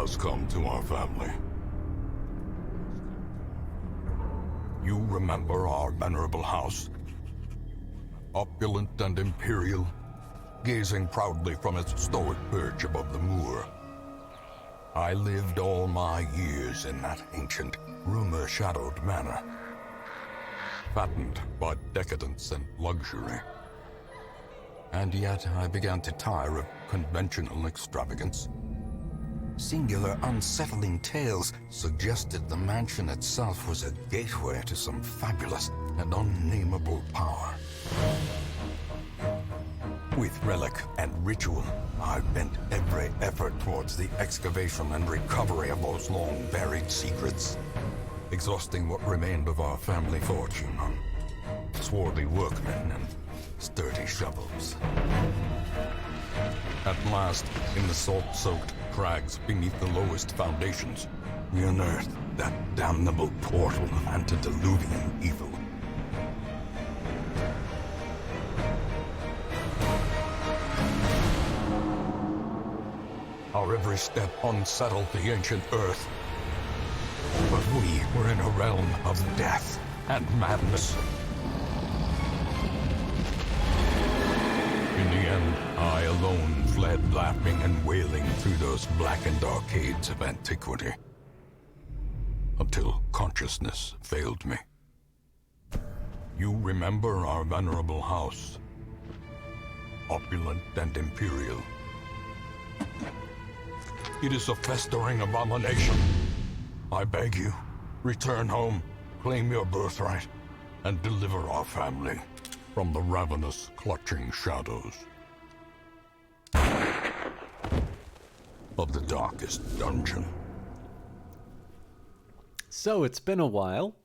has come to our family. You remember our venerable house? Opulent and imperial, gazing proudly from its stoic perch above the moor. I lived all my years in that ancient, rumor-shadowed manor, fattened by decadence and luxury. And yet I began to tire of conventional extravagance. Singular, unsettling tales suggested the mansion itself was a gateway to some fabulous and unnameable power. With relic and ritual, I bent every effort towards the excavation and recovery of those long-buried secrets, exhausting what remained of our family fortune on swarthy workmen and sturdy shovels. At last, in the salt-soaked crags beneath the lowest foundations, we unearthed that damnable portal of antediluvian evil. Our every step unsettled the ancient earth. But we were in a realm of death and madness. In the end, I alone fled laughing and wailing through those blackened arcades of antiquity, until consciousness failed me. You remember our venerable house, opulent and imperial. It is a festering abomination. I beg you, return home, claim your birthright, and deliver our family from the ravenous, clutching shadows of the darkest dungeon. So it's been a while.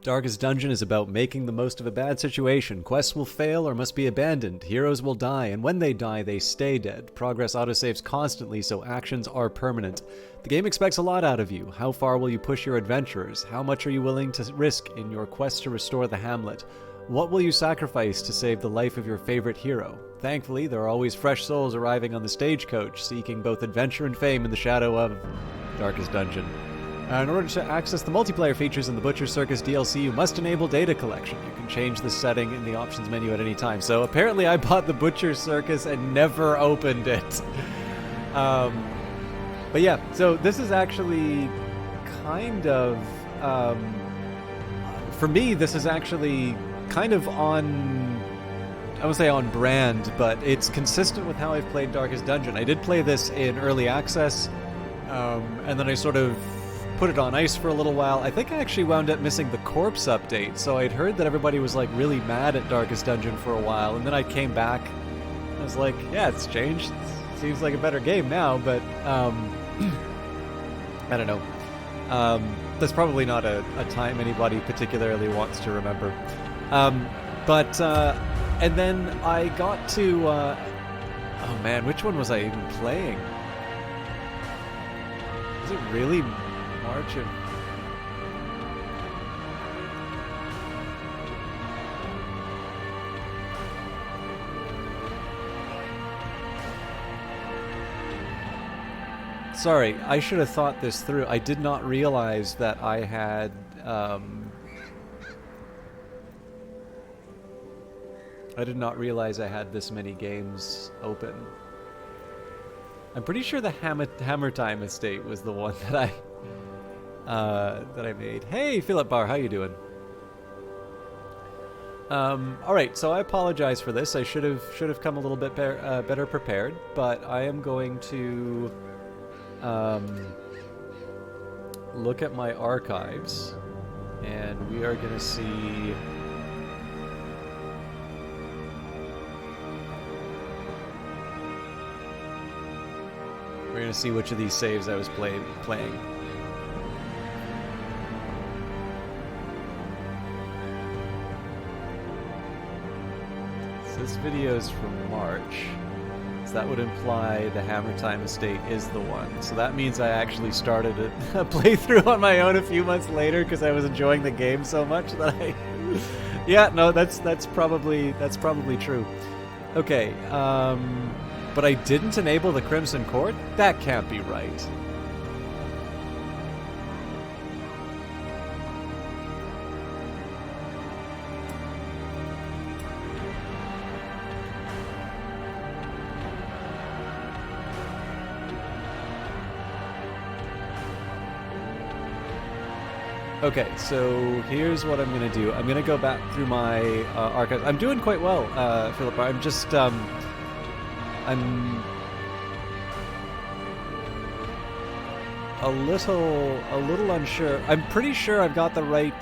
Darkest Dungeon is about making the most of a bad situation. Quests will fail or must be abandoned. Heroes will die, and when they die, they stay dead. Progress autosaves constantly, so actions are permanent. The game expects a lot out of you. How far will you push your adventurers? How much are you willing to risk in your quest to restore the hamlet? What will you sacrifice to save the life of your favorite hero? Thankfully, there are always fresh souls arriving on the stagecoach, seeking both adventure and fame in the shadow of Darkest Dungeon. In order to access the multiplayer features in the Butcher Circus DLC, you must enable data collection. You can change the setting in the options menu at any time. So apparently I bought the Butcher Circus and never opened it. But yeah, so this is actually kind of... for me, this is actually kind of on... I won't say on brand, but it's consistent with how I've played Darkest Dungeon. I did play this in early access, and then I sort of put it on ice for a little while. I think I actually wound up missing the corpse update, so I'd heard that everybody was like really mad at Darkest Dungeon for a while, and then I came back and I was like, yeah, it's changed. It seems like a better game now, but I don't know. That's probably not a time anybody particularly wants to remember. And then I got to oh man, which one was I even playing? Is it really March of... Sorry, I should have thought this through. I did not realize that I had... I did not realize I had this many games open. I'm pretty sure the Hammer Time estate was the one that I made. Hey, Philip Barr, how you doing? All right, so I apologize for this. I should have come a little bit better prepared, but I am going to look at my archives, and we are going to see. We're going to see which of these saves I was playing. So this video is from March. So that would imply the Hammer Time estate is the one. So that means I actually started a playthrough on my own a few months later because I was enjoying the game so much that I... Yeah, no, that's probably true. Okay, But I didn't enable the Crimson Court? That can't be right. Okay, so here's what I'm going to do. I'm going to go back through my archives. I'm doing quite well, Philip. I'm just... I'm a little unsure. I'm pretty sure I've got the right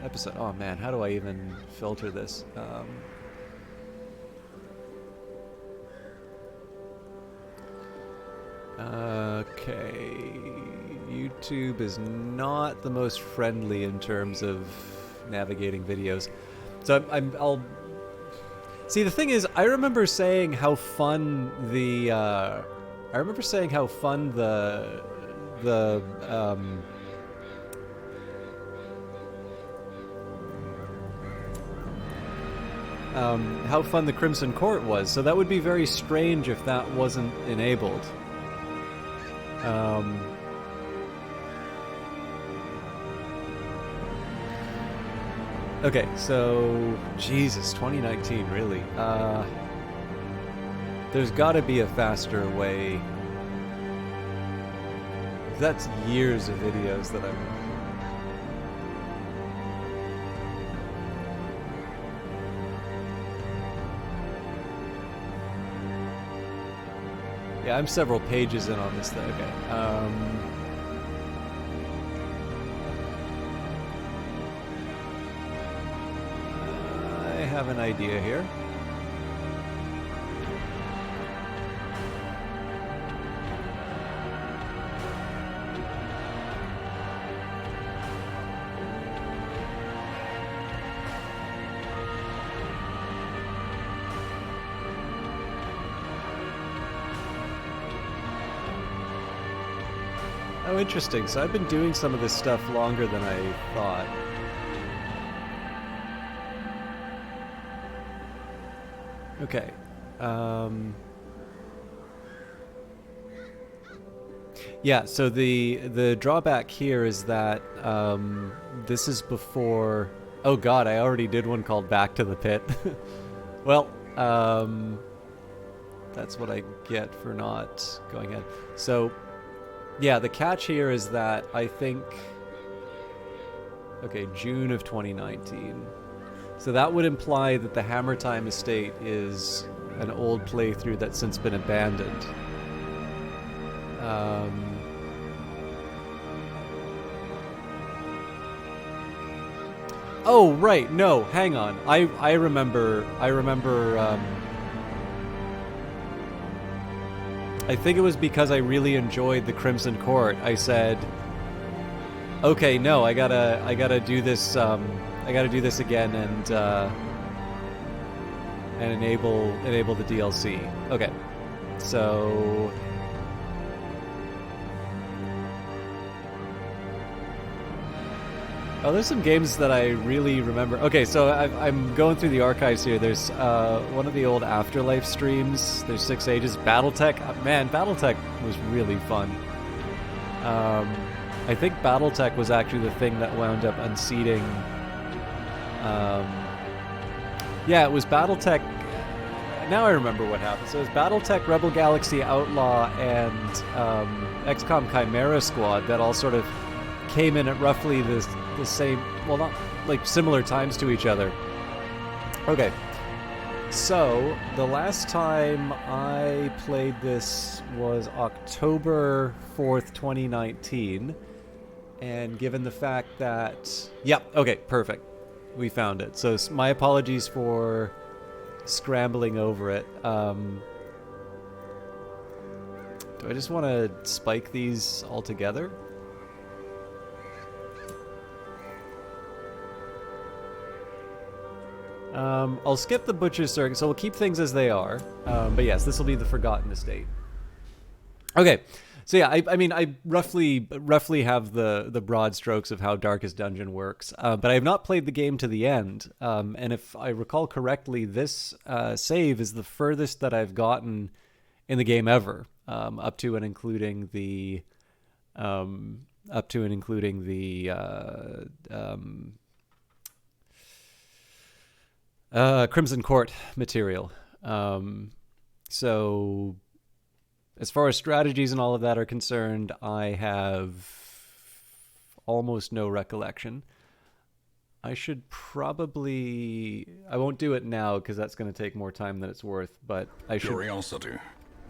episode. Oh man, how do I even filter this? Okay, YouTube is not the most friendly in terms of navigating videos, so I'll. See, the thing is, I remember saying how fun the how fun the Crimson Court was. So that would be very strange if that wasn't enabled. Okay, so Jesus, 2019, really. There's got to be a faster way. That's years of videos that I'm... Yeah, I'm several pages in on this thing. Okay. I have an idea here. Oh, interesting. So I've been doing some of this stuff longer than I thought. Okay. Yeah, so the drawback here is that this is before... Oh god, I already did one called Back to the Pit. Well, that's what I get for not going ahead. So... Yeah, the catch here is that I think... Okay, June of 2019. So that would imply that the Hammer Time Estate is an old playthrough that's since been abandoned. Oh, right, no, hang on. I remember... I think it was because I really enjoyed the Crimson Court. I said, "Okay, no, I gotta do this. I gotta do this again and enable the DLC." Okay, so oh, there's some games that I really remember. Okay, so I'm going through the archives here. There's one of the old Afterlife streams. There's 6 Ages. Battletech. Man, Battletech was really fun. I think Battletech was actually the thing that wound up unseating... yeah, it was Battletech... Now I remember what happened. So it was Battletech, Rebel Galaxy Outlaw, and XCOM Chimera Squad that all sort of came in at roughly the same, well, not like similar times to each other. Okay, so the last time I played this was October 4th, 2019, and given the fact that, yep, okay, perfect, we found it. So my apologies for scrambling over it. Do I just want to spike these all together? I'll skip the Butcher's Circuit, so we'll keep things as they are. But yes, this will be the Forgotten Estate. Okay, So yeah, I mean, I roughly have the broad strokes of how Darkest Dungeon works, but I have not played the game to the end. And if I recall correctly, this save is the furthest that I've gotten in the game ever, up to and including the Crimson Court material. So as far as strategies and all of that are concerned, I have almost no recollection. I should probably... I won't do it now because that's going to take more time than it's worth, but I should... Curiosity,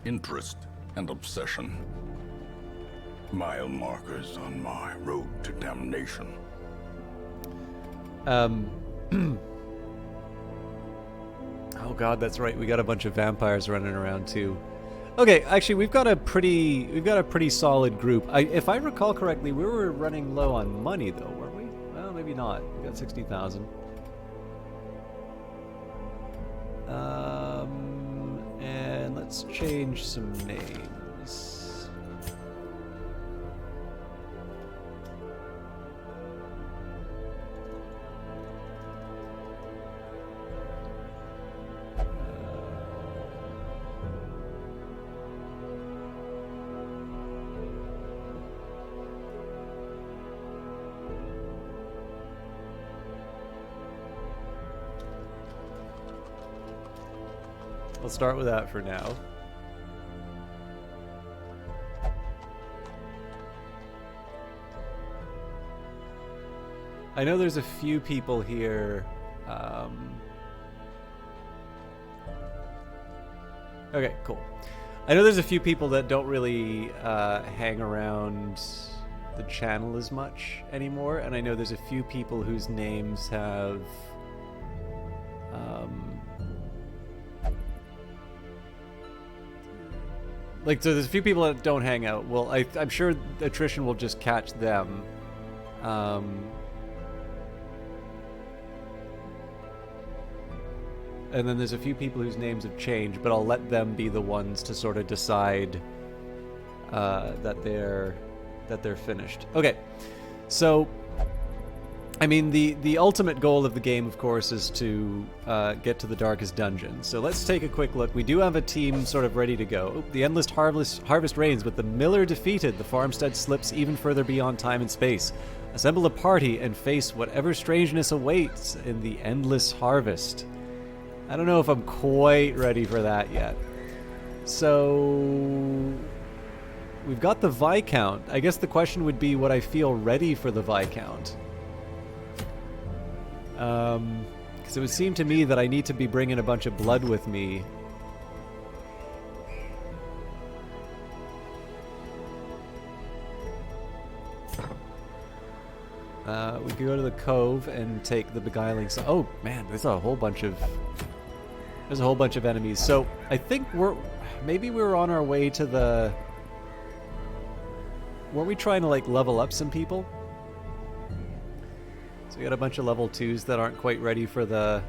interest, and obsession. Mile markers on my road to damnation. Oh god, that's right. We got a bunch of vampires running around too. Okay, actually, we've got a pretty solid group. If I recall correctly, we were running low on money though, weren't we? Well, maybe not. We got 60,000. And let's change some names. I'll start with that for now. I know there's a few people here. Okay, cool. I know there's a few people that don't really hang around the channel as much anymore, and I know there's a few people whose names have... so there's a few people that don't hang out. Well, I'm sure attrition will just catch them. And then there's a few people whose names have changed, but I'll let them be the ones to sort of decide that they're finished. Okay, so I mean the ultimate goal of the game, of course, is to get to the Darkest Dungeon. So let's take a quick look. We do have a team sort of ready to go. Oh, the endless harvest reigns, but the miller defeated. The farmstead slips even further beyond time and space. Assemble a party and face whatever strangeness awaits in the endless harvest. I don't know if I'm quite ready for that yet. So we've got the Viscount. I guess the question would be, would I feel ready for the Viscount? Because it would seem to me that I need to be bringing a bunch of blood with me. We could go to the Cove and take the Beguiling... Oh, man, there's a whole bunch of... There's a whole bunch of enemies. So I think maybe we're on our way to the... Weren't we trying to like level up some people? So we got a bunch of level 2s that aren't quite ready for the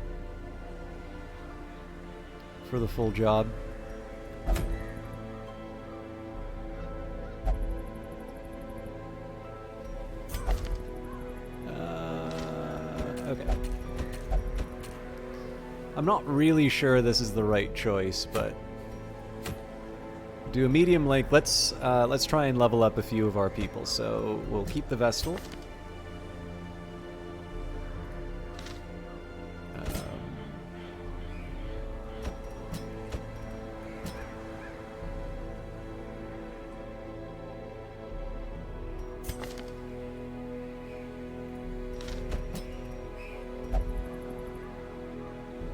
full job. Okay. I'm not really sure this is the right choice, but do a medium length. Let's try and level up a few of our people. So we'll keep the Vestal.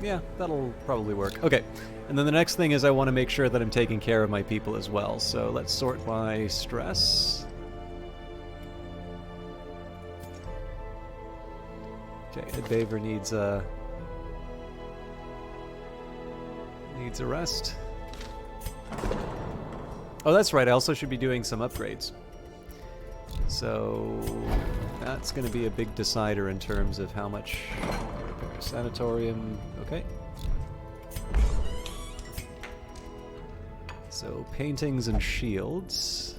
Yeah, that'll probably work. Okay, and then the next thing is I want to make sure that I'm taking care of my people as well. So let's sort by stress. Okay, Ed Baver needs a rest. Oh, that's right. I also should be doing some upgrades. So that's going to be a big decider in terms of how much. Sanatorium, okay. So paintings and shields.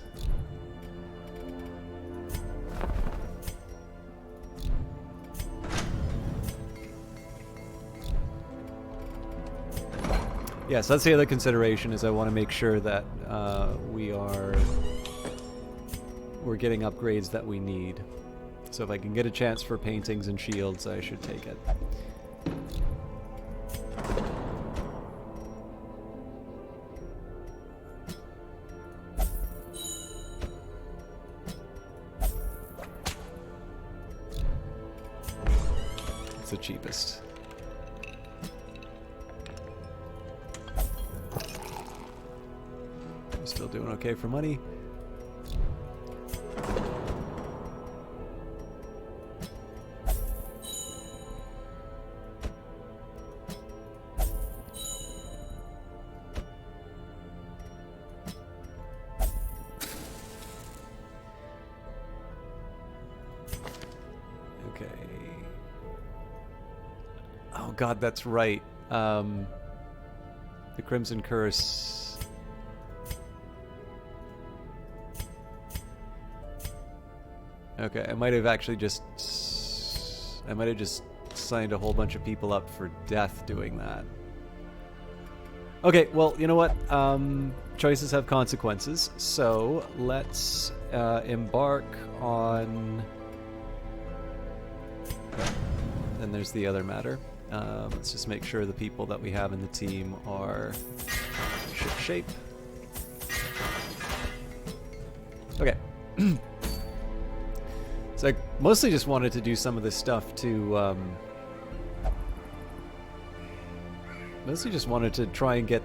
Yeah, so that's the other consideration, is I want to make sure that we're getting upgrades that we need. So if I can get a chance for paintings and shields, I should take it. It's the cheapest. I'm still doing okay for money. God, that's right. The Crimson Curse. Okay, I might have just signed a whole bunch of people up for death doing that. Okay, well, you know what? Choices have consequences, so let's embark on... Okay. Then there's the other matter. Let's just make sure the people that we have in the team are ship shape. Okay. So I mostly just wanted to do some of this stuff to... mostly just wanted to try and get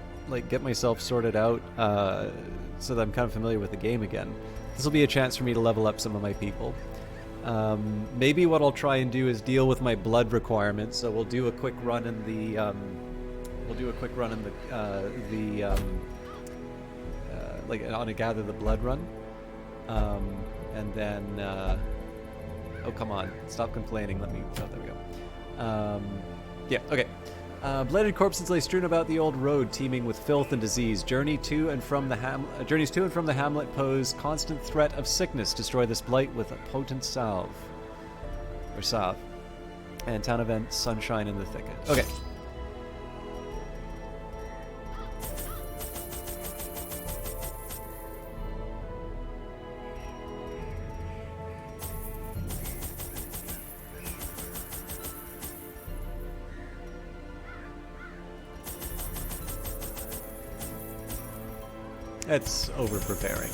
myself sorted out so that I'm kind of familiar with the game again. This will be a chance for me to level up some of my people. Maybe what I'll try and do is deal with my blood requirements. So we'll do a quick run in the like on a gather the blood run, and then oh, come on, stop complaining. Let me. Oh, there we go. Yeah. Okay. Blooded corpses lay strewn about the old road, teeming with filth and disease. Journeys to and from the hamlet pose constant threat of sickness. Destroy this blight with a potent salve. Or salve. And town event, sunshine in the thicket. Okay. It's over-preparing.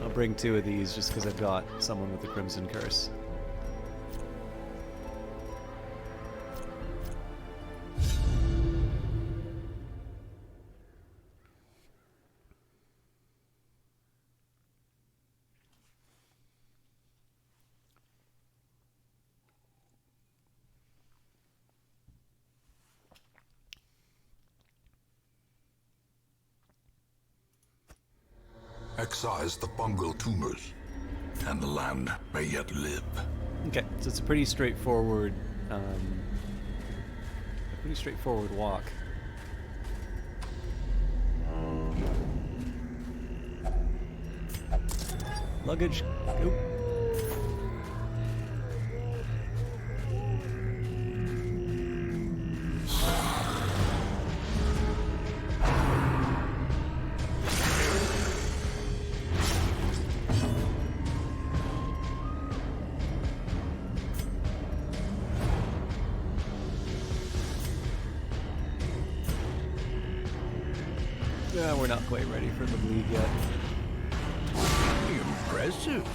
I'll bring 2 of these just because I've got someone with the Crimson Curse. Excise the fungal tumors, and the land may yet live. Okay, so it's a pretty straightforward walk. Luggage. Oop. Yeah, we're not quite ready for the bleed yet. Impressive.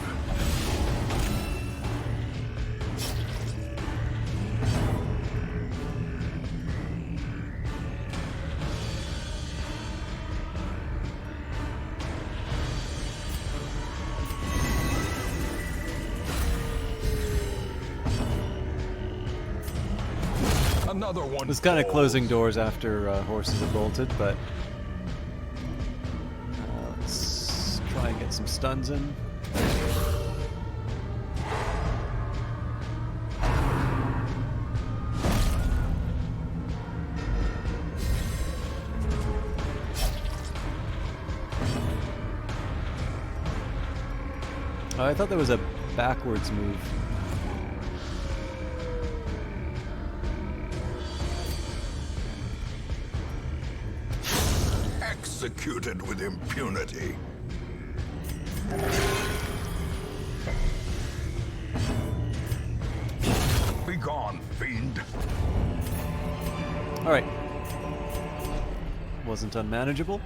Another one. It was kind of closing doors after horses had bolted, but let's try and get some stuns in. Oh, I thought that was a backwards move. Executed with impunity. Begone, fiend. Alright. Wasn't unmanageable.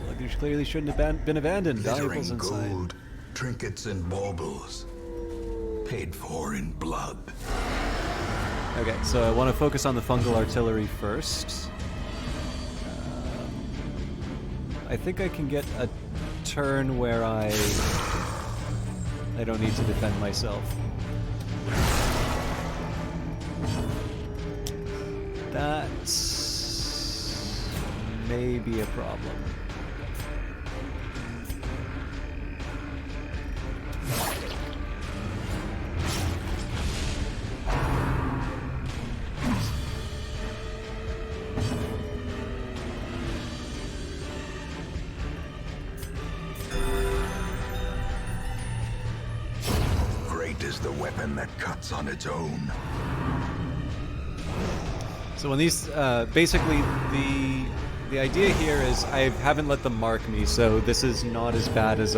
Luggage clearly shouldn't have been abandoned. Valuables Glittering inside. gold, trinkets and baubles. Paid for in blood. Okay, so I want to focus on the fungal artillery first. I think I can get a turn where I don't need to defend myself. That may be a problem. Great is the weapon that cuts on its own. So when these, basically the idea here is I haven't let them mark me, so this is not as bad as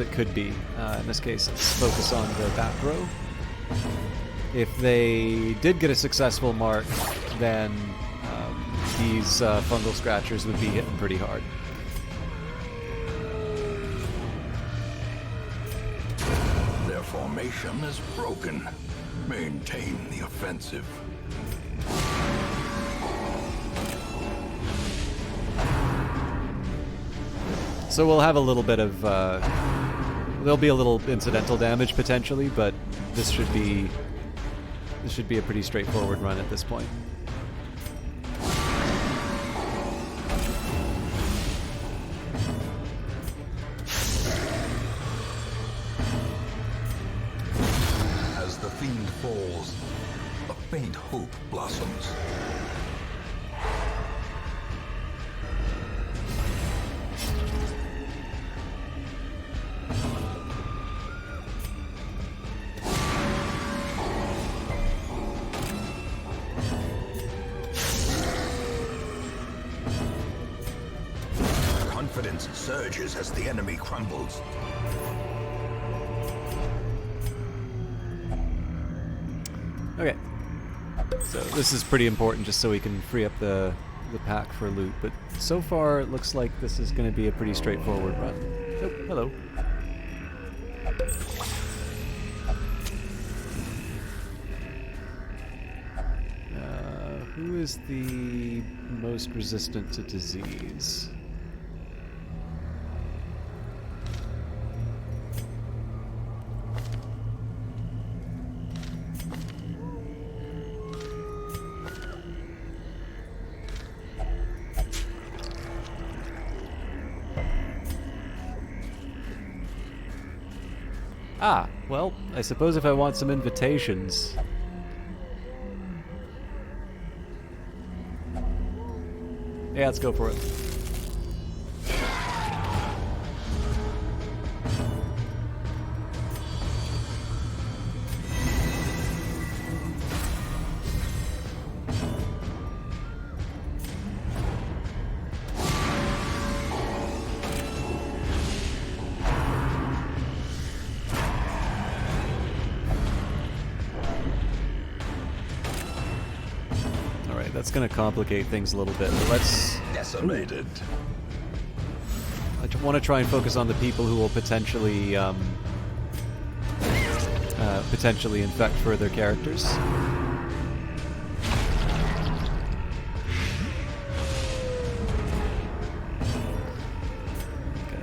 it could be. In this case, let's focus on the back row. If they did get a successful mark, then these fungal scratchers would be hitting pretty hard. Their formation is broken. Maintain the offensive. So we'll have a little bit of, there'll be a little incidental damage potentially, but this should be a pretty straightforward run at this point. As the fiend falls, a faint hope blossoms. Confidence surges as the enemy crumbles. Okay. So this is pretty important just so we can free up the pack for loot, but so far it looks like this is going to be a pretty straightforward run. Oh, hello. Who is the most resistant to disease? Ah, well, I suppose if I want some invitations... Yeah, let's go for it. That's going to complicate things a little bit, but let's... Decimated. I want to try and focus on the people who will potentially infect further characters. Okay.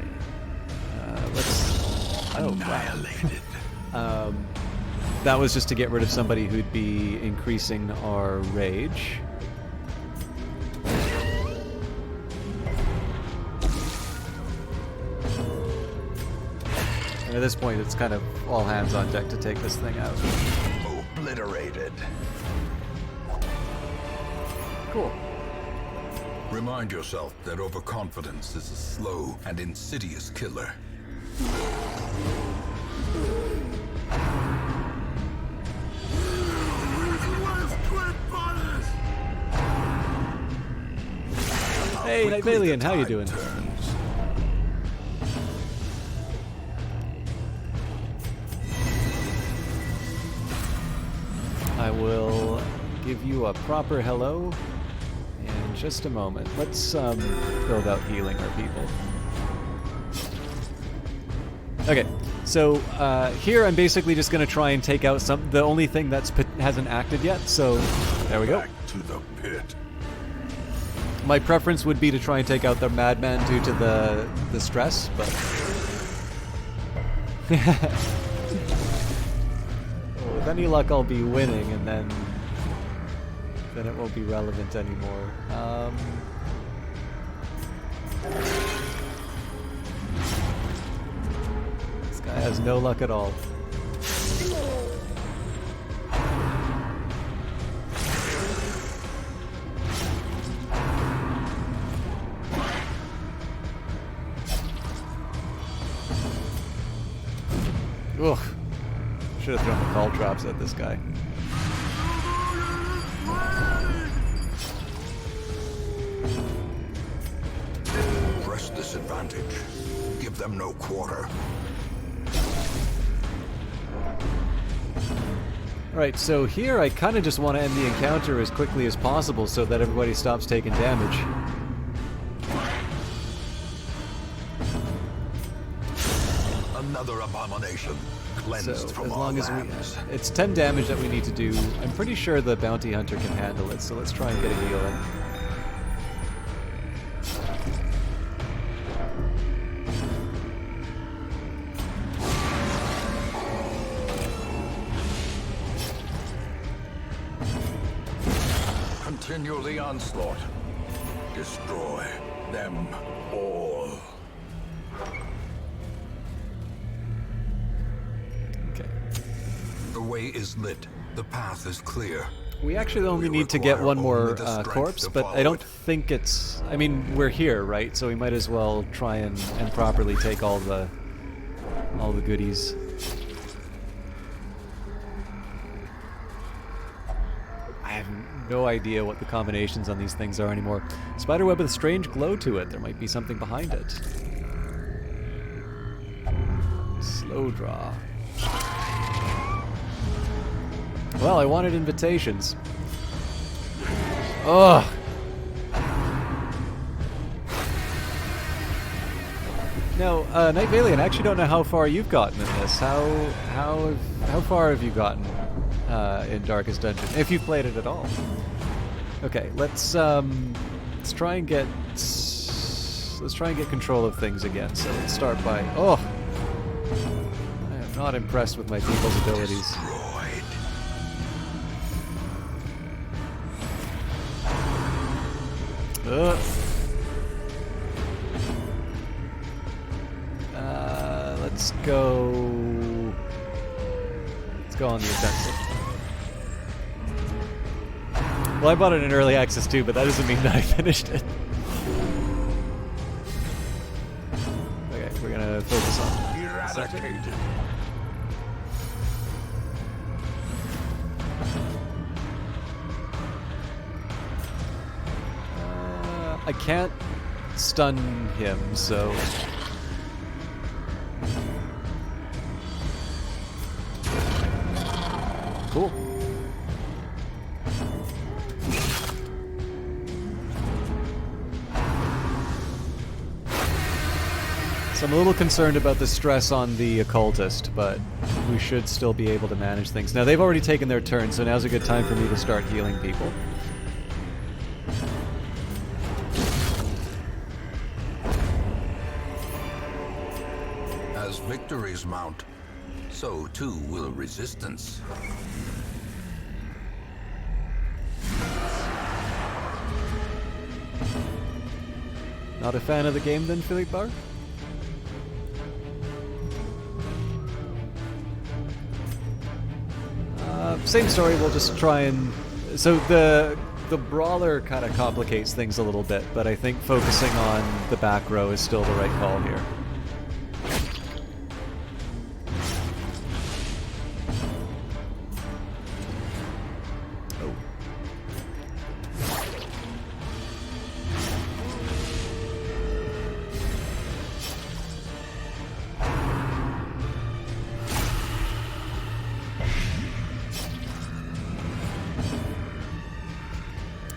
Let's... Oh, Annihilated. Wow. That was just to get rid of somebody who'd be increasing our rage. And at this point, it's kind of all hands on deck to take this thing out. Obliterated. Cool. Remind yourself that overconfidence is a slow and insidious killer. Hey, Nightalian, how you doing? Turns. I will give you a proper hello in just a moment. Let's go about healing our people. Okay, so here I'm basically just going to try and take out the only thing that's hasn't acted yet, so there we go. Back to the pit. My preference would be to try and take out the madman due to the stress, but... With any luck I'll be winning, and then it won't be relevant anymore. This guy has no luck at all. Ugh. Should have thrown the call traps at this guy. Press this advantage. Give them no quarter. Alright, so here I kind of just want to end the encounter as quickly as possible so that everybody stops taking damage. Another abomination cleansed So, from as our long as lands. it's 10 damage that we need to do. I'm pretty sure the bounty hunter can handle it, so let's try and get a heal in. Continue the onslaught. Destroy them all. Okay. The way is lit. The path is clear. We actually only We need to get require one more only the strength corpse, to but follow I don't it. think it's... I mean, we're here, right? So we might as well try and properly take all the goodies. I have no idea what the combinations on these things are anymore. Spiderweb with a strange glow to it. There might be something behind it. Slow draw. Well, I wanted invitations. Ugh. Now, Night Valiant, I actually don't know how far you've gotten in this. How far have you gotten in Darkest Dungeon, if you've played it at all? Okay, let's try and get control of things again. So let's start by I am not impressed with my people's abilities. Destroyed. Let's go on the offensive. Well, I bought it in early access too, but that doesn't mean that I finished it. Okay, we're gonna focus on Eradicated. I can't stun him, so... Cool. So I'm a little concerned about the stress on the occultist, but we should still be able to manage things. Now, they've already taken their turn, so now's a good time for me to start healing people. As victories mount, so too will resistance. Not a fan of the game then, Philippe Bar? Same story, we'll just try and... So the the brawler kind of complicates things a little bit, but I think focusing on the back row is still the right call here.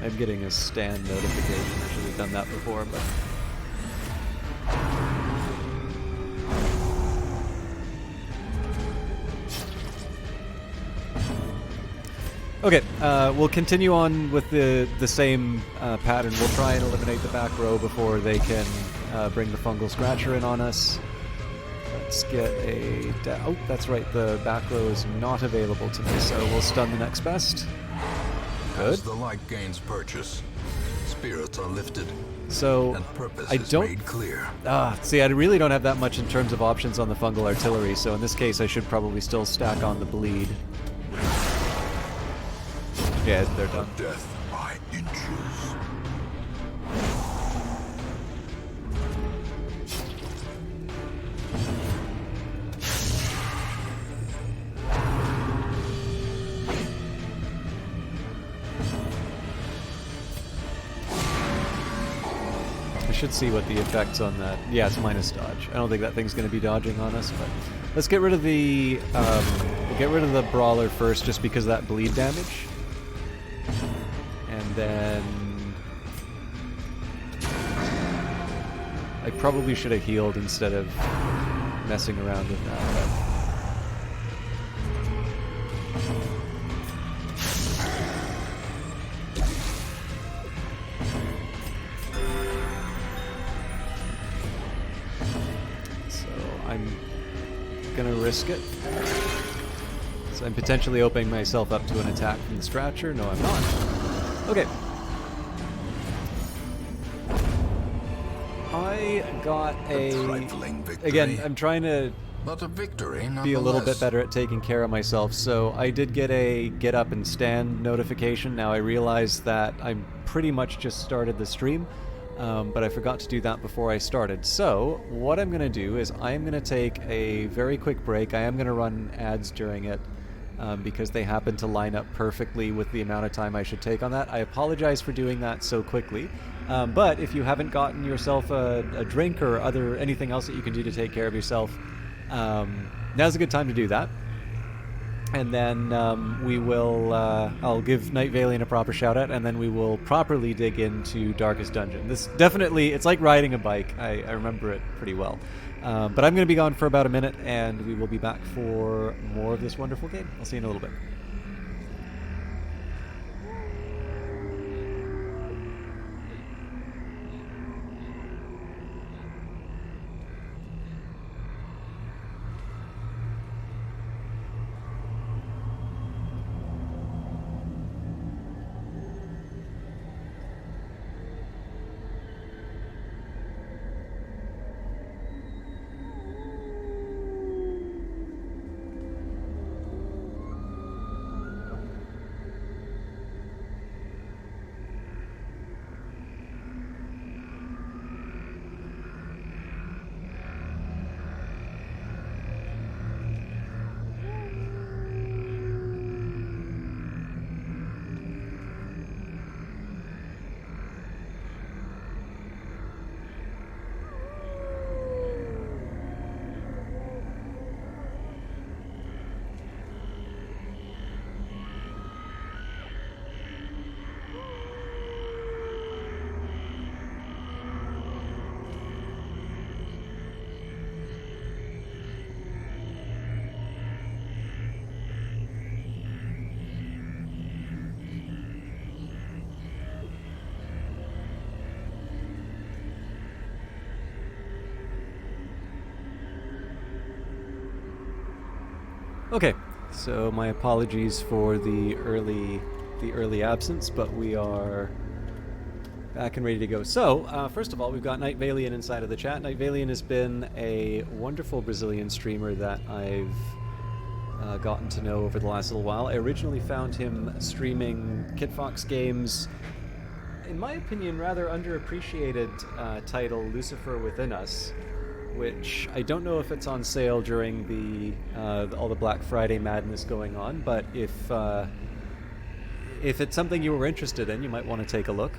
I'm getting a stand notification. I should have done that before, but... Okay, we'll continue on with the same pattern. We'll try and eliminate the back row before they can bring the fungal scratcher in on us. Let's get a... oh, that's right, the back row is not available to me, so we'll stun the next best. Good. As the light gains purchase, spirits are lifted, so and purpose I is don't made clear. See, I really don't have that much in terms of options on the fungal artillery, so in this case I should probably still stack on the bleed. Yeah, they're done. Death by inches. I should see what the effects on that. Yeah, it's minus dodge. I don't think that thing's going to be dodging on us, but let's get rid of the brawler first, just because of that bleed damage, and then I probably should have healed instead of messing around with that. Gonna risk it. So I'm potentially opening myself up to an attack from the Scratcher. No, I'm not. Okay. I got again, I'm trying to but a victory, be a little bit better at taking care of myself. So I did get a get up and stand notification. Now I realize that I'm pretty much just started the stream. But I forgot to do that before I started. So what I'm going to do is I am going to take a very quick break. I am going to run ads during it because they happen to line up perfectly with the amount of time I should take on that. I apologize for doing that so quickly. But if you haven't gotten yourself a drink or anything else that you can do to take care of yourself, now's a good time to do that. And then we will, I'll give Night Valiant a proper shout out, and then we will properly dig into Darkest Dungeon. This definitely, it's like riding a bike. I remember it pretty well. But I'm going to be gone for about a minute, and we will be back for more of this wonderful game. I'll see you in a little bit. Okay, so my apologies for the early absence, but we are back and ready to go. So, first of all, we've got Night Valiant inside of the chat. Night Valiant has been a wonderful Brazilian streamer that I've gotten to know over the last little while. I originally found him streaming Kit Fox Games', in my opinion, rather underappreciated title, Lucifer Within Us, which I don't know if it's on sale during all the Black Friday madness going on, but if it's something you were interested in, you might want to take a look.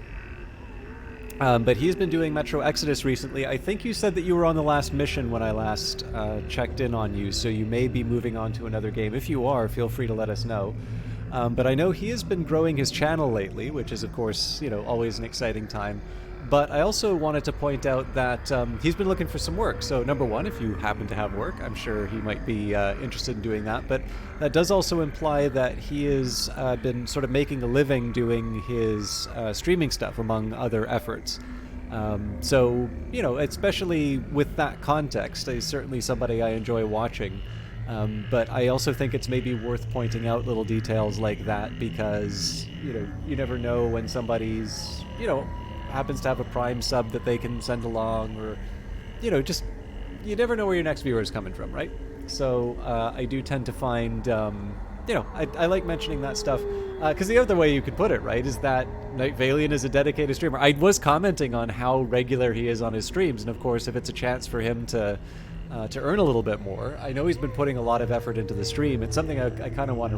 But he's been doing Metro Exodus recently. I think you said that you were on the last mission when I last checked in on you, so you may be moving on to another game. If you are, feel free to let us know. But I know he has been growing his channel lately, which is, of course, always an exciting time. But I also wanted to point out that he's been looking for some work. So number one, if you happen to have work, I'm sure he might be interested in doing that. But that does also imply that he has been sort of making a living doing his streaming stuff, among other efforts. So, especially with that context, he's certainly somebody I enjoy watching. But I also think it's maybe worth pointing out little details like that because, you never know when somebody's, happens to have a Prime sub that they can send along, or just you never know where your next viewer is coming from, right? So I do tend to find I like mentioning that stuff because the other way you could put it, right, is that Night Valiant is a dedicated streamer. I was commenting on how regular he is on his streams, and of course if it's a chance for him to earn a little bit more, I know he's been putting a lot of effort into the stream. It's something I kind of want to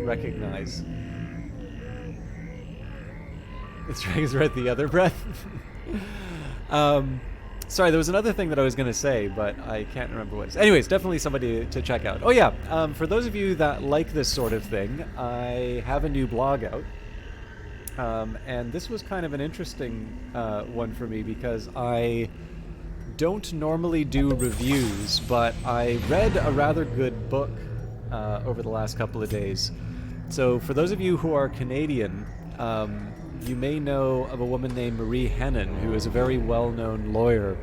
recognize. It's right the other breath. Sorry, there was another thing that I was going to say, but I can't remember what it is. Anyways, definitely somebody to check out. Oh yeah, for those of you that like this sort of thing, I have a new blog out. And this was kind of an interesting one for me because I don't normally do reviews, but I read a rather good book over the last couple of days. So for those of you who are Canadian, you may know of a woman named Marie Hennen, who is a very well-known lawyer.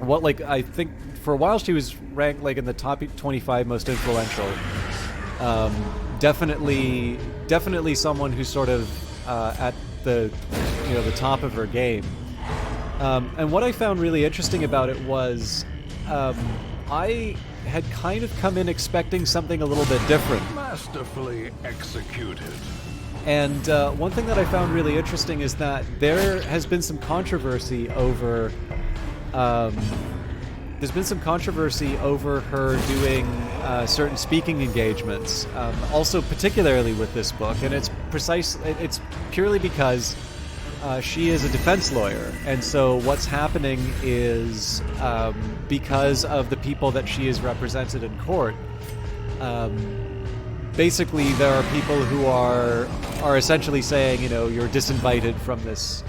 I think for a while she was ranked in the top 25 most influential. Definitely someone who's sort of at the top of her game. And what I found really interesting about it was I had kind of come in expecting something a little bit different. Masterfully executed. And one thing that I found really interesting is that there has been some controversy over her doing certain speaking engagements, also particularly with this book, and it's purely because she is a defense lawyer, and so what's happening is because of the people that she has represented in court, basically there are people who are essentially saying, you're disinvited from this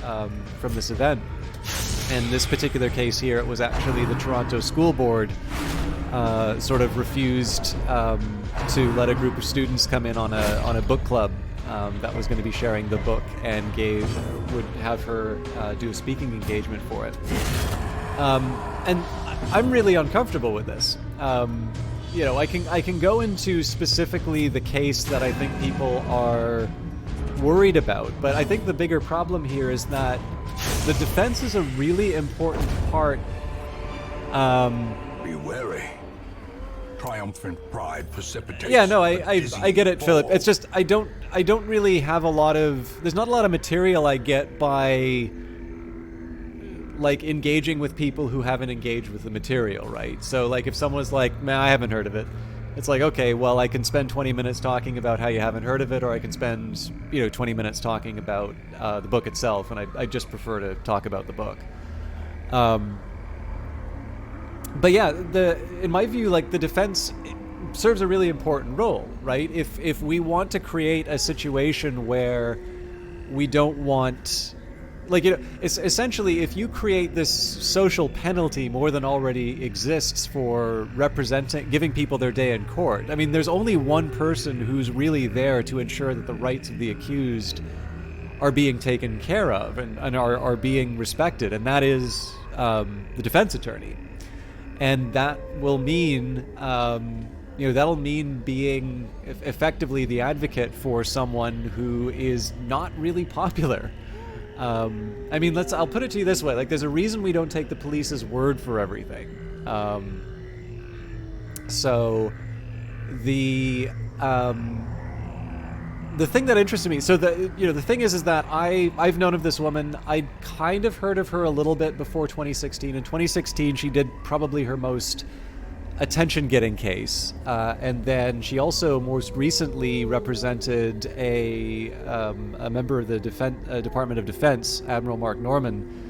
event. In this particular case here, it was actually the Toronto School Board sort of refused to let a group of students come in on a book club that was going to be sharing the book, and would have her do a speaking engagement for it. And I'm really uncomfortable with this. I can go into specifically the case that I think people are worried about, but I think the bigger problem here is that the defense is a really important part. Be wary. Triumphant pride precipitates. Yeah, no, I get it, Philip. It's just I don't really have there's not a lot of material I get by engaging with people who haven't engaged with the material, right? So if someone's like, man, I haven't heard of it, it's like, okay, well, I can spend 20 minutes talking about how you haven't heard of it, or I can spend 20 minutes talking about the book itself, and I just prefer to talk about the book. But yeah, in my view, the defense serves a really important role, right? If we want to create a situation where we don't want, it's essentially, if you create this social penalty more than already exists for giving people their day in court. I mean, there's only one person who's really there to ensure that the rights of the accused are being taken care of and are being respected, and that is the defense attorney. And that will mean, that'll mean being effectively the advocate for someone who is not really popular. I'll put it to you this way: there's a reason we don't take the police's word for everything. So, the thing that interested me, so the thing is that I've known of this woman. I'd kind of heard of her a little bit before 2016. In 2016, she did probably her most attention-getting case, and then she also most recently represented a member of the Department of Defense, Admiral Mark Norman,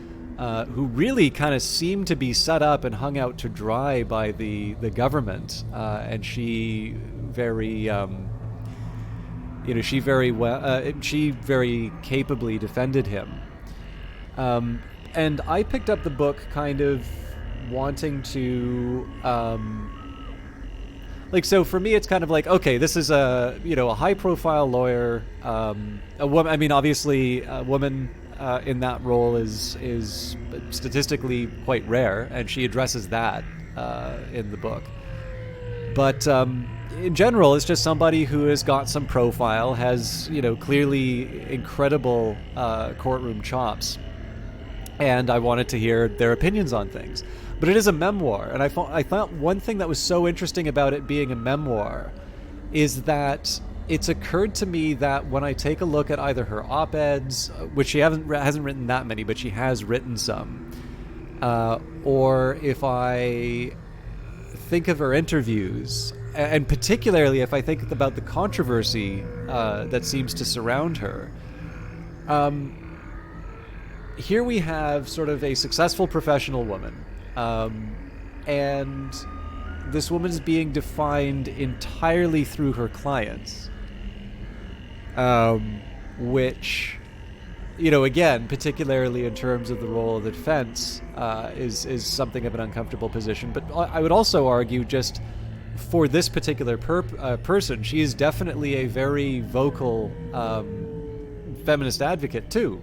who really kind of seemed to be set up and hung out to dry by the government, and she very she very capably defended him. And I picked up the book kind of wanting to so for me it's kind of like, okay, this is a high profile lawyer, a woman. I mean, obviously a woman in that role is statistically quite rare, and she addresses that in the book. But in general, it's just somebody who has got some profile, has clearly incredible courtroom chops, and I wanted to hear their opinions on things. But it is a memoir, and I thought one thing that was so interesting about it being a memoir is that it's occurred to me that when I take a look at either her op-eds, which she hasn't written that many, but she has written some, or if I think of her interviews, and particularly if I think about the controversy that seems to surround her, here we have sort of a successful professional woman, and this woman is being defined entirely through her clients, which, again, particularly in terms of the role of the defense, is something of an uncomfortable position. But I would also argue, just for this particular person, she is definitely a very vocal feminist advocate too.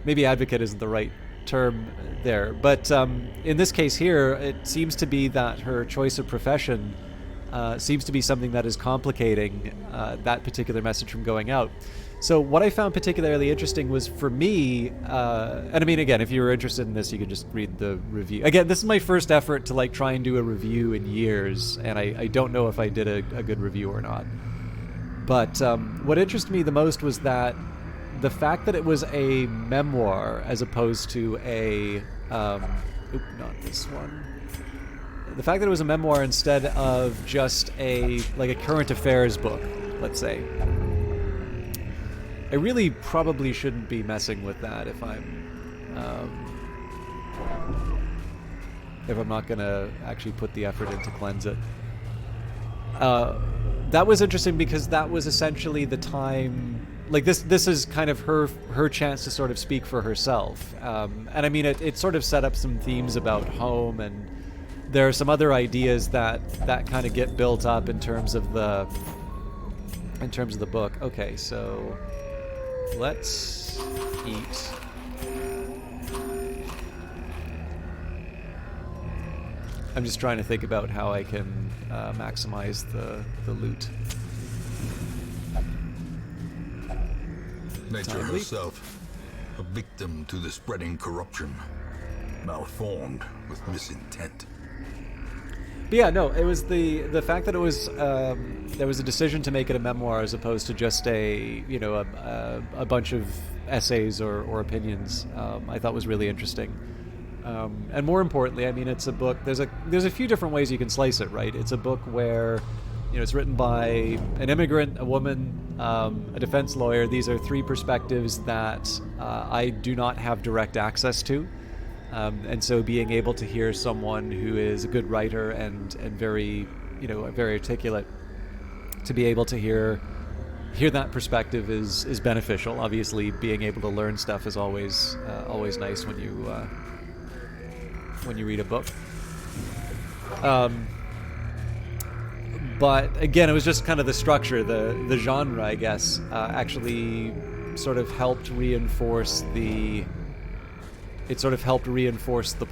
Maybe advocate isn't the right term there, but in this case here, it seems to be that her choice of profession seems to be something that is complicating that particular message from going out. So what I found particularly interesting was, for me, and I mean, again, if you were interested in this, you could just read the review. Again, this is my first effort to try and do a review in years, and I don't know if I did a good review or not. But what interested me the most was that the fact that it was a memoir as opposed to a not this one. The fact that it was a memoir instead of just a current affairs book, let's say. I really probably shouldn't be messing with that if I'm not gonna actually put the effort in to cleanse it. That was interesting because that was essentially the time. This is kind of her chance to sort of speak for herself, and I mean it sort of set up some themes about home, and there are some other ideas that kind of get built up in terms of the book. Okay, so let's eat. I'm just trying to think about how I can maximize the loot. Nature herself, a victim to the spreading corruption, malformed with misintent. But yeah, no, it was the fact that it was there was a decision to make it a memoir as opposed to just a bunch of essays or opinions. I thought was really interesting, and more importantly, I mean, it's a book. There's a few different ways you can slice it, right? It's a book where it's written by an immigrant, a woman, a defense lawyer. These are three perspectives that I do not have direct access to. And so being able to hear someone who is a good writer and very, very articulate, to be able to hear that perspective is beneficial. Obviously, being able to learn stuff is always nice when you read a book. But again, it was just kind of the structure, the genre, I guess, actually sort of helped reinforce the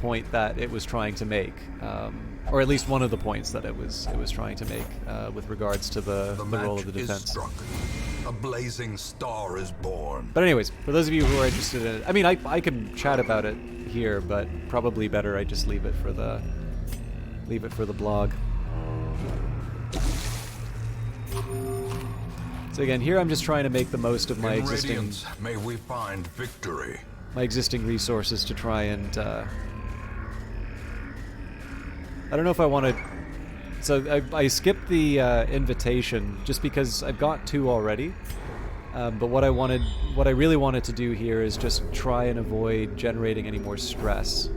point that it was trying to make, or at least one of the points that it was trying to make with regards to the role of the defense. Is struck. A blazing star is born. But anyways, for those of you who are interested in it, I mean, I can chat about it here, but probably better I just leave it for the blog. So again, here I'm just trying to make the most of my In existing Radiance, may we find victory. resources to try and. I don't know if I want to. So I skipped the invitation just because I've got 2 already. But what I really wanted to do here is just try and avoid generating any more stress.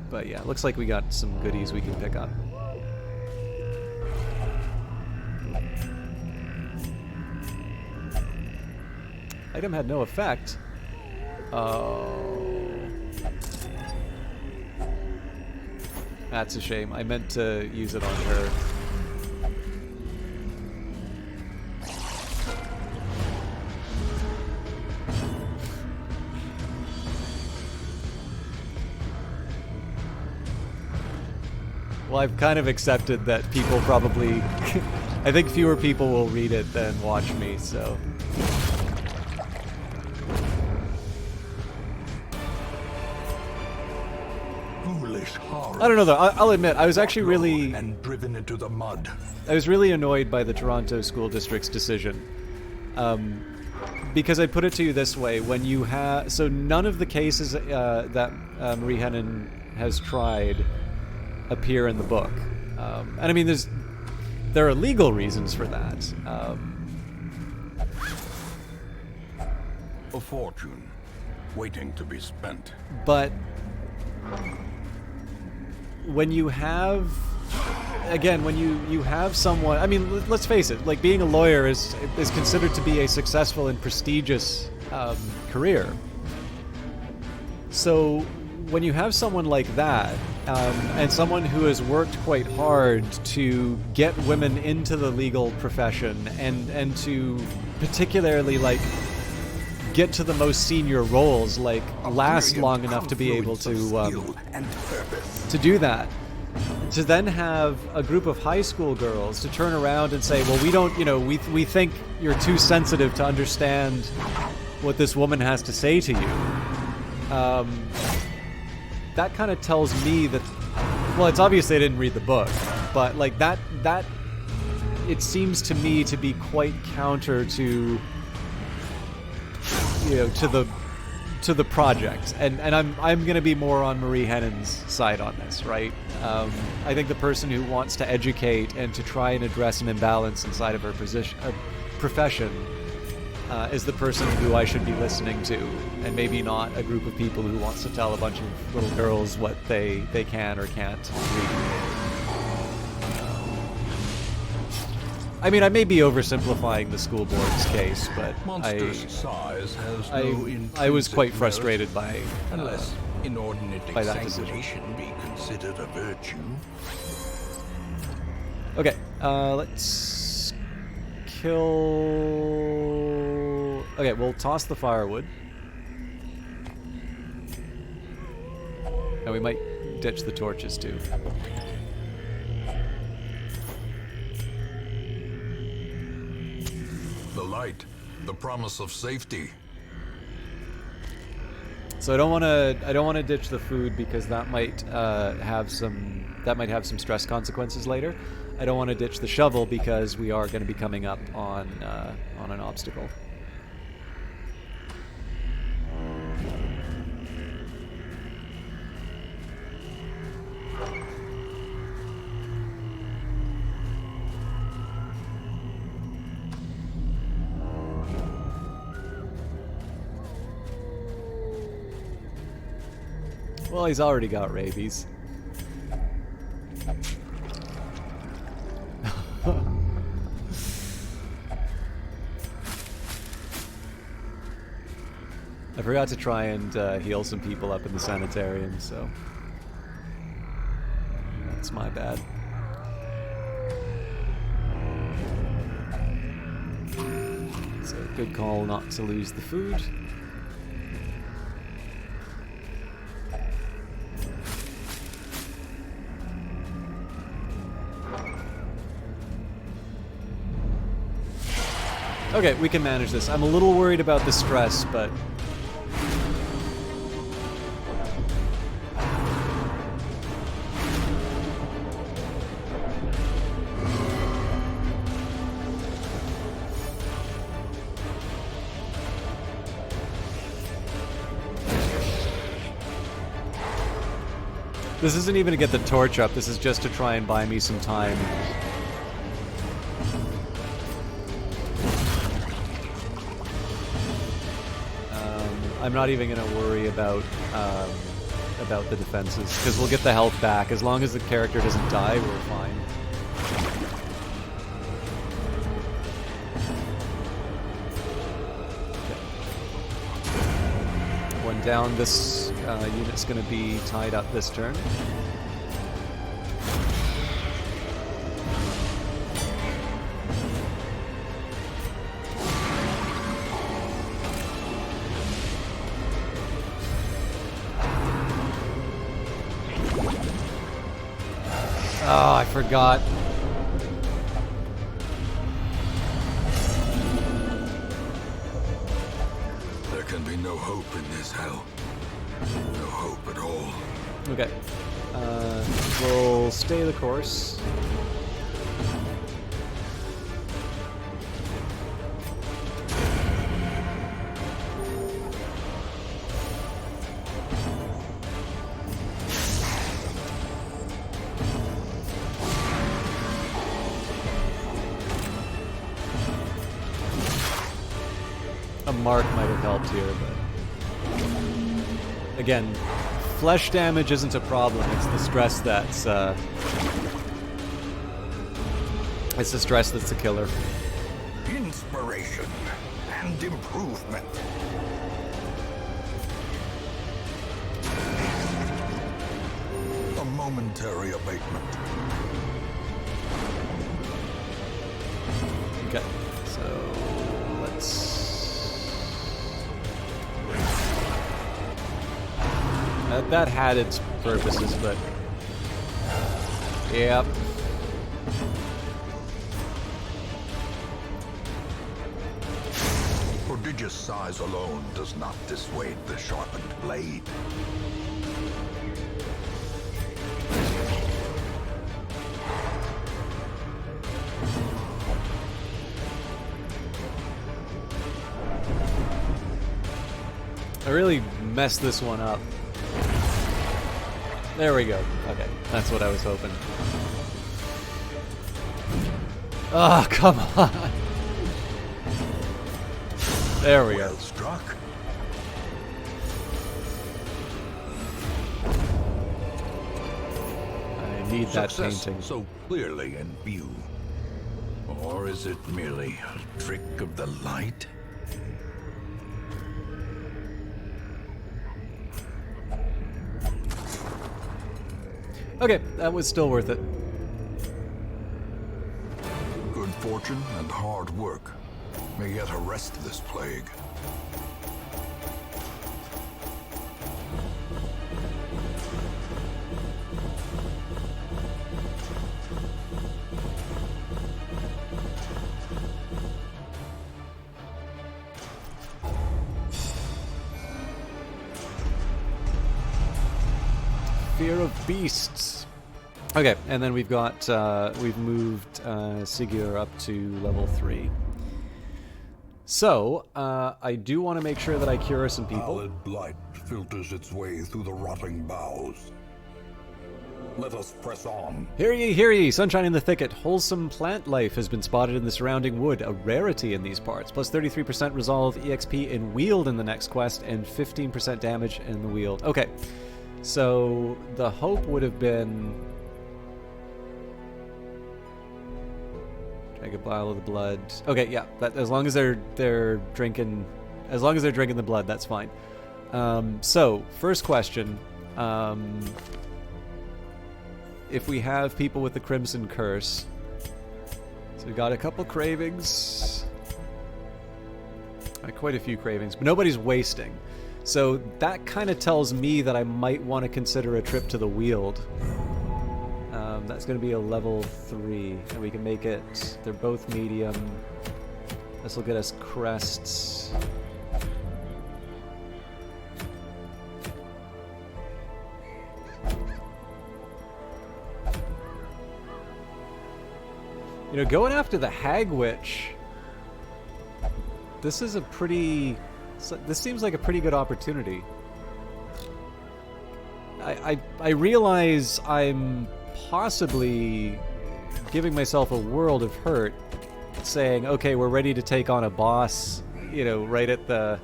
But yeah, looks like we got some goodies we can pick up. Item had no effect. Oh. That's a shame. I meant to use it on her. Well, I've kind of accepted that people probably... I think fewer people will read it than watch me, so... Foolish horror. I don't know though, I'll admit, I was actually really... And driven into the mud. I was really annoyed by the Toronto School District's decision. Because I put it to you this way, when you have... So none of the cases that Marie Henin has tried appear in the book. And I mean, there are legal reasons for that. A fortune waiting to be spent. But when you have, again, when you have someone, I mean, let's face it, like being a lawyer is considered to be a successful and prestigious career. So when you have someone like that, and someone who has worked quite hard to get women into the legal profession and to particularly like get to the most senior roles, like last long enough to be able to do that, to then have a group of high school girls to turn around and say, well, we don't, we think you're too sensitive to understand what this woman has to say to you. That kind of tells me that, well, it's obvious they didn't read the book, but like that it seems to me to be quite counter to, to the project, and I'm going to be more on Marie Henin's side on this, right? I think the person who wants to educate and to try and address an imbalance inside of her profession is the person who I should be listening to, and maybe not a group of people who wants to tell a bunch of little girls what they can or can't read. I mean, I may be oversimplifying the school board's case, but I was quite frustrated by unless inordinate by that decision. exaggeration be considered a virtue. Okay, let's kill... Okay, we'll toss the firewood. And we might ditch the torches too. The light, the promise of safety. So I don't want to ditch the food because that might have some stress consequences later. I don't want to ditch the shovel because we are going to be coming up on an obstacle. Well, he's already got rabies. I forgot to try and heal some people up in the sanitarium, so that's my bad. It's a good call not to lose the food. Okay, we can manage this. I'm a little worried about the stress, but... This isn't even to get the torch up, this is just to try and buy me some time. I'm not even going to worry about the defenses, because we'll get the health back. As long as the character doesn't die, we're fine. Okay. One down, this unit's going to be tied up this turn. Oh, I forgot. There can be no hope in this hell. No hope at all. Okay. We'll stay the course. A mark might have helped here, but again, flesh damage isn't a problem. It's the stress that's the killer. Inspiration and improvement. A momentary abatement. Okay, so let's. That had its purposes, but yep. Prodigious size alone does not dissuade the sharpened blade. I really messed this one up. There we go. Okay, that's what I was hoping. Oh, come on. There we go. Well struck. I need that Success painting. so clearly in view. Or is it merely a trick of the light? Okay, that was still worth it. Good fortune and hard work may yet arrest this plague. Fear of beasts. Okay, and then we've got we've moved Sigurd up to level 3. So I do want to make sure that I cure some people. Pallid blight filters its way through the rotting boughs. Let us press on. Hear ye, hear ye! Sunshine in the thicket. Wholesome plant life has been spotted in the surrounding wood, a rarity in these parts. Plus 33% resolve EXP in wield in the next quest, and 15% damage in the wield. Okay, so the hope would have been drink a vial of the blood. Okay, yeah, that as long as they're drinking, the blood, that's fine. So first question. If we have people with the Crimson Curse. So we got a couple cravings. Quite a few cravings, but nobody's wasting. So that kind of tells me that I might want to consider a trip to the Weald. That's going to be a level 3, and we can make it... They're both medium. This will get us crests. You know, going after the Hag Witch, this is a pretty... This seems like a pretty good opportunity. I realize I'm possibly giving myself a world of hurt saying, okay, we're ready to take on a boss, you know, right at the,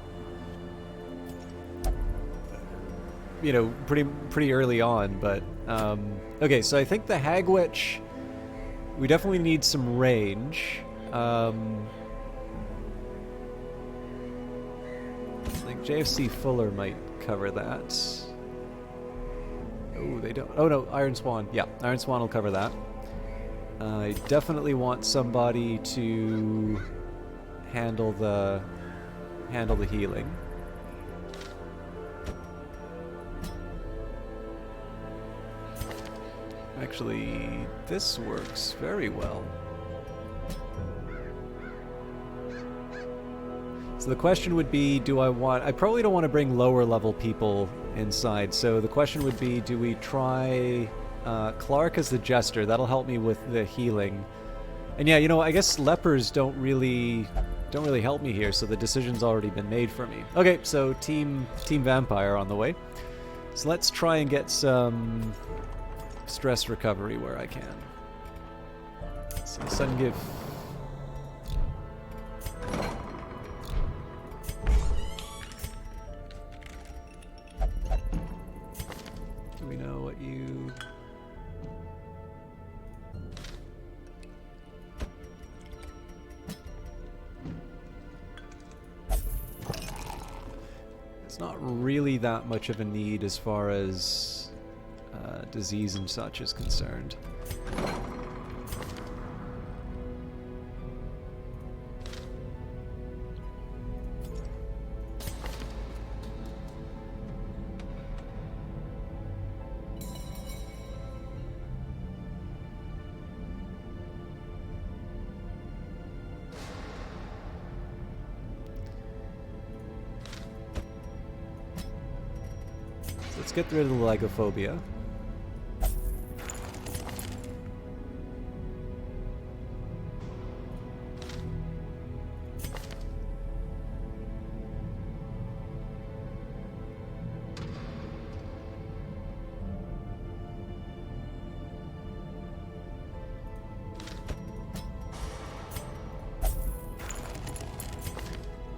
you know, pretty early on, but, okay, so I think the Hag Witch, we definitely need some range. I think JFC Fuller might cover that. Oh, they don't. Oh no, Iron Swan. Yeah, Iron Swan will cover that. I definitely want somebody to handle the healing. Actually, this works very well. So the question would be, I probably don't want to bring lower level people inside, so the question would be, do we try Clark as the Jester? That'll help me with the healing. And yeah, you know, I guess lepers don't really help me here, so the decision's already been made for me. Okay, so Team Vampire on the way. So let's try and get some stress recovery where I can. So Sun Give. Do we know what you... It's not really that much of a need as far as disease and such is concerned. Let's get rid of the lygophobia.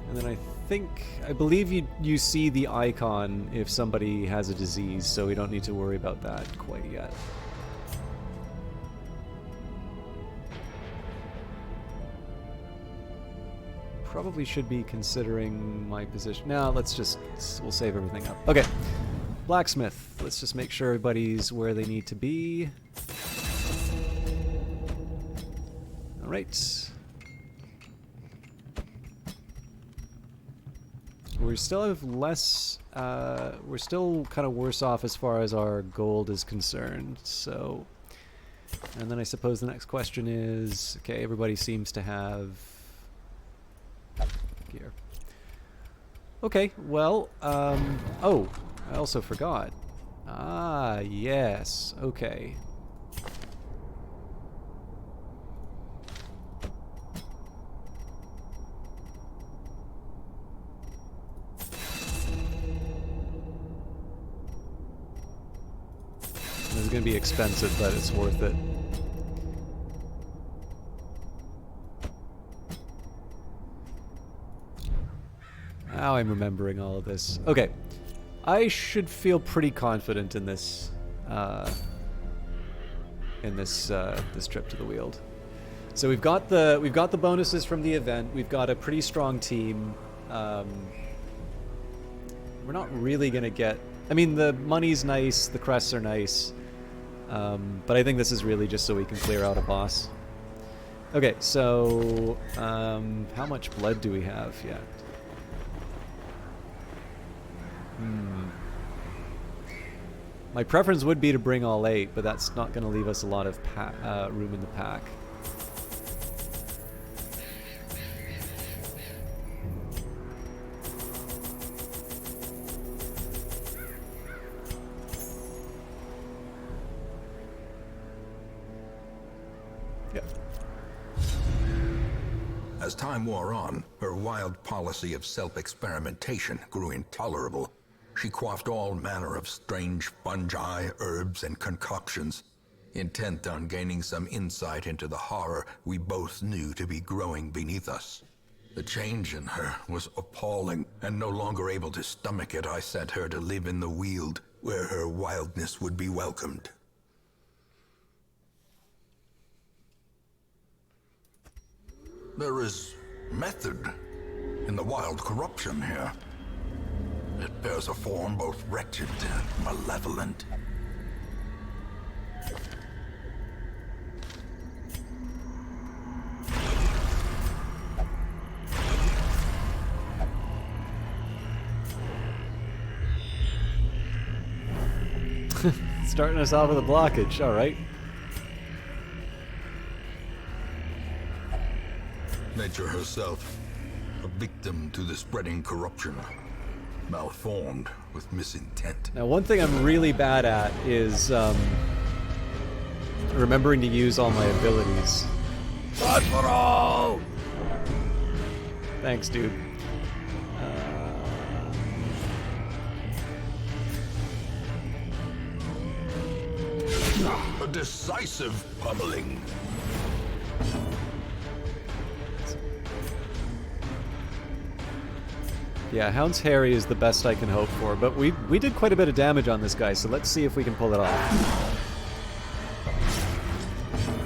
And then I believe you see the icon if somebody has a disease, so we don't need to worry about that quite yet. Probably should be considering my position. No, we'll save everything up. Okay, Blacksmith. Let's just make sure everybody's where they need to be. All right. We still have less, we're still kind of worse off as far as our gold is concerned, so... And then I suppose the next question is, okay, everybody seems to have gear. Okay, well, oh, I also forgot. Ah, yes, okay. It's going to be expensive, but it's worth it. Now I'm remembering all of this. Okay, I should feel pretty confident in this. This trip to the Weald. So we've got the bonuses from the event. We've got a pretty strong team. We're not really going to get. I mean, the money's nice. The crests are nice. But I think this is really just so we can clear out a boss. Okay, so how much blood do we have yet? My preference would be to bring all 8, but that's not going to leave us a lot of room in the pack. As time wore on, her wild policy of self-experimentation grew intolerable. she quaffed all manner of strange fungi, herbs, and concoctions, intent on gaining some insight into the horror we both knew to be growing beneath us. The change in her was appalling, and no longer able to stomach it, I sent her to live in the Weald, where her wildness would be welcomed. There is method in the wild corruption here. It bears a form both wretched and malevolent. Starting us off with a blockage, alright. Nature herself, a victim to the spreading corruption, malformed with misintent. Now, one thing I'm really bad at is remembering to use all my abilities. Blood for all! Thanks, dude. A decisive pummeling. Yeah, Hound's Harry is the best I can hope for, but we did quite a bit of damage on this guy, so let's see if we can pull it off.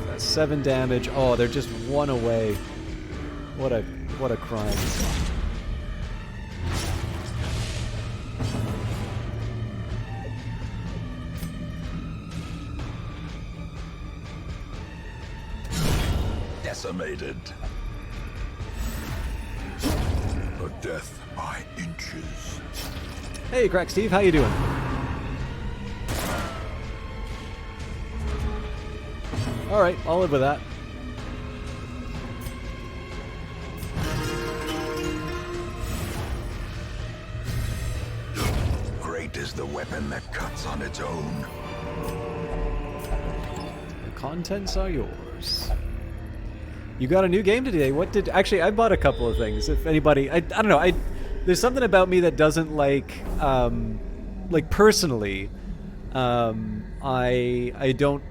That's 7 damage. Oh, they're just 1 away. What a crime. Decimated. A death by inches. Hey, Crack Steve, how you doing? Alright, I'll live with that. Great is the weapon that cuts on its own. The contents are yours. You got a new game today. What did... Actually, I bought a couple of things. If anybody... I don't know. There's something about me that doesn't like personally, I don't...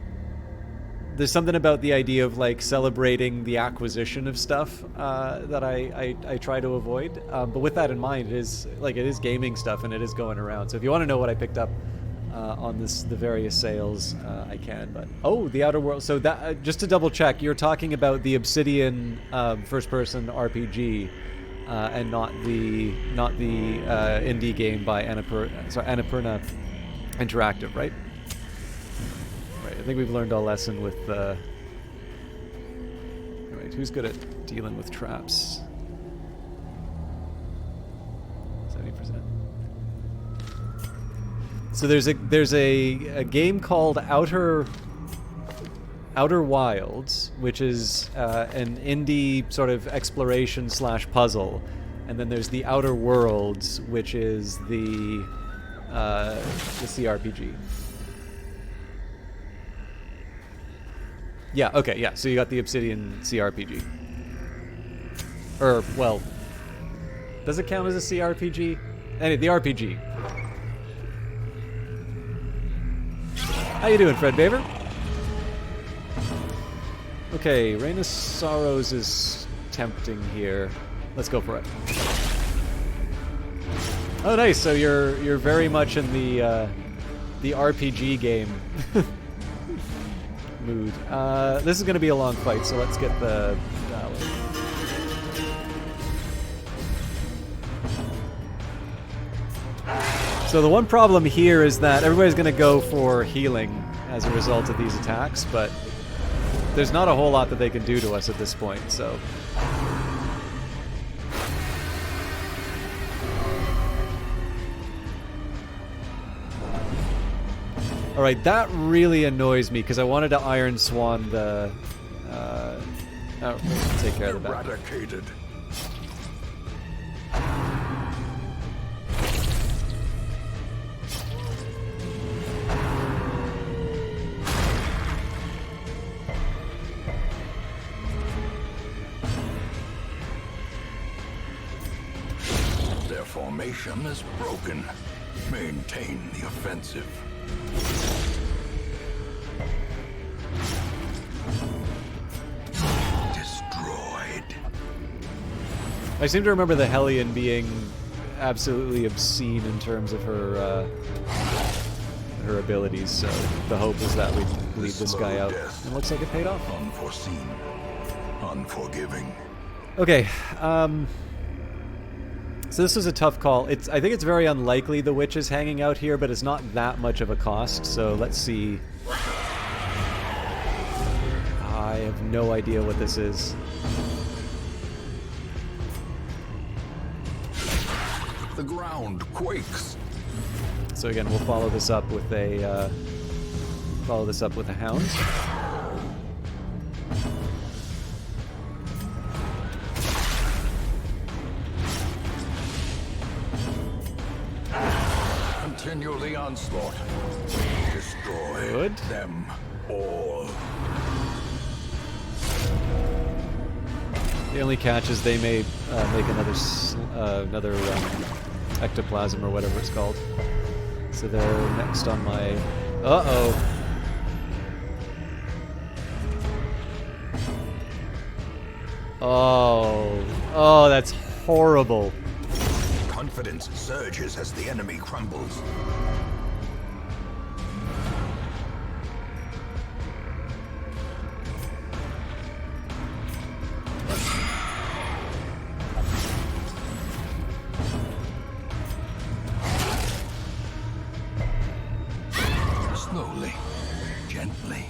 There's something about the idea of, like, celebrating the acquisition of stuff that I try to avoid. But with that in mind, it is gaming stuff, and it is going around. So if you want to know what I picked up on the various sales, I can. But the Outer World. So that just to double check, you're talking about the Obsidian first-person RPG, and not the indie game by Annapurna Interactive, right? Right. I think we've learned our lesson with. Right. Who's good at dealing with traps? 70%. So there's a game called Outer Wilds, which is an indie sort of exploration / puzzle, and then there's the Outer Worlds, which is the CRPG. Yeah. Okay. Yeah. So you got the Obsidian CRPG. Or well, does it count as a CRPG? Anyway, the RPG. How you doing, Fred Baver? Okay, Reign of Sorrows is tempting here. Let's go for it. Oh, nice. So you're very much in the RPG game mood. This is going to be a long fight, so let's get the dial in. So the one problem here is that everybody's going to go for healing as a result of these attacks, but there's not a whole lot that they can do to us at this point, so... Alright, that really annoys me, because I wanted to Iron Swan the... take care of the back. Eradicated. Their formation is broken. Maintain the offensive. Destroyed. I seem to remember the Hellion being absolutely obscene in terms of her abilities, so the hope is that we bleed this guy out. It looks like it paid off. Unforeseen. Unforgiving. Okay, so this is a tough call. I think it's very unlikely the witch is hanging out here, but it's not that much of a cost, so let's see. I have no idea what this is. The ground quakes. So again, we'll follow this up with a hound. Continue the onslaught. Destroy Good. them all. The only catch is they may make another ectoplasm or whatever it's called. So they're next on my... Uh-oh. Oh, that's horrible. Confidence surges as the enemy crumbles. Slowly, gently.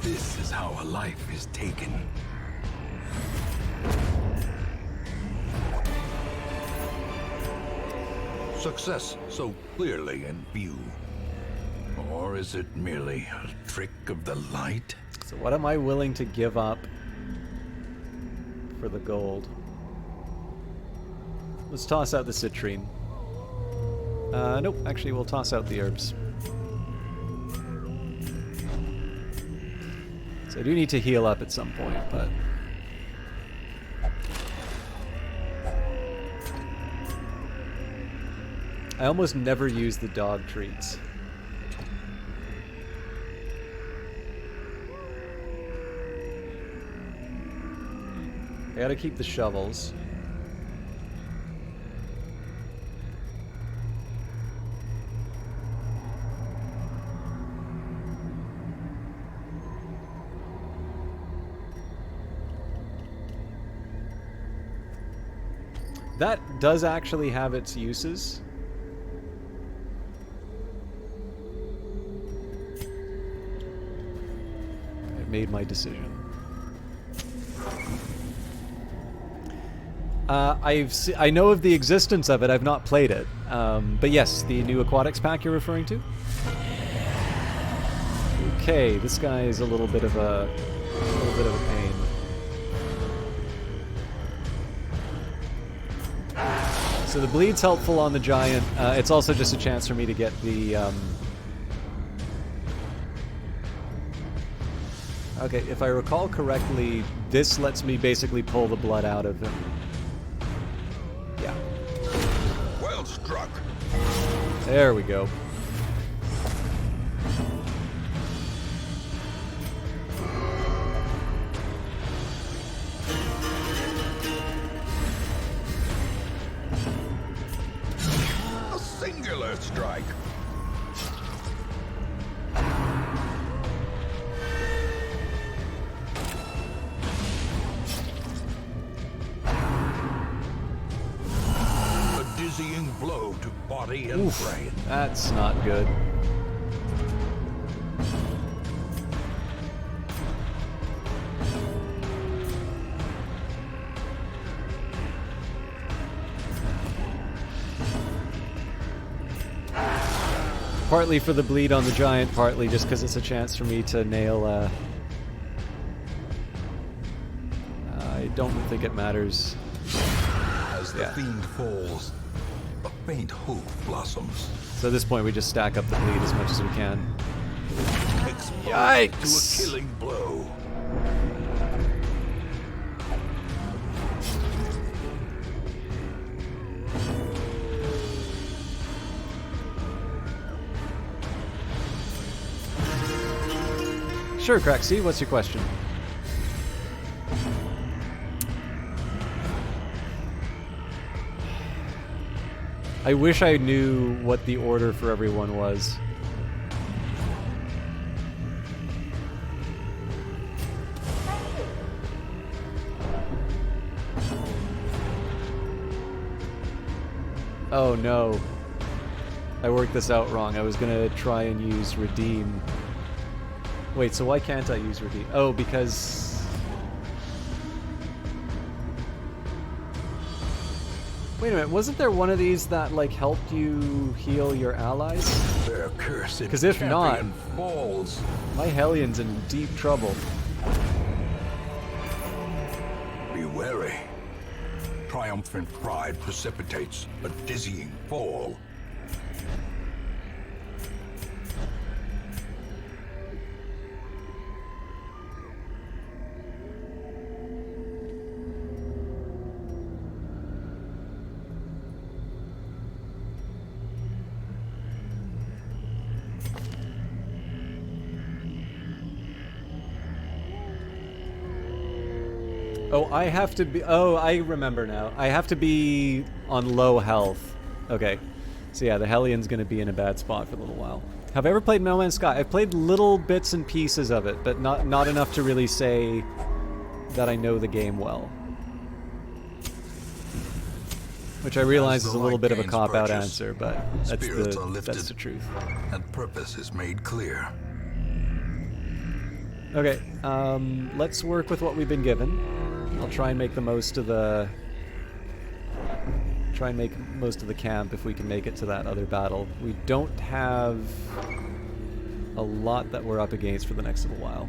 This is how a life is taken. Success so clearly in view. Or is it merely a trick of the light? So what am I willing to give up for the gold? Let's toss out the citrine. Nope, actually we'll toss out the herbs. So I do need to heal up at some point, but... I almost never use the dog treats. I gotta keep the shovels. That does actually have its uses. Made my decision. I know of the existence of it. I've not played it, but yes, the new aquatics pack you're referring to. Okay, this guy is a little bit of a pain. So the bleed's helpful on the giant. It's also just a chance for me to get the. Okay, if I recall correctly, this lets me basically pull the blood out of him. Yeah. Well struck. There we go. A singular strike. Dizzying blow to body and brain. That's not good. Partly for the bleed on the giant, partly just because it's a chance for me to nail I don't think it matters. As the fiend falls, a faint hope blossoms. So at this point we just stack up the bleed as much as we can. Exposed Yikes! to a killing blow. Sure, Craxy, what's your question? I wish I knew what the order for everyone was. Oh no. I worked this out wrong. I was gonna try and use redeem. Wait, so why can't I use redeem? Oh, because... Wait a minute, wasn't there one of these that, like, helped you heal your allies? Their cursed Because if not, champion falls. my Hellion's in deep trouble. Be wary. Triumphant pride precipitates a dizzying fall. Oh, I have to be... Oh, I remember now. I have to be on low health. Okay. So yeah, the Hellion's gonna be in a bad spot for a little while. Have I ever played No Man's Sky? I've played little bits and pieces of it, but not enough to really say that I know the game well. Which I realize is a little bit of a cop-out answer, but that's the truth. And purpose is made clear. Okay, let's work with what we've been given. I'll try and make the most of the... Try and make most of the camp if we can make it to that other battle. We don't have a lot that we're up against for the next little while.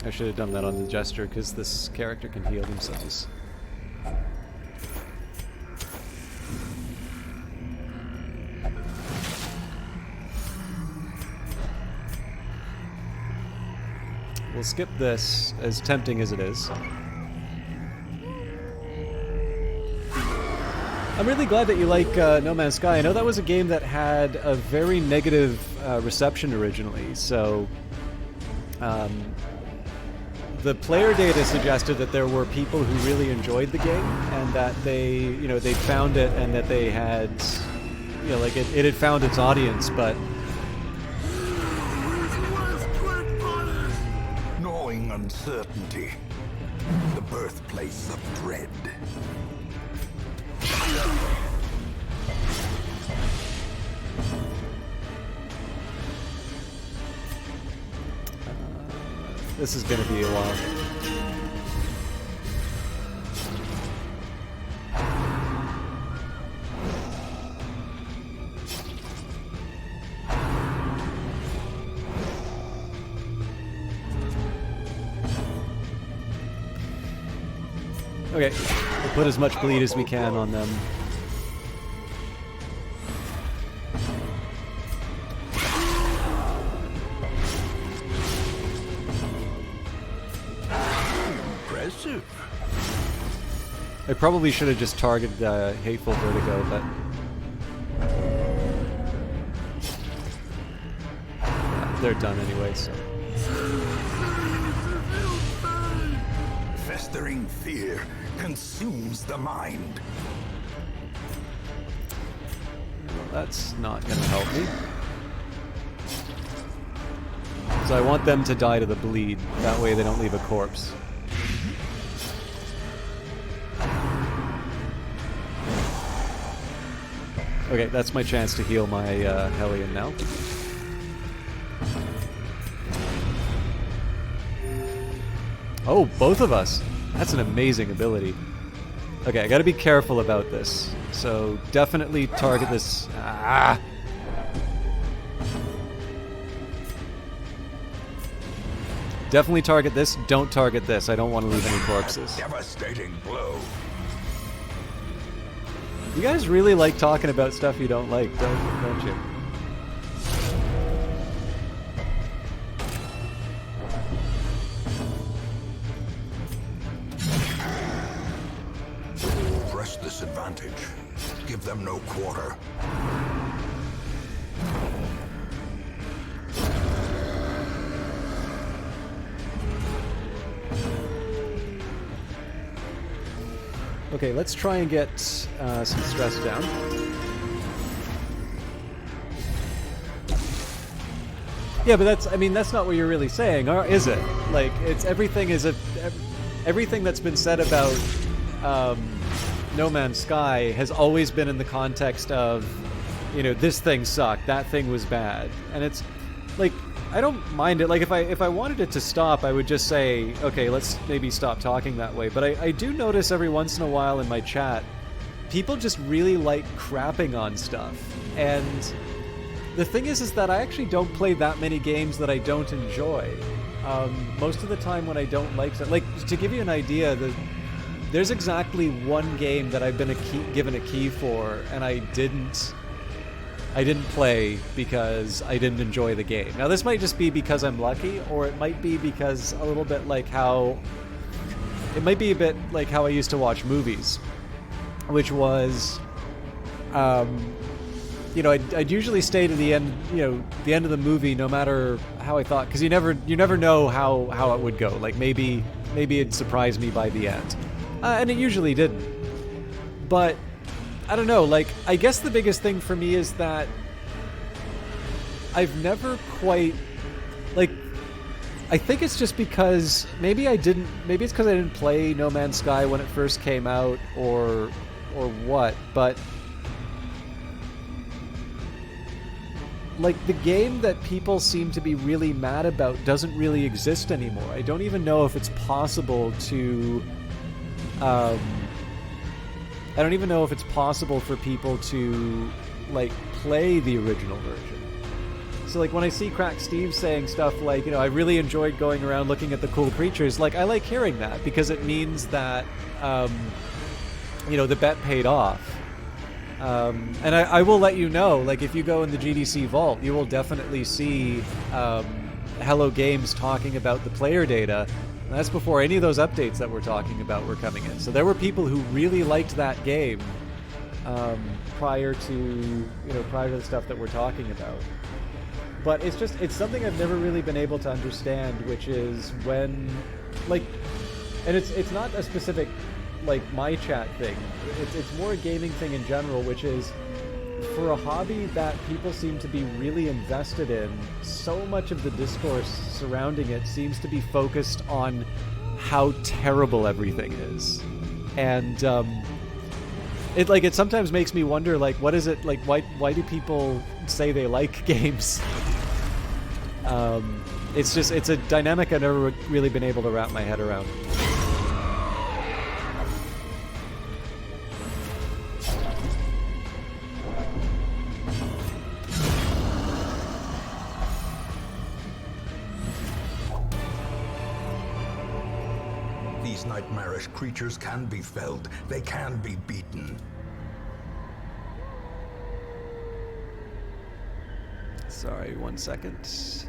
I should have done that on the gesture, because this character can heal themselves. We'll skip this, as tempting as it is. I'm really glad that you like No Man's Sky. I know that was a game that had a very negative reception originally, so... the player data suggested that there were people who really enjoyed the game, and that they found it, and that they had, like it had found its audience, but... Gnawing uncertainty, the birthplace of dread. This is gonna be a while. Okay, we'll put as much bleed as we can on them. I probably should have just targeted Hateful Vertigo, but... yeah, they're done anyway, so... Festering fear consumes the mind. That's not gonna help me. So I want them to die to the bleed, that way they don't leave a corpse. Okay, that's my chance to heal my Hellion now. Oh, both of us! That's an amazing ability. Okay, I gotta be careful about this. So, definitely target this... Ah! Definitely target this. Don't target this. I don't want to leave any corpses. Devastating blow. You guys really like talking about stuff you don't like, don't you? Press this advantage. Give them no quarter. Okay, let's try and get some stress down. Yeah, but that's not what you're really saying, or is it? Like, it's everything that's been said about No Man's Sky has always been in the context of, this thing sucked, that thing was bad, and it's like, I don't mind it. Like, if I wanted it to stop, I would just say, okay, let's maybe stop talking that way. But I do notice every once in a while in my chat, people just really like crapping on stuff. And the thing is that I actually don't play that many games that I don't enjoy. Most of the time when I don't like something, like, to give you an idea, there's exactly one game that I've been given a key for, and I didn't play because I didn't enjoy the game. Now, this might just be because I'm lucky, or it might be because a little bit like how... It might be a bit like how I used to watch movies, which was... I'd usually stay to the end, the end of the movie, no matter how I thought, because you never know how it would go. Like, maybe it'd surprise me by the end. And it usually didn't. But... I don't know, like, I guess the biggest thing for me is that I've never quite, like, I think it's just because maybe it's because I didn't play No Man's Sky when it first came out, or what, but like, the game that people seem to be really mad about doesn't really exist anymore. I don't even know if it's possible to I don't even know if it's possible for people to, like, play the original version. So, like, when I see Crack Steve saying stuff like, I really enjoyed going around looking at the cool creatures, like, I like hearing that, because it means that, the bet paid off. And I will let you know, like, if you go in the GDC vault, you will definitely see Hello Games talking about the player data. And that's before any of those updates that we're talking about were coming in. So there were people who really liked that game prior to the stuff that we're talking about. But it's something I've never really been able to understand, which is when, like, and it's not a specific, like, my chat thing. It's more a gaming thing in general, which is, for a hobby that people seem to be really invested in, so much of the discourse surrounding it seems to be focused on how terrible everything is. And it sometimes makes me wonder, like, what is it, like, why do people say they like games? It's a dynamic I've never really been able to wrap my head around. These nightmarish creatures can be felled. They can be beaten. Sorry, 1 second.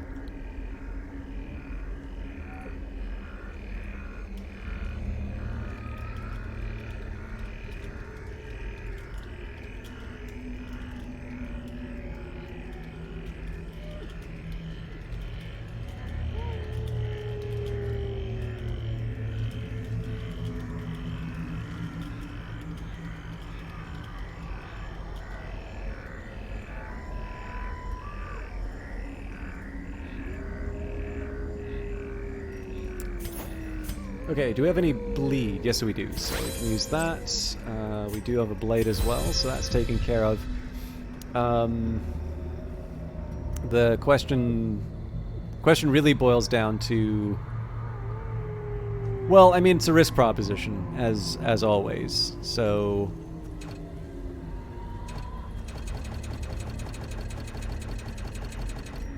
Okay, do we have any bleed? Yes, we do. So we can use that. We do have a blade as well, so that's taken care of. The question really boils down to, well, I mean, it's a risk proposition, as always. So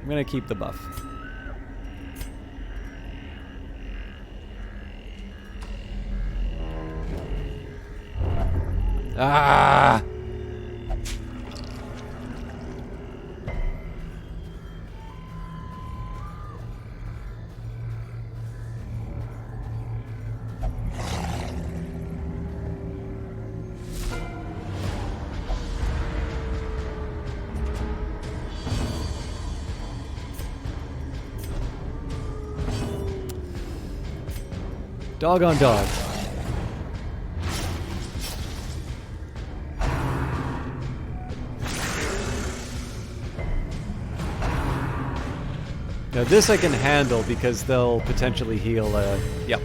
I'm gonna keep the buff. Ah! Dog on dog. Now this I can handle because they'll potentially heal, yep.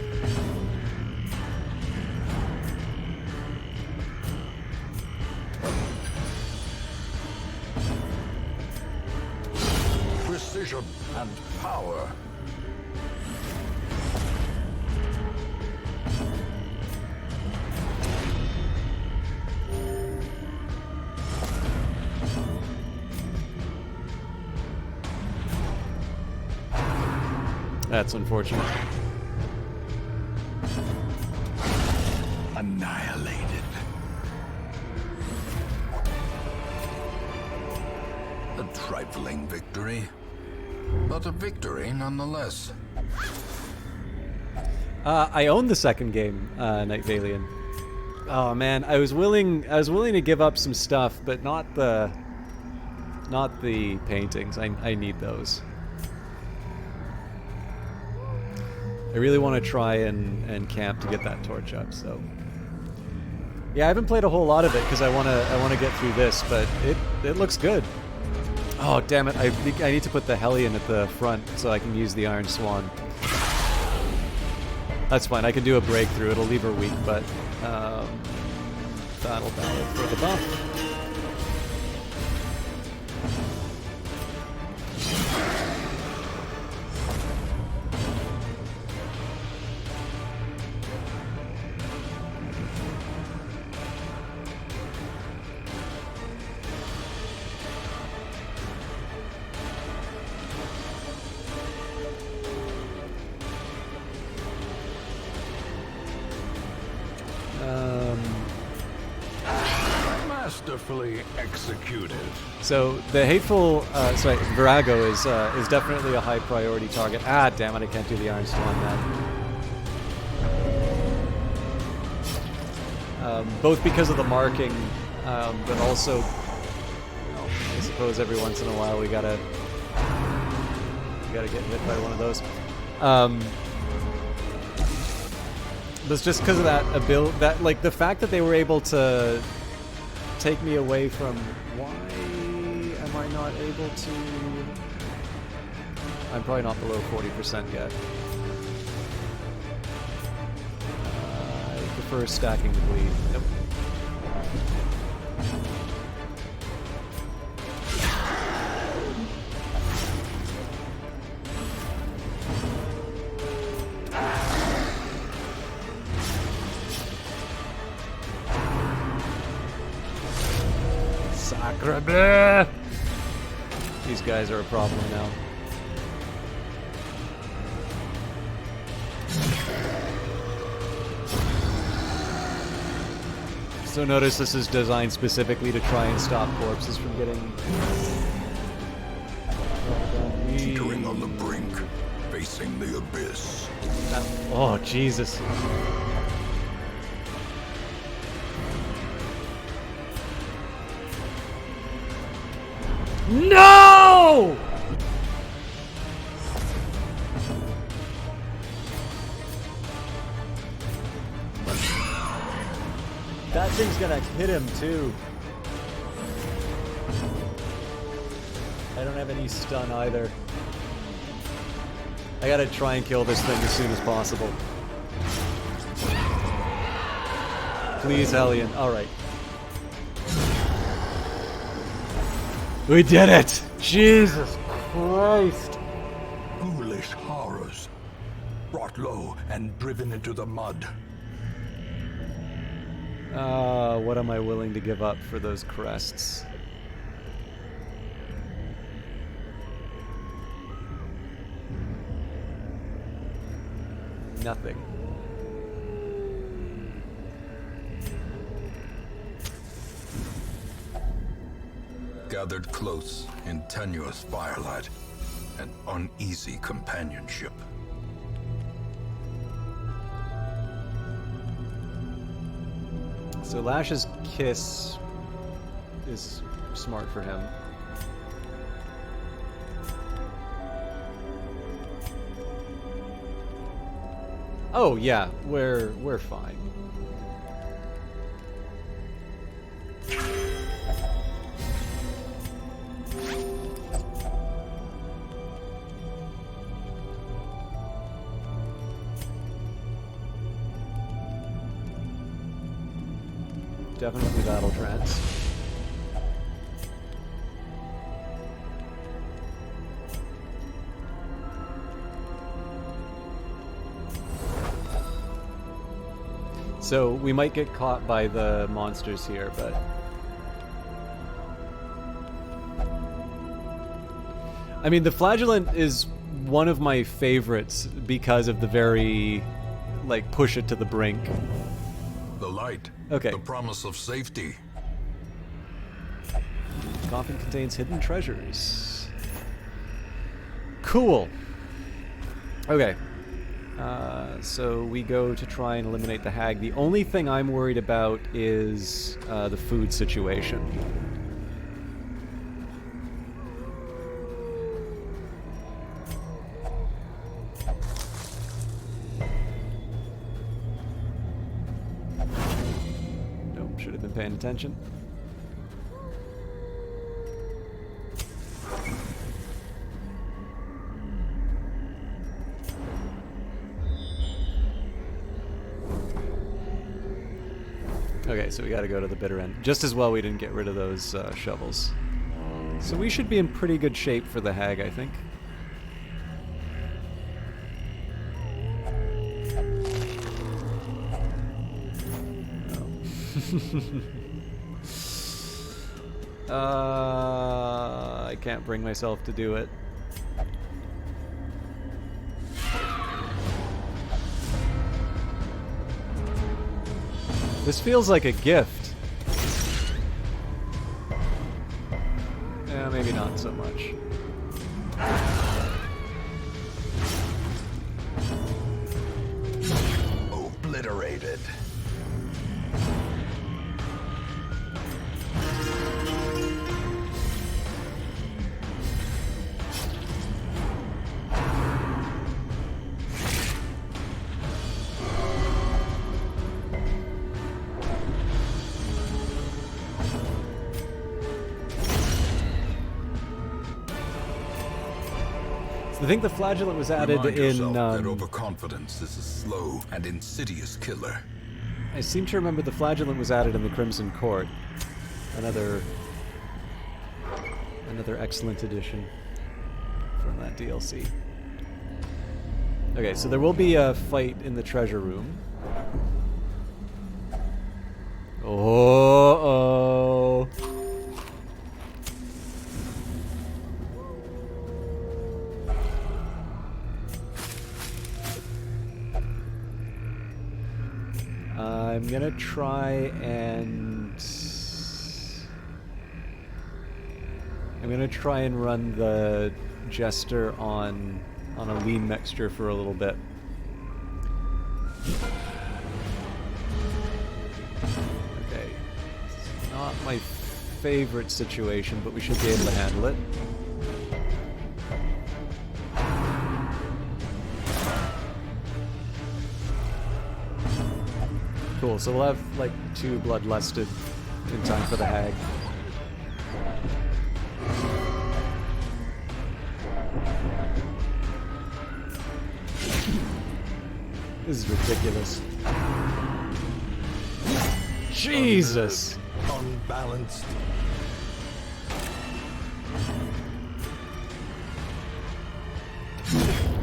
Precision and power. That's unfortunate. Annihilated. A trifling victory, but a victory nonetheless. I own the second game, Night Valiant. Oh man, I was willing to give up some stuff, but not the paintings. I need those. I really want to try and camp to get that torch up. So yeah, I haven't played a whole lot of it because I want to get through this, but it looks good. Oh damn it! I think I need to put the Hellion at the front so I can use the Iron Swan. That's fine. I can do a breakthrough. It'll leave her weak, but battle for the buff. Masterfully executed. So the hateful, Virago is definitely a high priority target. Ah, damn it! I can't do the Iron Swan now. Both because of the marking, but also, I suppose every once in a while we gotta get hit by one of those. But it's just because of that that like the fact that they were able to take me away from. Why am I not able to? I'm probably not below 40% yet. I prefer stacking the bleed. Yep. Sacre. These guys are a problem now. So notice this is designed specifically to try and stop corpses from getting... Teetering on the brink, facing the abyss. Oh, Jesus. No! That thing's gonna hit him too. I don't have any stun either. I gotta try and kill this thing as soon as possible. Please, Hellion. Alright. We did it! Jesus Christ! Ghoulish horrors, brought low and driven into the mud. What am I willing to give up for those crests? Nothing. gathered close in tenuous firelight and uneasy companionship. So Lash's kiss is smart for him. Oh yeah, we're fine. Definitely battle trance. So we might get caught by the monsters here, but I mean, the flagellant is one of my favorites because of the very, like, push it to the brink. The light. Okay. The promise of safety. Coffin contains hidden treasures. Cool. Okay. So we go to try and eliminate the hag. The only thing I'm worried about is the food situation. Nope, should have been paying attention. Okay, so we gotta go to the bitter end. Just as well we didn't get rid of those shovels. So we should be in pretty good shape for the hag, I think. I can't bring myself to do it. This feels like a gift. Yeah, maybe not so much. Obliterated. I think the flagellant was added Remind in. yourself that overconfidence is a slow and insidious killer. I seem to remember the flagellant was added in the Crimson Court. Another excellent addition from that DLC. Okay, so there will be a fight in the treasure room. Oh. I'm gonna try and run the Jester on a lean mixture for a little bit. Okay. It's not my favorite situation, but we should be able to handle it. Cool, so we'll have like 2 bloodlusted in time for the hag. This is ridiculous. Jesus! Unbalanced.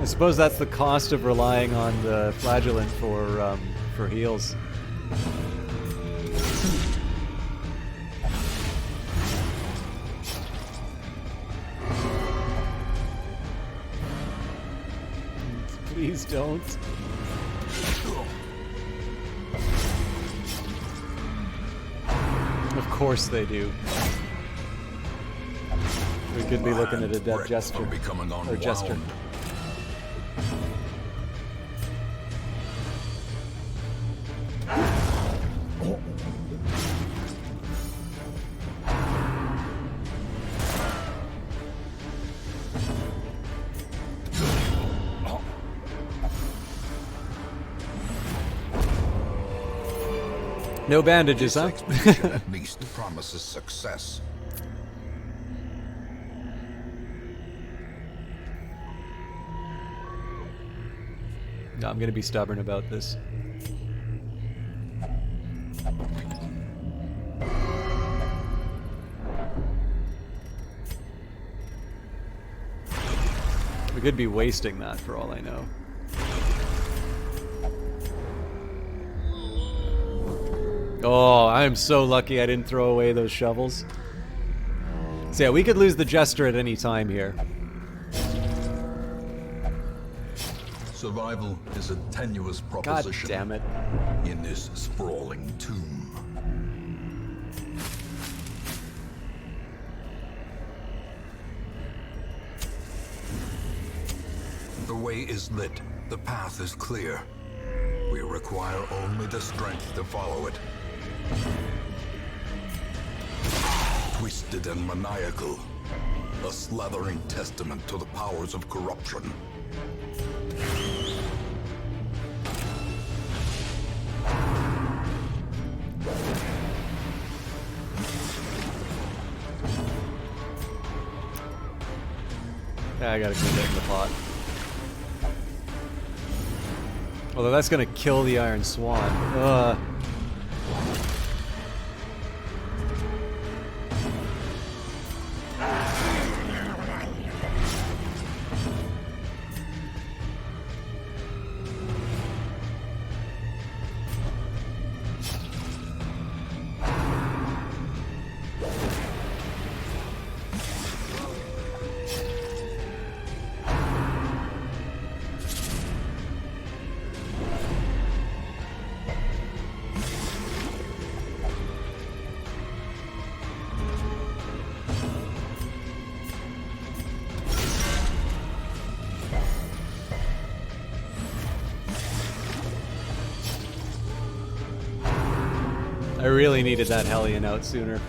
I suppose that's the cost of relying on the flagellant for heals. Please don't. Of course they do. We could be looking at a dead Bricks jester. are becoming Or jester. unwound. No bandages, huh? This expedition at least promises success. No, I'm gonna be stubborn about this. We could be wasting that for all I know. Oh, I'm so lucky I didn't throw away those shovels. So yeah, we could lose the jester at any time here. Survival is a tenuous God proposition damn it. in this sprawling tomb. The way is lit. The path is clear. We require only the strength to follow it. Twisted and maniacal. A slithering testament to the powers of corruption. Yeah, I gotta keep it in the pot. Although that's gonna kill the Iron Swan. Ugh. I really needed that Hellion out sooner.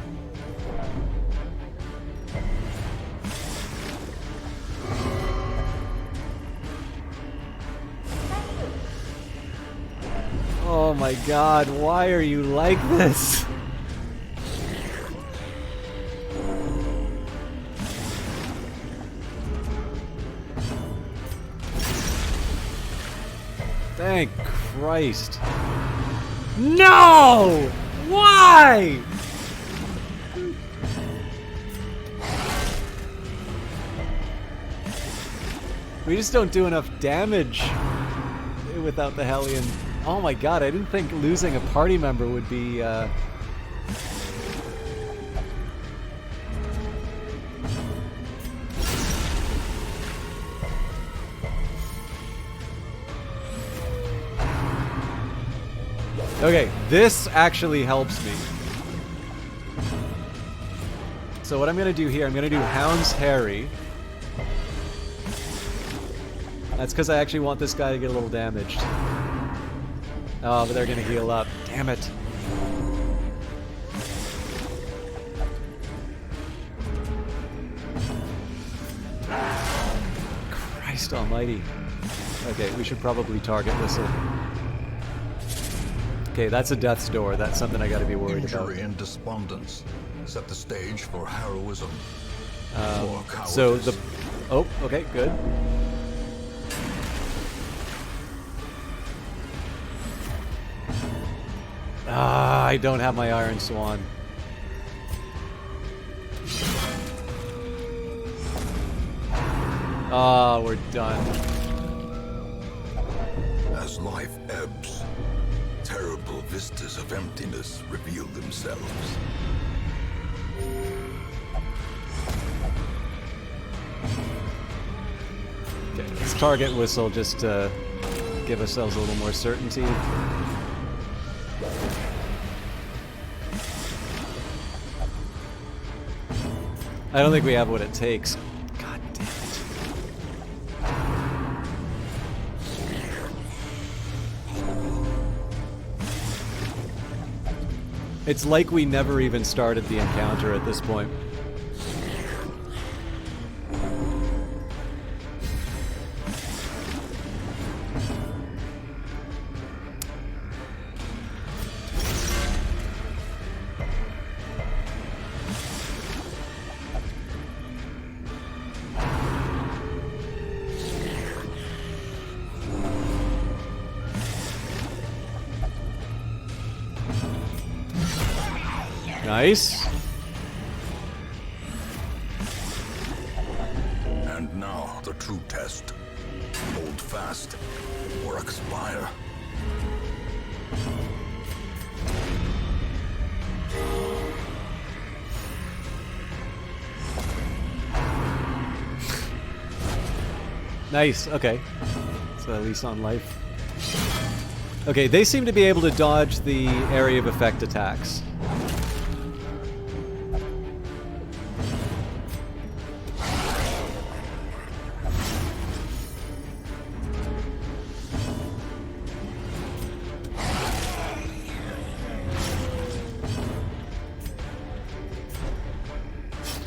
Oh my god, why are you like this? Thank Christ. No! Why? We just don't do enough damage without the Hellion. Oh my god, I didn't think losing a party member would be, Okay, this actually helps me. So what I'm gonna do here, I'm gonna do Hound's Harry. That's because I actually want this guy to get a little damaged. Oh, but they're gonna heal up. Damn it. Christ almighty. Okay, we should probably target Whistle. Okay, that's a death's door. That's something I gotta be worried about. Injury and despondence set the stage for heroism. For So cowardice. the... Oh, okay, good. Ah, I don't have my Iron Swan. Ah, we're done. As life ebbs, terrible vistas of emptiness reveal themselves. Okay, let's target Whistle just to give ourselves a little more certainty. I don't think we have what it takes. God damn it. It's like we never even started the encounter at this point. Nice. And now the true test. Hold fast or expire. Nice, okay. So at least on life. Okay, they seem to be able to dodge the area of effect attacks.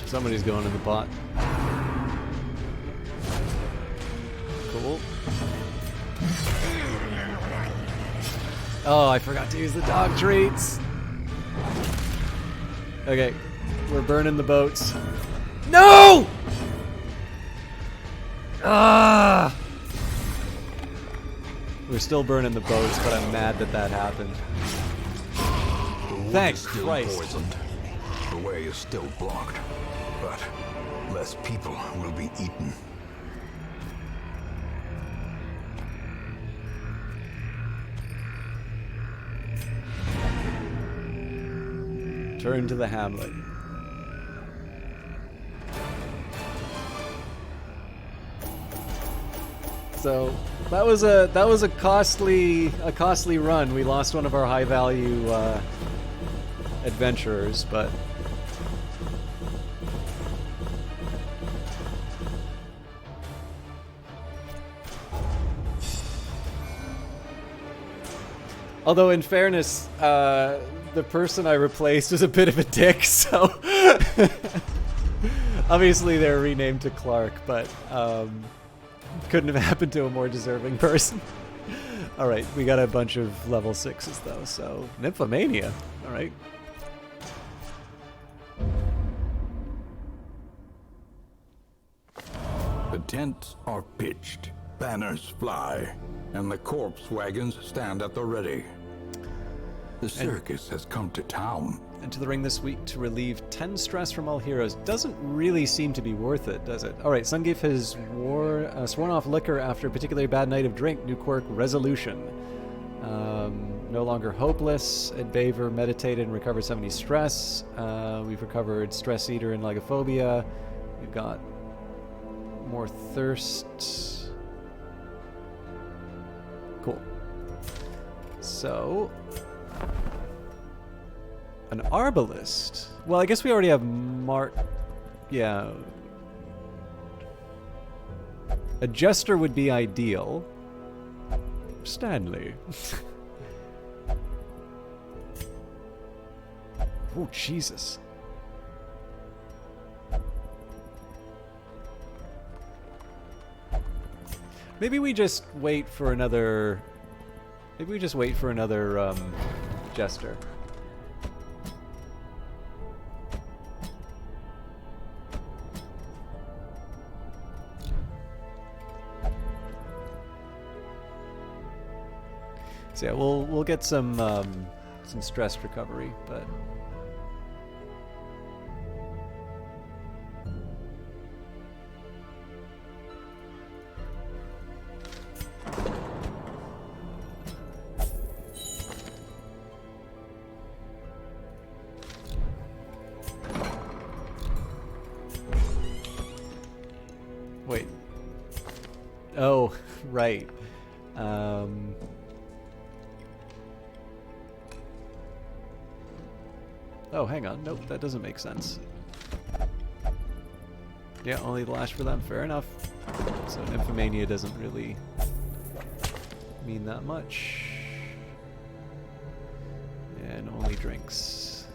Somebody's going in the pot. Cool. Oh, I forgot to use the dog treats. Okay, we're burning the boats. No! Ah! We're still burning the boats, but I'm mad that that happened. Thank Still Christ. poisoned. The way is still blocked, but less people will be eaten. Turn to the hamlet. So that was a costly run. We lost one of our high value adventurers, but although in fairness, the person I replaced was a bit of a dick, so obviously they're renamed to Clark, but couldn't have happened to a more deserving person. Alright, we got a bunch of level 6s though, so Nymphomania. Alright. The tents are pitched, banners fly, and the corpse wagons stand at the ready. The circus has come to town. Enter the ring this week to relieve 10 stress from all heroes. Doesn't really seem to be worth it, does it? Alright, Sungief has sworn off liquor after a particularly bad night of drink. New quirk, Resolution. No longer hopeless. Ed Baver meditated and recovered 70 stress. We've recovered Stress Eater and Legophobia. We've got more thirst. Cool. So an arbalist. Well, I guess we already have Mark. Yeah. A jester would be ideal. Stanley. Oh, Jesus. Maybe we just wait for another. Maybe we just wait for another jester. So yeah, we'll get some stress recovery, but. Wait. Oh, right. Oh, hang on. Nope, that doesn't make sense. Yeah, only the lash for them. Fair enough. So Nymphomania doesn't really mean that much. And only drinks.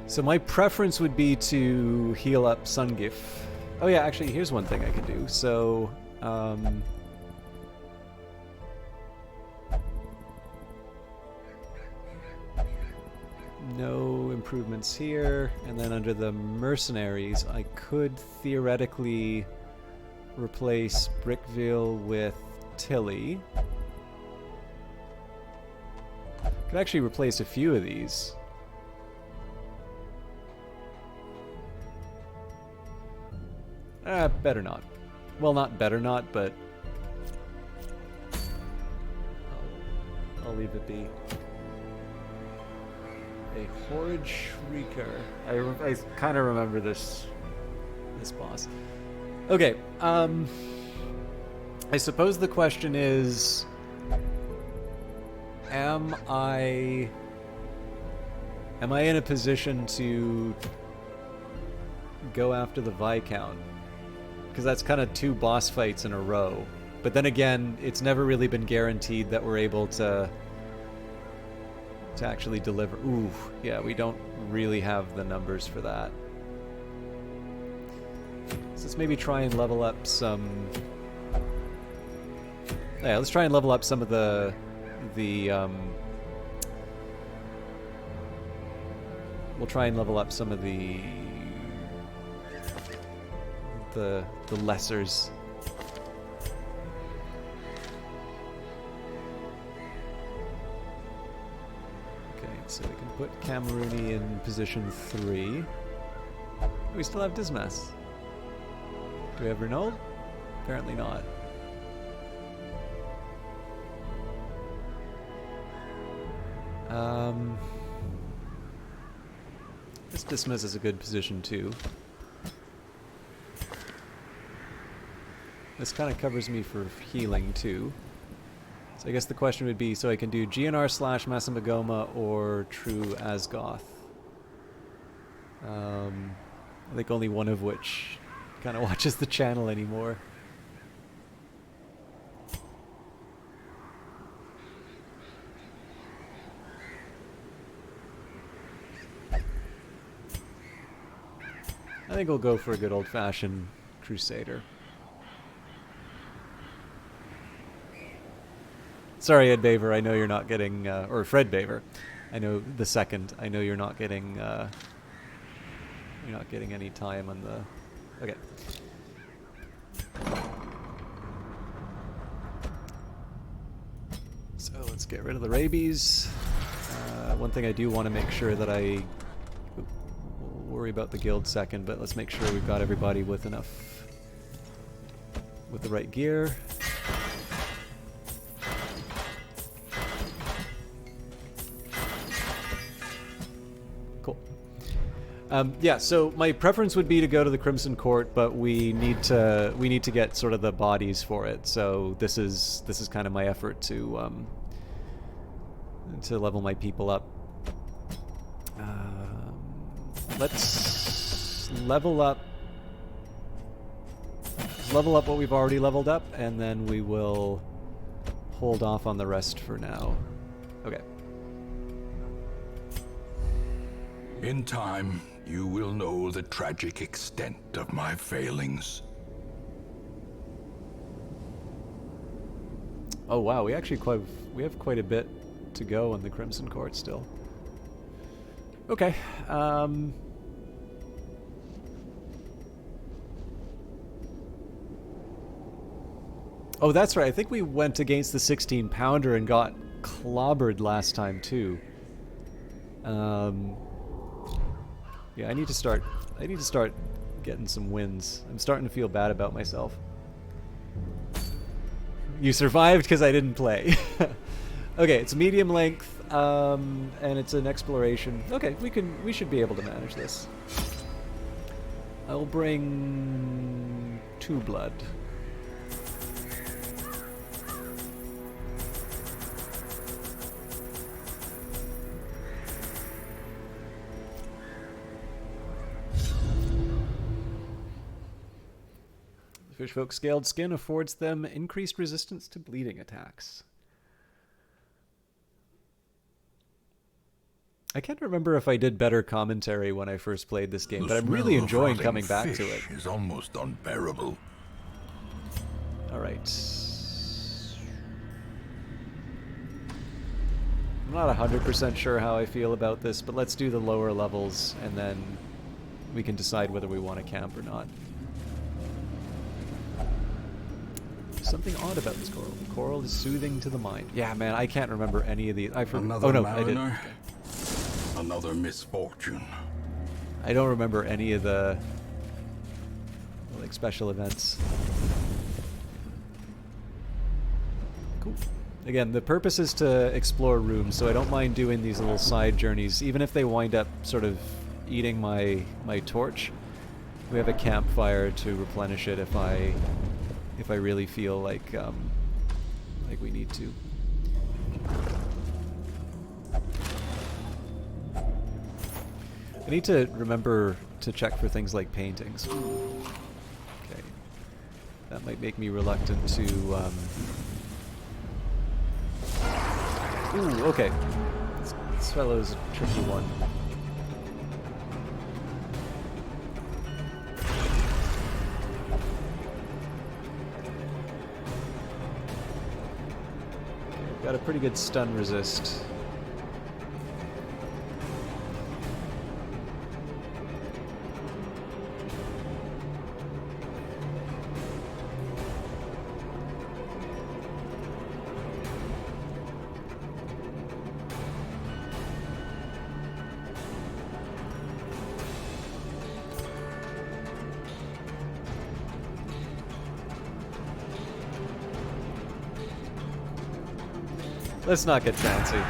So my preference would be to heal up Sungif. Oh yeah, actually, here's one thing I can do. So, no improvements here. And then under the mercenaries, I could theoretically replace Brickville with Tilly. Could actually replace a few of these. Better not. Well, not better not, but I'll leave it be. A Horrid Shrieker. I kind of remember this boss. Okay, I suppose the question is, am I in a position to go after the Viscount? Because that's kind of 2 boss fights in a row. But then again, it's never really been guaranteed that we're able to actually deliver. Ooh, yeah, we don't really have the numbers for that. So let's maybe try and level up some... Yeah, let's try and level up some of the we'll try and level up some of the lessers. Okay, so we can put Camerooni in position 3. We still have Dismas. Do we have Renault? Apparently not. This Dismas is a good position too. This kind of covers me for healing too. So I guess the question would be, so I can do GNR / Masamagoma or True Asgoth. I think only one of which kind of watches the channel anymore. I think we'll go for a good old-fashioned Crusader. Sorry, Ed Baver, I know you're not getting, or Fred Baver, I know the second. I know you're not getting any time on the. Okay. So let's get rid of the rabies. One thing I do want to make sure that we'll worry about the guild second, but let's make sure we've got everybody with the right gear. Cool. Yeah, so my preference would be to go to the Crimson Court, but we need to get sort of the bodies for it. So this is kind of my effort to level my people up. Let's level up what we've already leveled up, and then we will hold off on the rest for now. Okay. In time, you will know the tragic extent of my failings. Oh wow, we have quite a bit to go in the Crimson Court still. Okay. Oh, that's right. I think we went against the 16-pounder and got clobbered last time too. Yeah, I need to start getting some wins. I'm starting to feel bad about myself. You survived because I didn't play. Okay, it's medium length, and it's an exploration. Okay, we should be able to manage this. I'll bring 2 blood. Fishfolk scaled skin affords them increased resistance to bleeding attacks. I can't remember if I did better commentary when I first played this game, but I'm really enjoying coming back to it. Is almost unbearable. All right. I'm not 100% sure how I feel about this, but let's do the lower levels, and then we can decide whether we want to camp or not. Something odd about this coral. The coral is soothing to the mind. Yeah, man, I can't remember any of these. Another oh no, mariner, I did. Another misfortune. I don't remember any of the like special events. Cool. Again, the purpose is to explore rooms, so I don't mind doing these little side journeys, even if they wind up sort of eating my torch. We have a campfire to replenish it if I really feel like we need to. I need to remember to check for things like paintings. Okay. That might make me reluctant to... Ooh, okay. This fellow's a tricky one. Okay, got a pretty good stun resist. Let's not get fancy.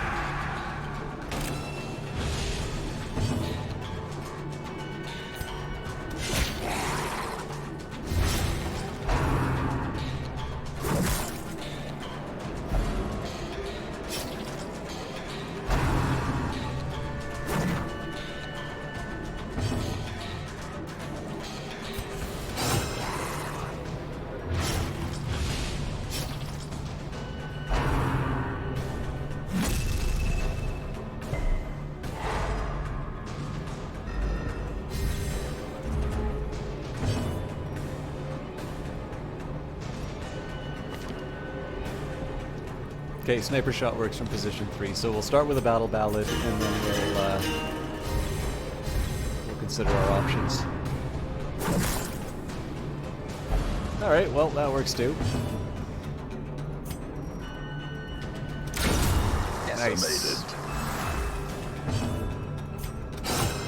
Okay, sniper shot works from position 3, so we'll start with a battle ballad, and then we'll consider our options. Alright, well, that works too. Nice.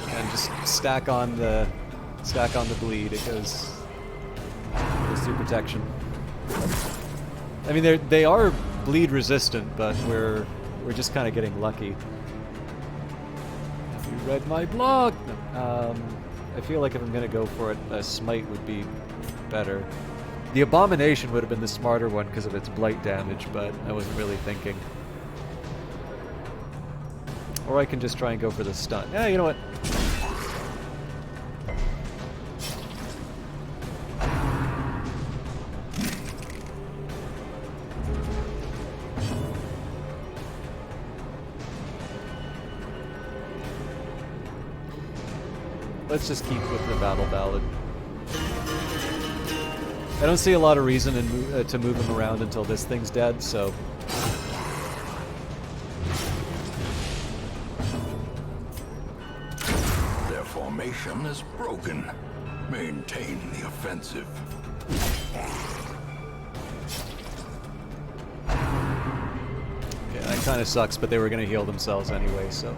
And just stack on the bleed, it goes through protection. I mean, they are bleed resistant, but we're just kind of getting lucky. Have you read my blog? No. I feel like if I'm gonna go for it, a smite would be better. The abomination would have been the smarter one because of its blight damage, but I wasn't really thinking. Or I can just try and go for the stun. Yeah, you know what? Let's just keep with the battle ballad. I don't see a lot of reason to move him around until this thing's dead, so... Their formation is broken. Maintain the offensive. Yeah, that kind of sucks, but they were going to heal themselves anyway, so...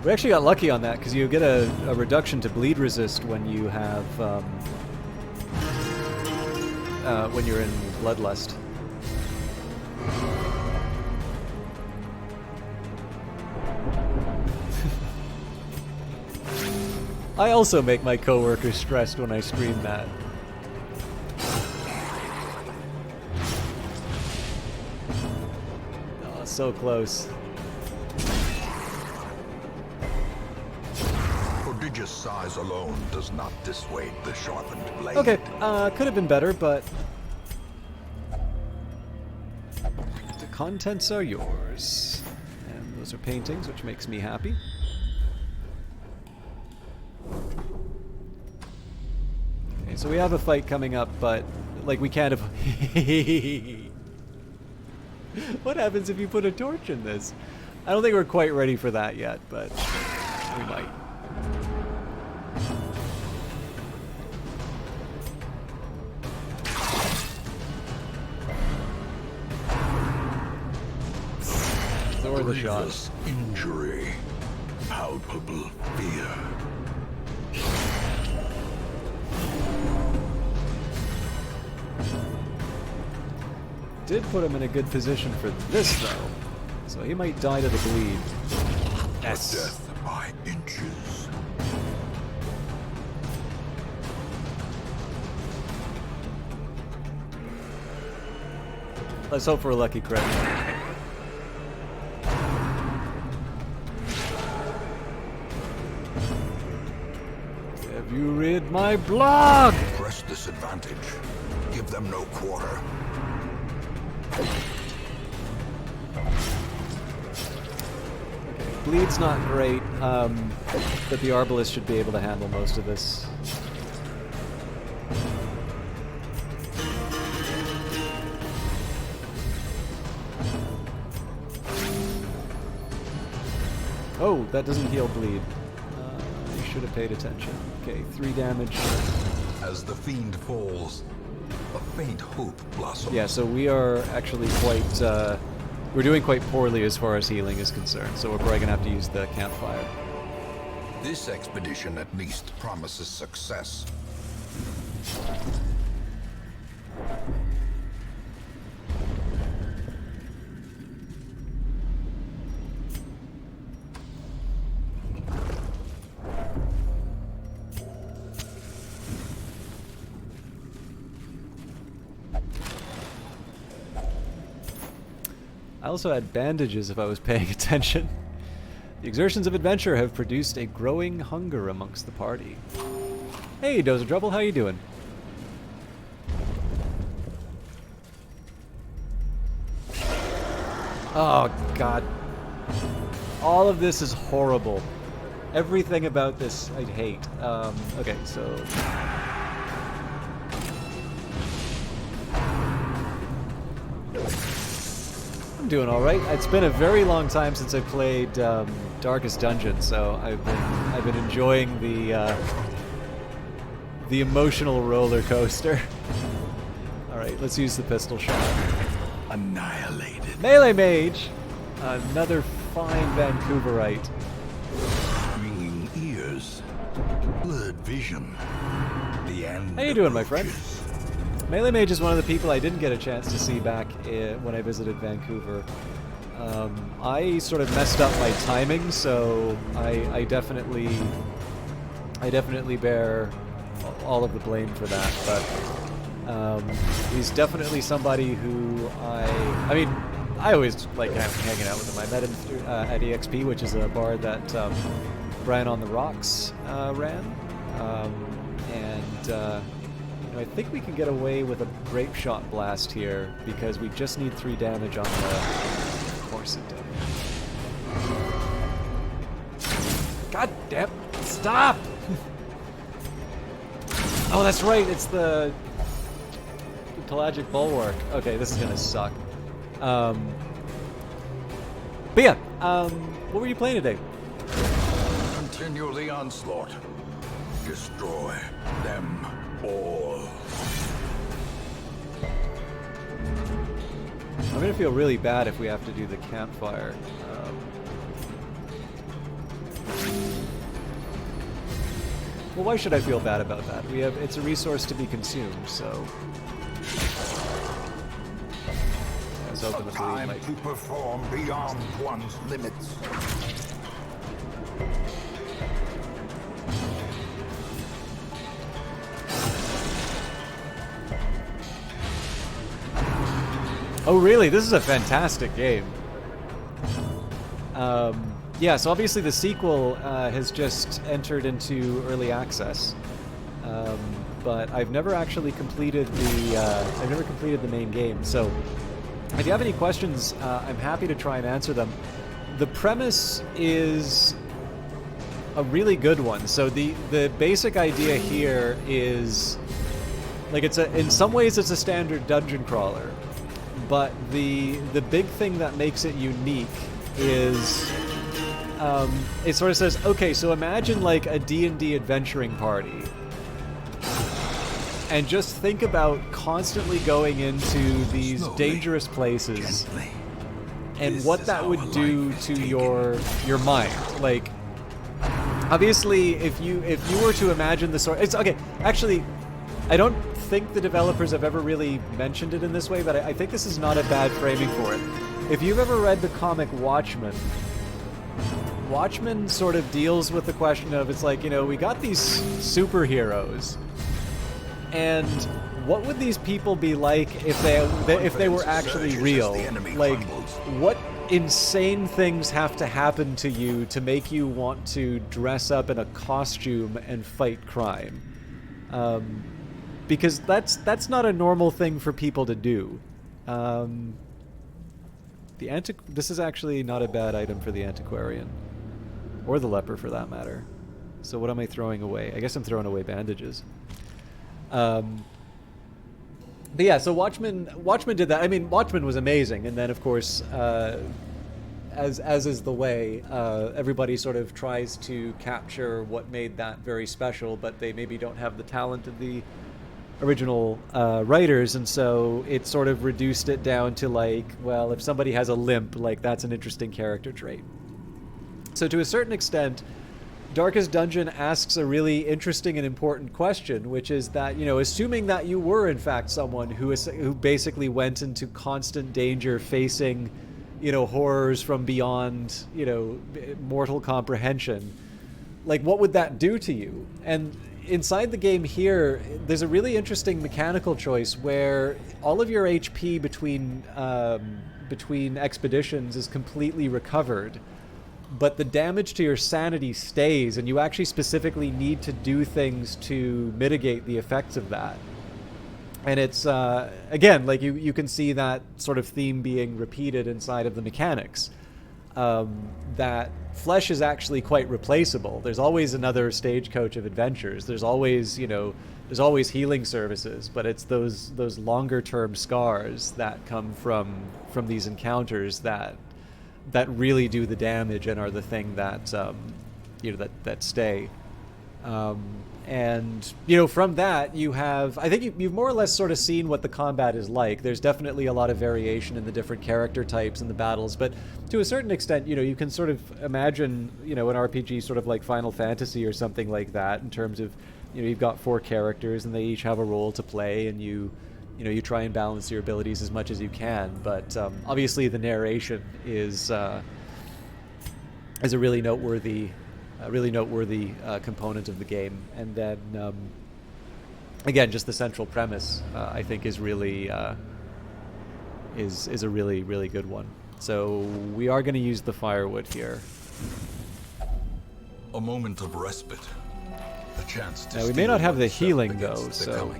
We actually got lucky on that, because you get a reduction to bleed resist when you have, when you're in Bloodlust. I also make my coworkers stressed when I stream that. Oh, so close. Prodigious size alone does not dissuade the sharpened blade. Okay, could have been better, but the contents are yours. And those are paintings, which makes me happy. Okay, so we have a fight coming up, but, like, we can't have... What happens if you put a torch in this? I don't think we're quite ready for that yet, but we might. Or the shot. Injury, palpable fear. Did put him in a good position for this, though. So he might die to the bleed. Yes. Death by inches. Let's hope for a lucky crit. Have you read my blog? Press disadvantage. Give them no quarter. Bleed's not great, but the Arbalest should be able to handle most of this. Oh, that doesn't heal bleed. You should have paid attention. Okay, 3 damage. As the fiend falls, a faint hope blossoms. Yeah, so we are actually quite, we're doing quite poorly as far as healing is concerned, so we're probably gonna have to use the campfire. This expedition at least promises success. I also had bandages if I was paying attention. The exertions of adventure have produced a growing hunger amongst the party. Hey, Dozer Trouble, how you doing? Oh, God. All of this is horrible. Everything about this I hate. Okay, so... I'm doing all right. It's been a very long time since I played Darkest Dungeon, so I've been enjoying the emotional roller coaster. All right, let's use the pistol shot. Annihilated. Melee Mage, another fine Vancouverite. Ringing ears. Blurred vision. The end. How you doing, my friend? approaches. Melee Mage is one of the people I didn't get a chance to see back when I visited Vancouver. I sort of messed up my timing, so I definitely bear all of the blame for that. But he's definitely somebody who I mean, I always like hanging out with him. I met him at EXP, which is a bar that Brian on the Rocks ran, and. I think we can get away with a grape shot blast here because we just need 3 damage on the... Of course it does. God damn! Stop! Oh, that's right. It's the Pelagic Bulwark. Okay, this is gonna suck. But yeah, what were you playing today? Continue the onslaught. Destroy them all. I'm gonna feel really bad if we have to do the campfire. Well, why should I feel bad about that? It's a resource to be consumed, so. I was hoping the bleed Time might. to perform beyond one's limits. Oh, really? This is a fantastic game. yeah, so obviously the sequel has just entered into early access, but I've never actually completed the main game. So if you have any questions, I'm happy to try and answer them. The premise is a really good one. So the basic idea here is, like, in some ways it's a standard dungeon crawler, but the big thing that makes it unique is it sort of says, okay, so imagine like a D&D adventuring party, and just think about constantly going into these dangerous places and what that would do to your mind. Like, obviously, if you were to imagine the sort, it's okay. Actually, I don't think the developers have ever really mentioned it in this way, but I think this is not a bad framing for it. If you've ever read the comic Watchmen, Watchmen sort of deals with the question of, it's like, you know, we got these superheroes, and what would these people be like if they were actually real? Like, what insane things have to happen to you to make you want to dress up in a costume and fight crime? Because that's not a normal thing for people to do. This is actually not a bad item for the antiquarian, or the leper for that matter. So what am I throwing away? I guess I'm throwing away bandages. But yeah, so Watchmen did that. I mean, Watchmen was amazing, and then of course, as is the way, everybody sort of tries to capture what made that very special, but they maybe don't have the talent of the original writers, and so it sort of reduced it down to, like, well, if somebody has a limp, like, that's an interesting character trait. So to a certain extent, Darkest Dungeon asks a really interesting and important question, which is that, you know, assuming that you were in fact someone who basically went into constant danger, facing, you know, horrors from beyond, you know, mortal comprehension, like, what would that do to you? And inside the game here, there's a really interesting mechanical choice where all of your HP between expeditions is completely recovered, but the damage to your sanity stays, and you actually specifically need to do things to mitigate the effects of that. And it's, again, like, you can see that sort of theme being repeated inside of the mechanics. That flesh is actually quite replaceable. There's always another stagecoach of adventures. There's always, you know, there's always healing services, but it's those longer term scars that come from these encounters that really do the damage and are the thing that you know, that stay. And, you know, from that you have, I think you've more or less sort of seen what the combat is like. There's definitely a lot of variation in the different character types in the battles, but to a certain extent, you know, you can sort of imagine, you know, an RPG sort of like Final Fantasy or something like that, in terms of, you know, you've got 4 characters and they each have a role to play, and you know, you try and balance your abilities as much as you can, but obviously the narration is a really noteworthy component of the game. And then again, just the central premise, I think, is really is a really, really good one. So we are going to use the firewood here. A moment of respite. A chance to now, we may not have the healing though, so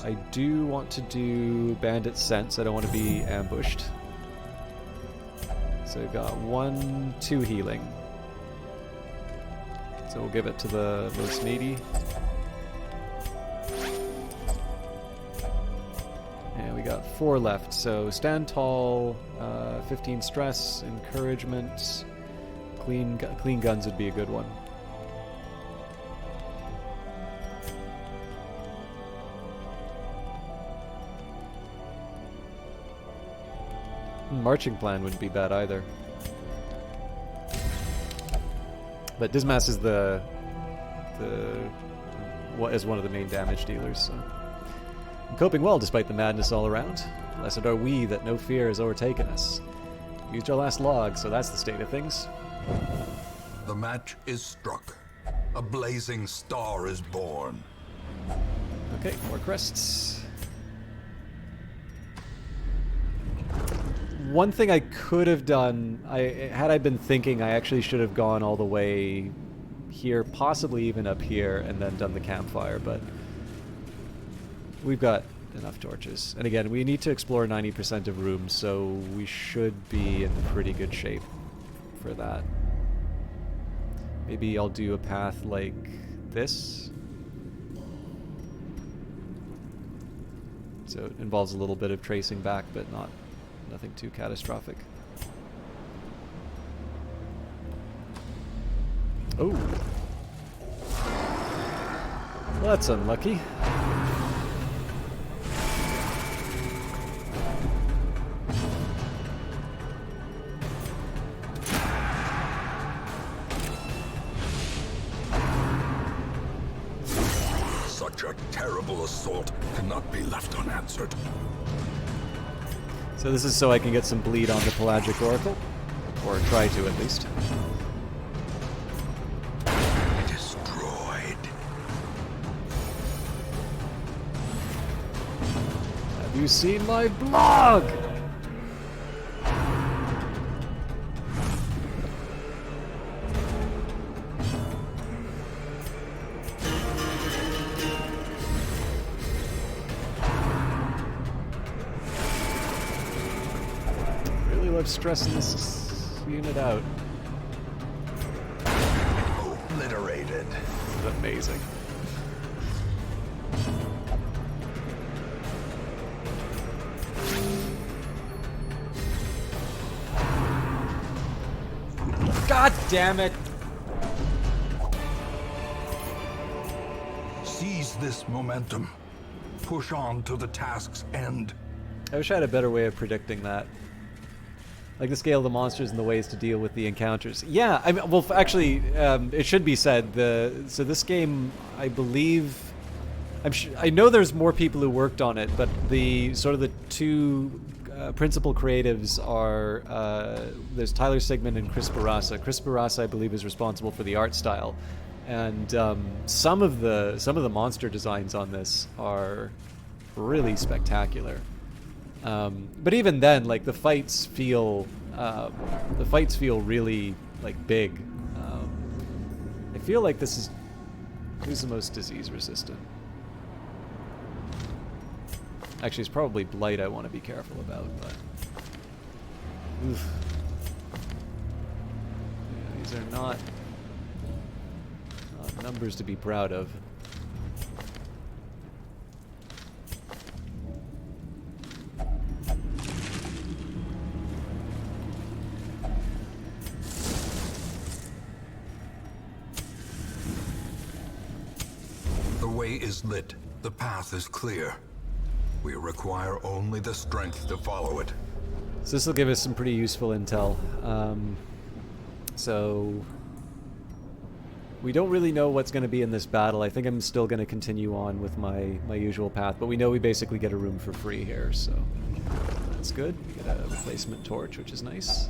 I do want to do Bandit Sense. I don't want to be ambushed. So we've got 1, 2 healing. So we'll give it to the most needy. And we got 4 left. So Stand Tall, 15 Stress, Encouragement, Clean Guns would be a good one. Marching Plan wouldn't be bad either. But Dismas is is one of the main damage dealers, so I'm coping well despite the madness all around. Blessed are we that no fear has overtaken us. Used our last log, so that's the state of things. The match is struck. A blazing star is born. Okay, more crests. One thing I could have done, had I been thinking, I actually should have gone all the way here, possibly even up here, and then done the campfire, but we've got enough torches. And again, we need to explore 90% of rooms, so we should be in pretty good shape for that. Maybe I'll do a path like this. So it involves a little bit of tracing back, but nothing too catastrophic. Oh. Well, that's unlucky. Such a terrible assault cannot be left unanswered. So this is so I can get some bleed on the Pelagic Oracle. Or try to, at least. Destroyed. Have you seen my blog? Stressing this unit out. Obliterated. This is amazing. God damn it! Seize this momentum. Push on to the task's end. I wish I had a better way of predicting that. Like the scale of the monsters and the ways to deal with the encounters. Yeah, I mean, well, actually, it should be said. So this game, I believe, I know there's more people who worked on it, but the sort of the two principal creatives are there's Tyler Sigmund and Chris Barassa. Chris Barassa, I believe, is responsible for the art style, and some of the monster designs on this are really spectacular. But even then, like the fights feel really like big. I feel like who's the most disease resistant? Actually, it's probably blight I want to be careful about, but oof. Yeah, these are not numbers to be proud of. The way is lit. The path is clear. We require only the strength to follow it. So this will give us some pretty useful intel. So we don't really know what's going to be in this battle. I think I'm still going to continue on with my usual path, but we know we basically get a room for free here, so that's good. We get a replacement torch, which is nice.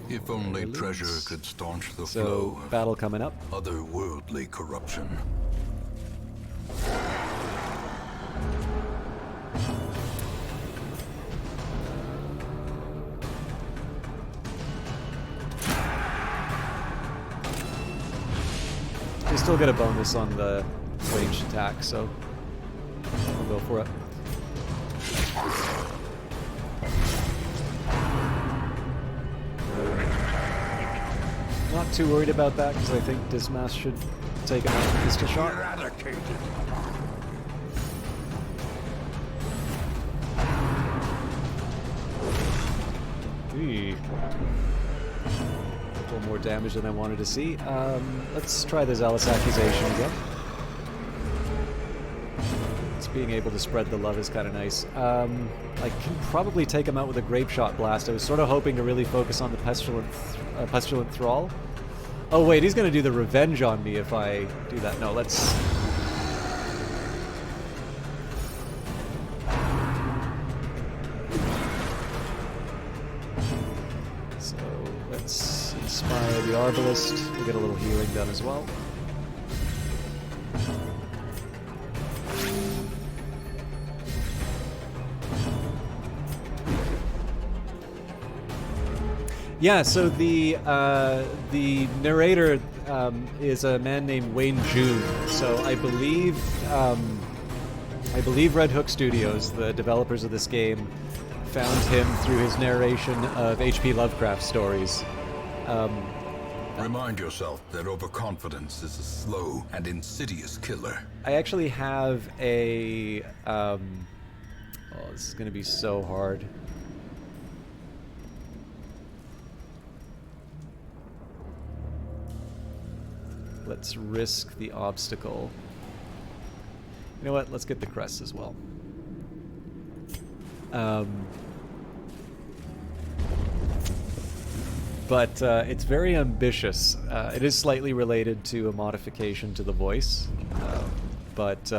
If only treasure could staunch the So, flow of battle coming up. otherworldly corruption. We still get a bonus on the ranged attack, so we'll go for it. Not too worried about that because I think Dismas should take him out with a pistol shot. Eradicated. Eee. A little more damage than I wanted to see. Let's try the Zealous Accusation again. Just being able to spread the love is kind of nice. I can probably take him out with a Grape Shot Blast. I was sort of hoping to really focus on the Pestilent Thrall. Oh wait, he's gonna do the revenge on me if I do that. No, let's... Inspire the Arbalist. We'll get a little healing done as well. Yeah, so the narrator is a man named Wayne June. So I believe Red Hook Studios, the developers of this game, found him through his narration of H.P. Lovecraft stories. Remind yourself that overconfidence is a slow and insidious killer. I actually have a... oh, this is going to be so hard. Let's risk the obstacle. You know what? Let's get the crest as well. But it's very ambitious. It is slightly related to a modification to the voice, but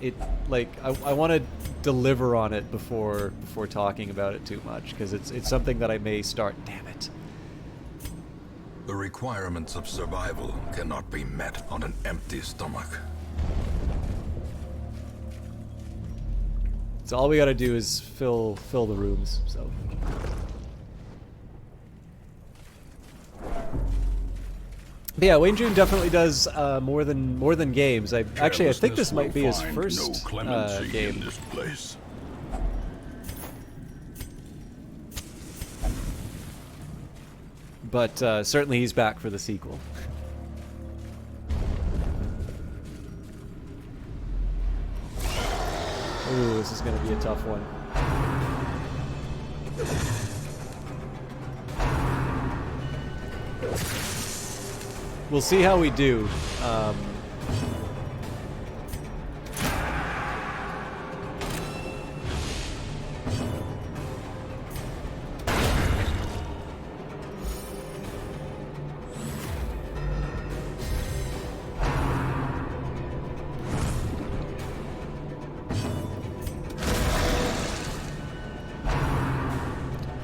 it I want to deliver on it before talking about it too much, because it's something that I may start. Damn it. The requirements of survival cannot be met on an empty stomach. So all we gotta do is fill the rooms, so. But yeah, Wayne June definitely does more than games. I think this might be his first game. In this place. But certainly he's back for the sequel. Ooh, this is going to be a tough one. We'll see how we do.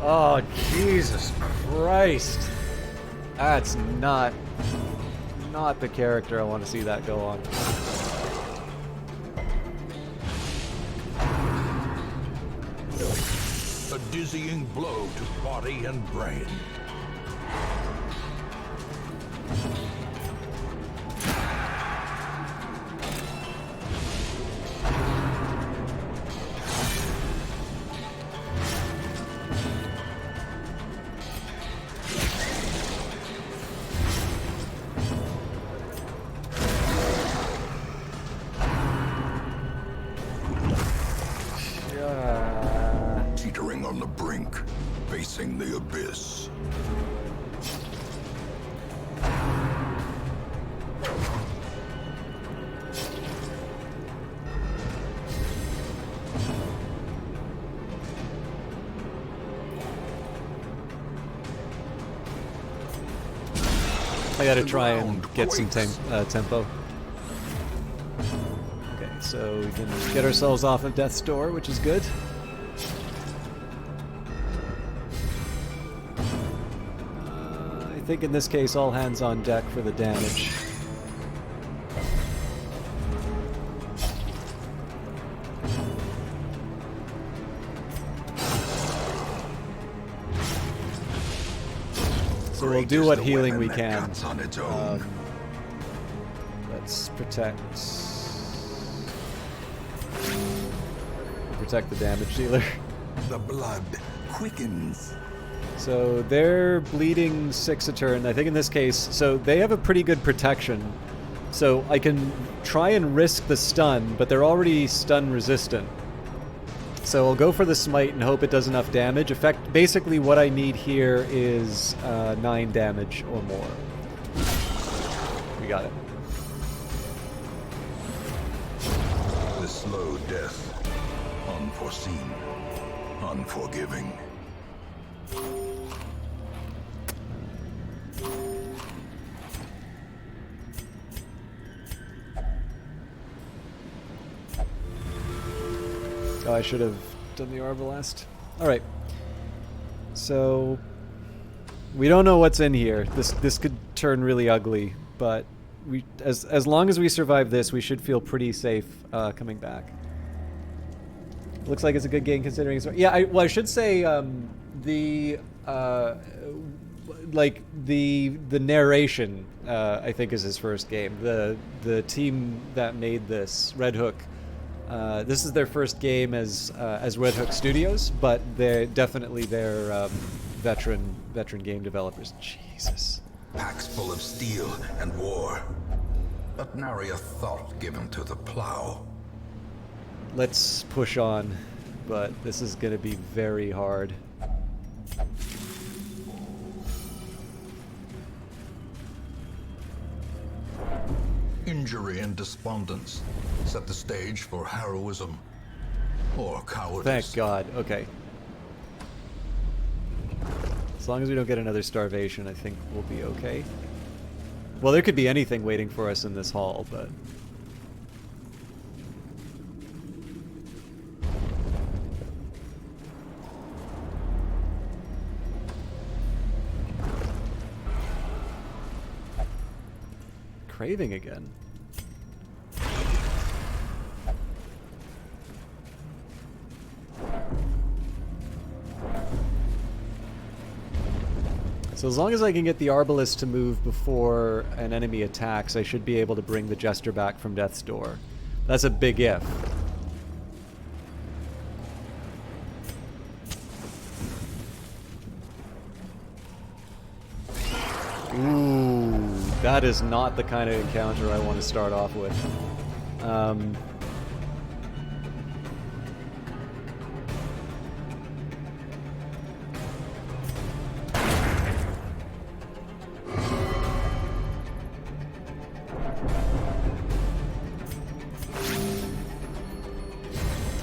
Oh, Jesus Christ. That's not the character I want to see that go on. A dizzying blow to body and brain. Teetering on the brink, facing the abyss. I gotta try and get some tempo. Okay, so we can get ourselves off of Death's Door, which is good. I think in this case, all hands on deck for the damage. So we'll do what healing we can. Let's protect the damage dealer. The blood quickens. So they're bleeding 6 a turn. I think in this case, so they have a pretty good protection. So I can try and risk the stun, but they're already stun resistant. So I'll go for the smite and hope it does enough damage. Basically what I need here is 9 damage or more. We got it. The slow death, unforeseen, unforgiving. Oh, I should have done the Arbalest. Alright. So we don't know what's in here. This could turn really ugly, but as long as we survive this, we should feel pretty safe coming back. Looks like it's a good game considering it's... Yeah, I should say the narration I think is his first game. The team that made this, Red Hook, this is their first game as Red Hook Studios, but they're definitely their veteran game developers. Jesus. Packs full of steel and war, but nary a thought given to the plow. Let's push on, but this is going to be very hard. Injury and despondence set the stage for heroism or cowardice. Thank God. Okay. As long as we don't get another starvation, I think we'll be okay. Well, there could be anything waiting for us in this hall, but... Craving again. So as long as I can get the Arbalest to move before an enemy attacks, I should be able to bring the Jester back from Death's Door. That's a big if. Ooh, that is not the kind of encounter I want to start off with.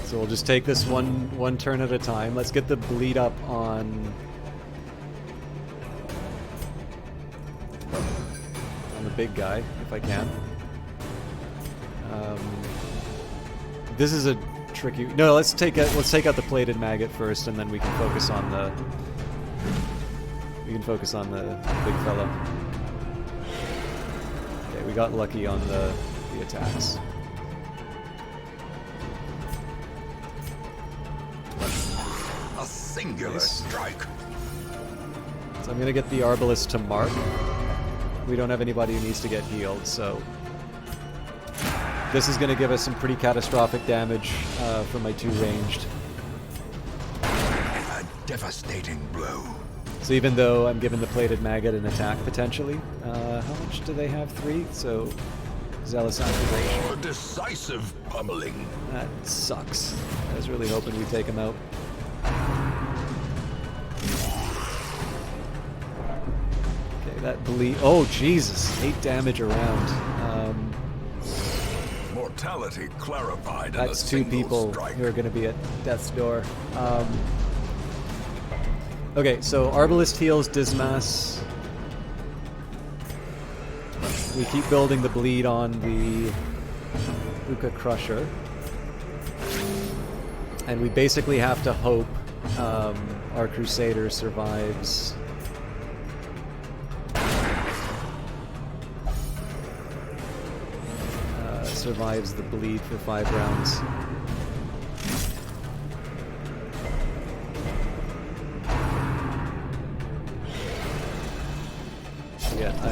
So we'll just take this one turn at a time. Let's get the bleed up on the big guy, if I can. This is a tricky. No, let's take out the plated maggot first, and then we can focus on the big fella. Okay, we got lucky on the attacks. A singular strike. So I'm gonna get the Arbalest to mark. We don't have anybody who needs to get healed, so this is gonna give us some pretty catastrophic damage from my two ranged. A devastating blow. So even though I'm giving the plated maggot an attack potentially, how much do they have? 3? So Zealous Activation. A decisive pummeling. That sucks. I was really hoping we'd take him out. Okay, that bleed. Oh Jesus! 8 damage around. Mortality clarified. That's 2 people who are going to be at death's door. Okay, so Arbalest heals Dismas. We keep building the bleed on the Uka Crusher. And we basically have to hope our Crusader survives. Survives the bleed for 5 rounds. Yeah, I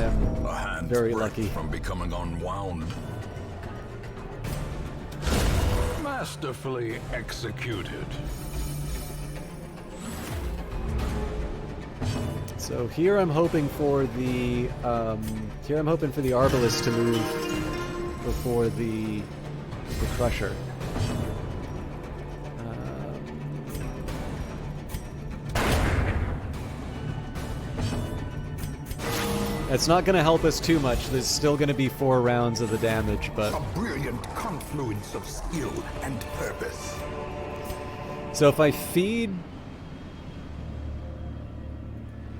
am very lucky. From becoming unwound. Masterfully executed. So here I'm hoping for the Arbalest to move before the Crusher. It's not going to help us too much. There's still going to be 4 rounds of the damage, but... A brilliant confluence of skill and purpose. So if I feed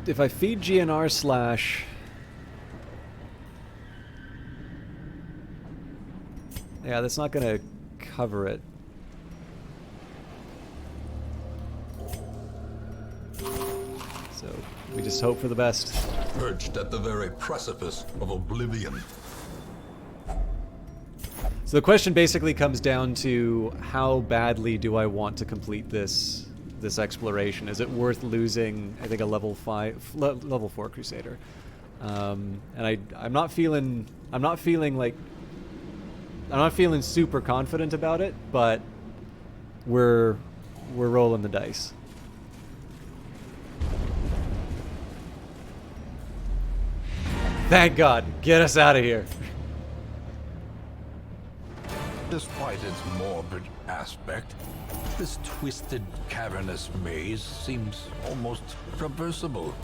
GNR Slash... Yeah, that's not going to cover it. So we just hope for the best. Perched at the very precipice of oblivion. So the question basically comes down to how badly do I want to complete this exploration? Is it worth losing, I think, a level 4 Crusader? And I'm not feeling super confident about it, but we're rolling the dice. Thank God, get us out of here. Despite its morbid aspect, this twisted, cavernous maze seems almost traversable.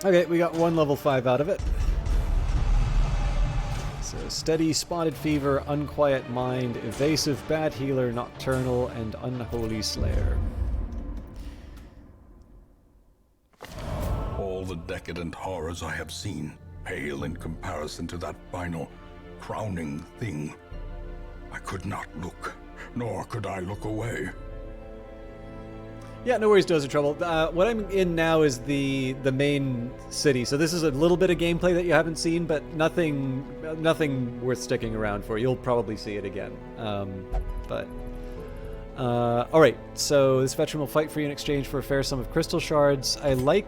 Okay, we got one level 5 out of it. So steady, spotted fever, unquiet mind, evasive, bad healer, nocturnal, and unholy slayer. All the decadent horrors I have seen pale in comparison to that final, crowning thing. I could not look, nor could I look away. Yeah, no worries, Dozer Trouble. What I'm in now is the main city, so this is a little bit of gameplay that you haven't seen, but nothing worth sticking around for. You'll probably see it again. All right. So this veteran will fight for you in exchange for a fair sum of crystal shards. I like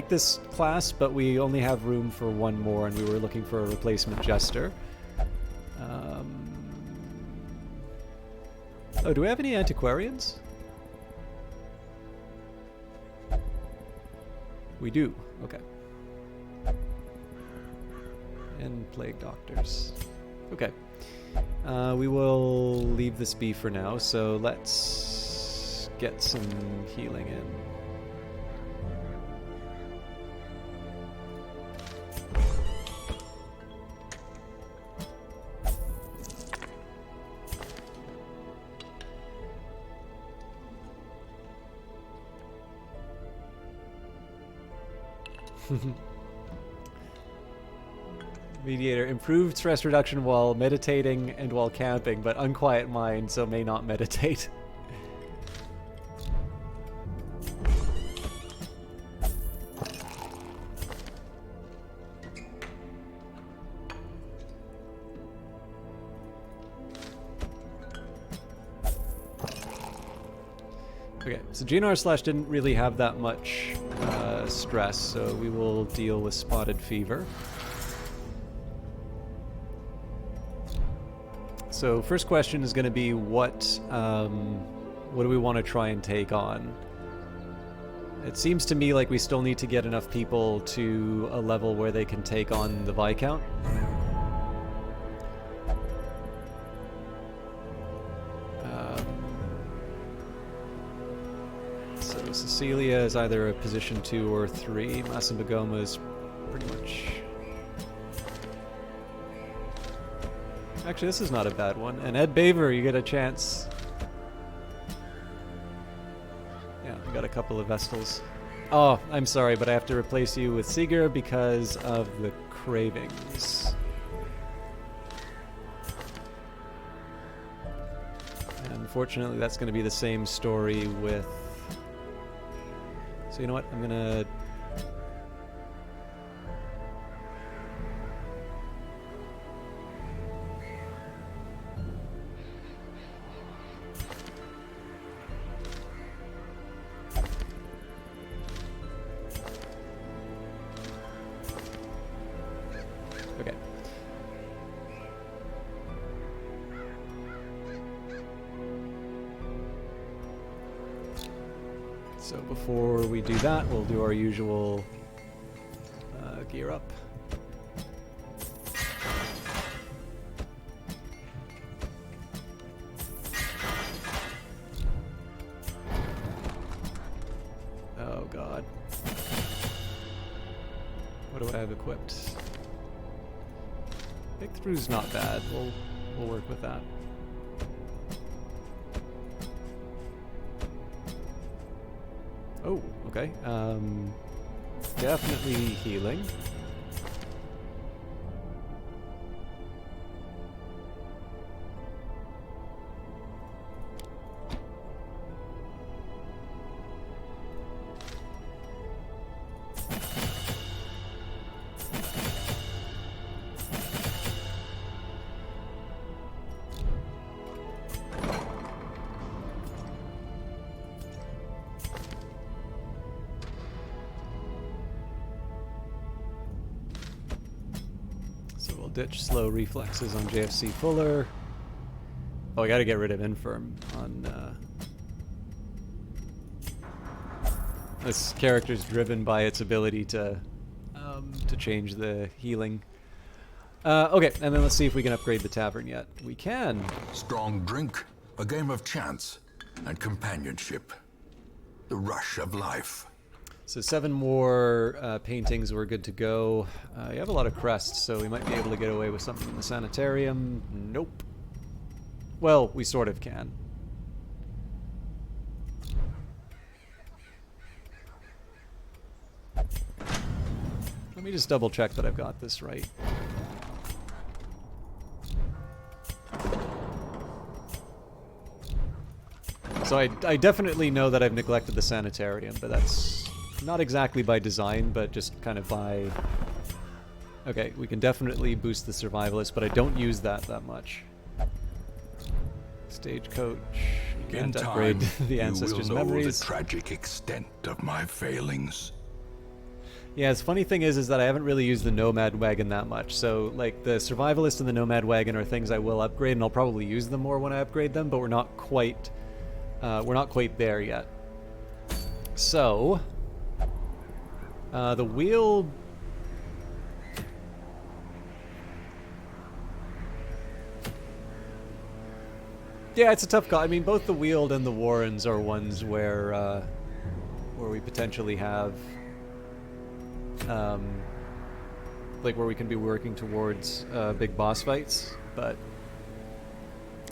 this class, but we only have room for one more, and we were looking for a replacement jester. Oh, do we have any antiquarians? We do. Okay. And plague doctors. Okay. We will leave this be for now, so let's get some healing in. Mediator, improved stress reduction while meditating and while camping, but unquiet mind, so may not meditate. Okay, so GNR/ didn't really have that much stress, so we will deal with spotted fever. So first question is going to be what do we want to try and take on? It seems to me like we still need to get enough people to a level where they can take on the Viscount. So Cecilia is either a position 2 or 3. Masambagoma is pretty much... Actually, this is not a bad one. And Ed Baver, you get a chance. Yeah, I got a couple of Vestals. Oh, I'm sorry, but I have to replace you with Seeger because of the cravings. And unfortunately, that's going to be the same story with... So you know what? I'm going to... Okay. So before we do that, we'll do our usual gear up. Oh God. What do I have equipped? Breakthrough's not bad. We'll work with that. Oh, okay. Definitely healing. So we'll ditch slow reflexes on JFC Fuller. Oh, I gotta get rid of Infirm on... This character's driven by its ability to change the healing. Okay, and then let's see if we can upgrade the tavern yet. We can. Strong drink, a game of chance, and companionship. The rush of life. So 7 more paintings, we're good to go. You have a lot of crests, so we might be able to get away with something in the sanitarium. Nope. Well, we sort of can. Let me just double check that I've got this right. So I definitely know that I've neglected the sanitarium, but that's not exactly by design, but just kind of by... Okay, we can definitely boost the survivalist, but I don't use that much. Stagecoach. You can't upgrade the ancestors' memories. The tragic extent of my failings. Yeah, the funny thing is that I haven't really used the Nomad Wagon that much. So, like, the Survivalist and the Nomad Wagon are things I will upgrade, and I'll probably use them more when I upgrade them, but we're not quite there yet. So, the wheel... Yeah, it's a tough call. I mean, both the Weald and the Warrens are ones where we potentially have... like where we can be working towards big boss fights, but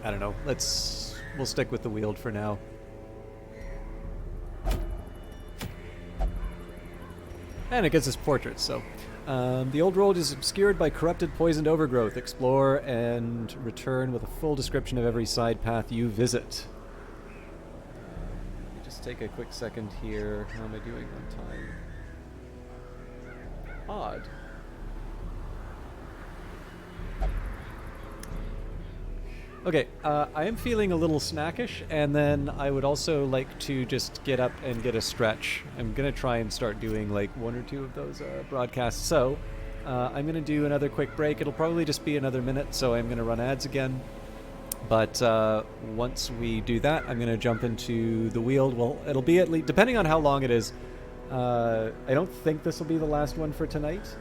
I don't know. We'll stick with the Weald for now. And it gets us portraits, so the old world is obscured by corrupted, poisoned overgrowth. Explore and return with a full description of every side path you visit. Let me just take a quick second here. How am I doing on time? Odd. Okay, I am feeling a little snackish, and then I would also like to just get up and get a stretch. I'm going to try and start doing like 1 or 2 of those broadcasts. So I'm going to do another quick break. It'll probably just be another minute, so I'm going to run ads again. But once we do that, I'm going to jump into the Weald. Well, it'll be at least, depending on how long it is, I don't think this will be the last one for tonight,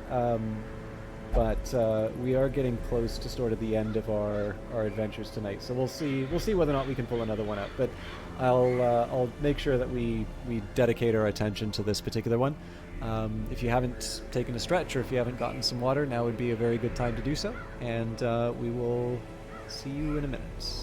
but we are getting close to sort of the end of our adventures tonight. So we'll see whether or not we can pull another one out. But I'll make sure that we dedicate our attention to this particular one. If you haven't taken a stretch or if you haven't gotten some water, now would be a very good time to do so. And we will see you in a minute.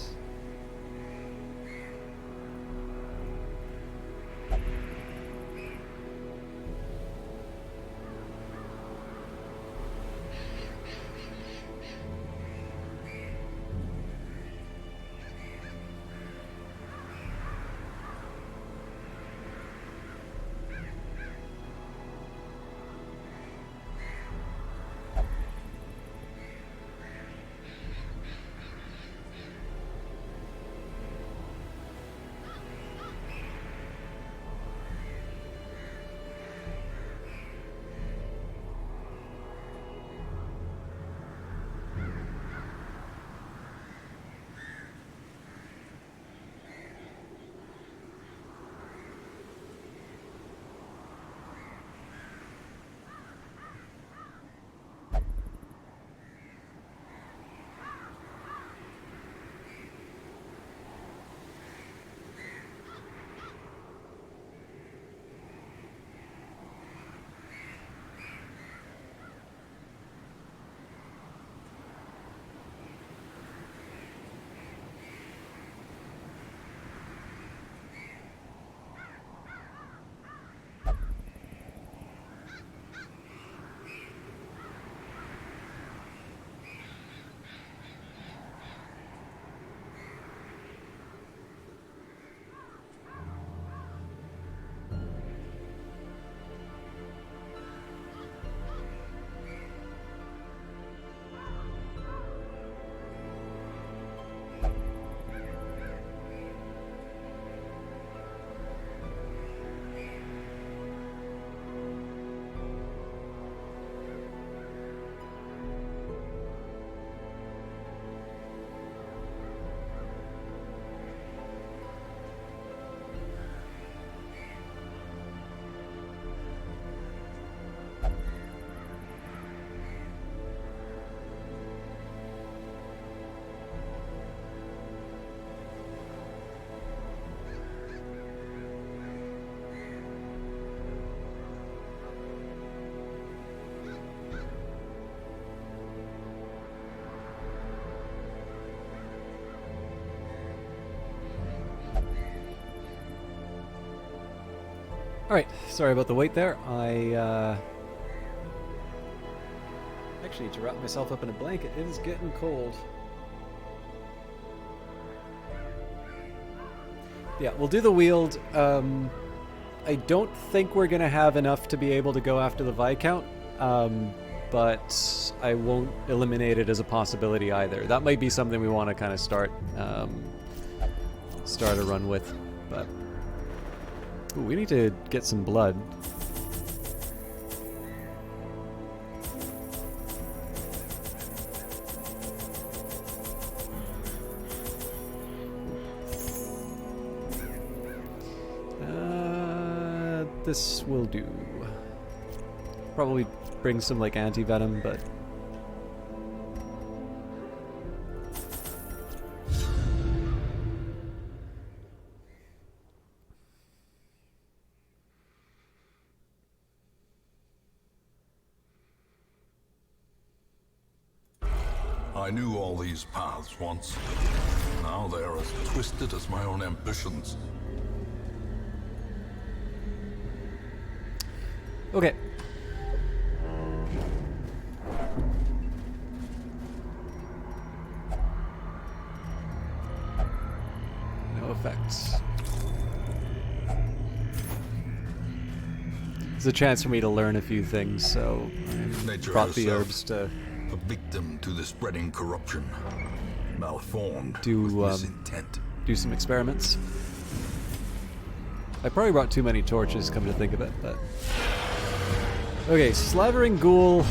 Alright, sorry about the wait there. I actually need to wrap myself up in a blanket. It is getting cold. Yeah, we'll do the Weald. I don't think we're going to have enough to be able to go after the Viscount, but I won't eliminate it as a possibility either. That might be something we want to kind of start a run with, but ooh, we need to get some blood. This will do. Probably bring some like anti-venom, but I knew all these paths once. Now they are as twisted as my own ambitions. okay. No effects. It's a chance for me to learn a few things, so I Nature brought the herself, herbs to a victim to the spreading corruption, malformed Do, with misintent. do some experiments. I probably brought too many torches, come to think of it, but... Okay, Slivering Ghoul.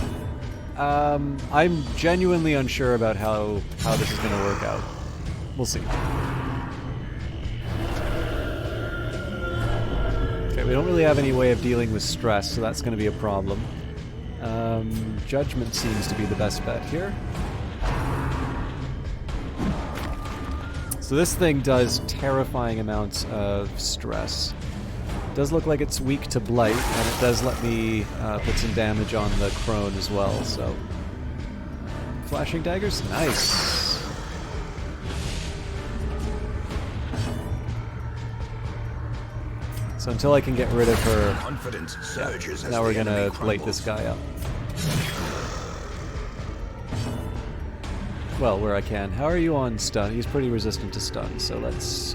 I'm genuinely unsure about how this is going to work out. We'll see. Okay, we don't really have any way of dealing with stress, so that's going to be a problem. Judgment seems to be the best bet here. So this thing does terrifying amounts of stress. It does look like it's weak to blight, and it does let me put some damage on the crone as well, so... Flashing daggers? Nice! So until I can get rid of her... Confidence surges as Now we're the gonna enemy blight this crumbles. guy up. Well, where I can. How are you on stun? He's pretty resistant to stun, so let's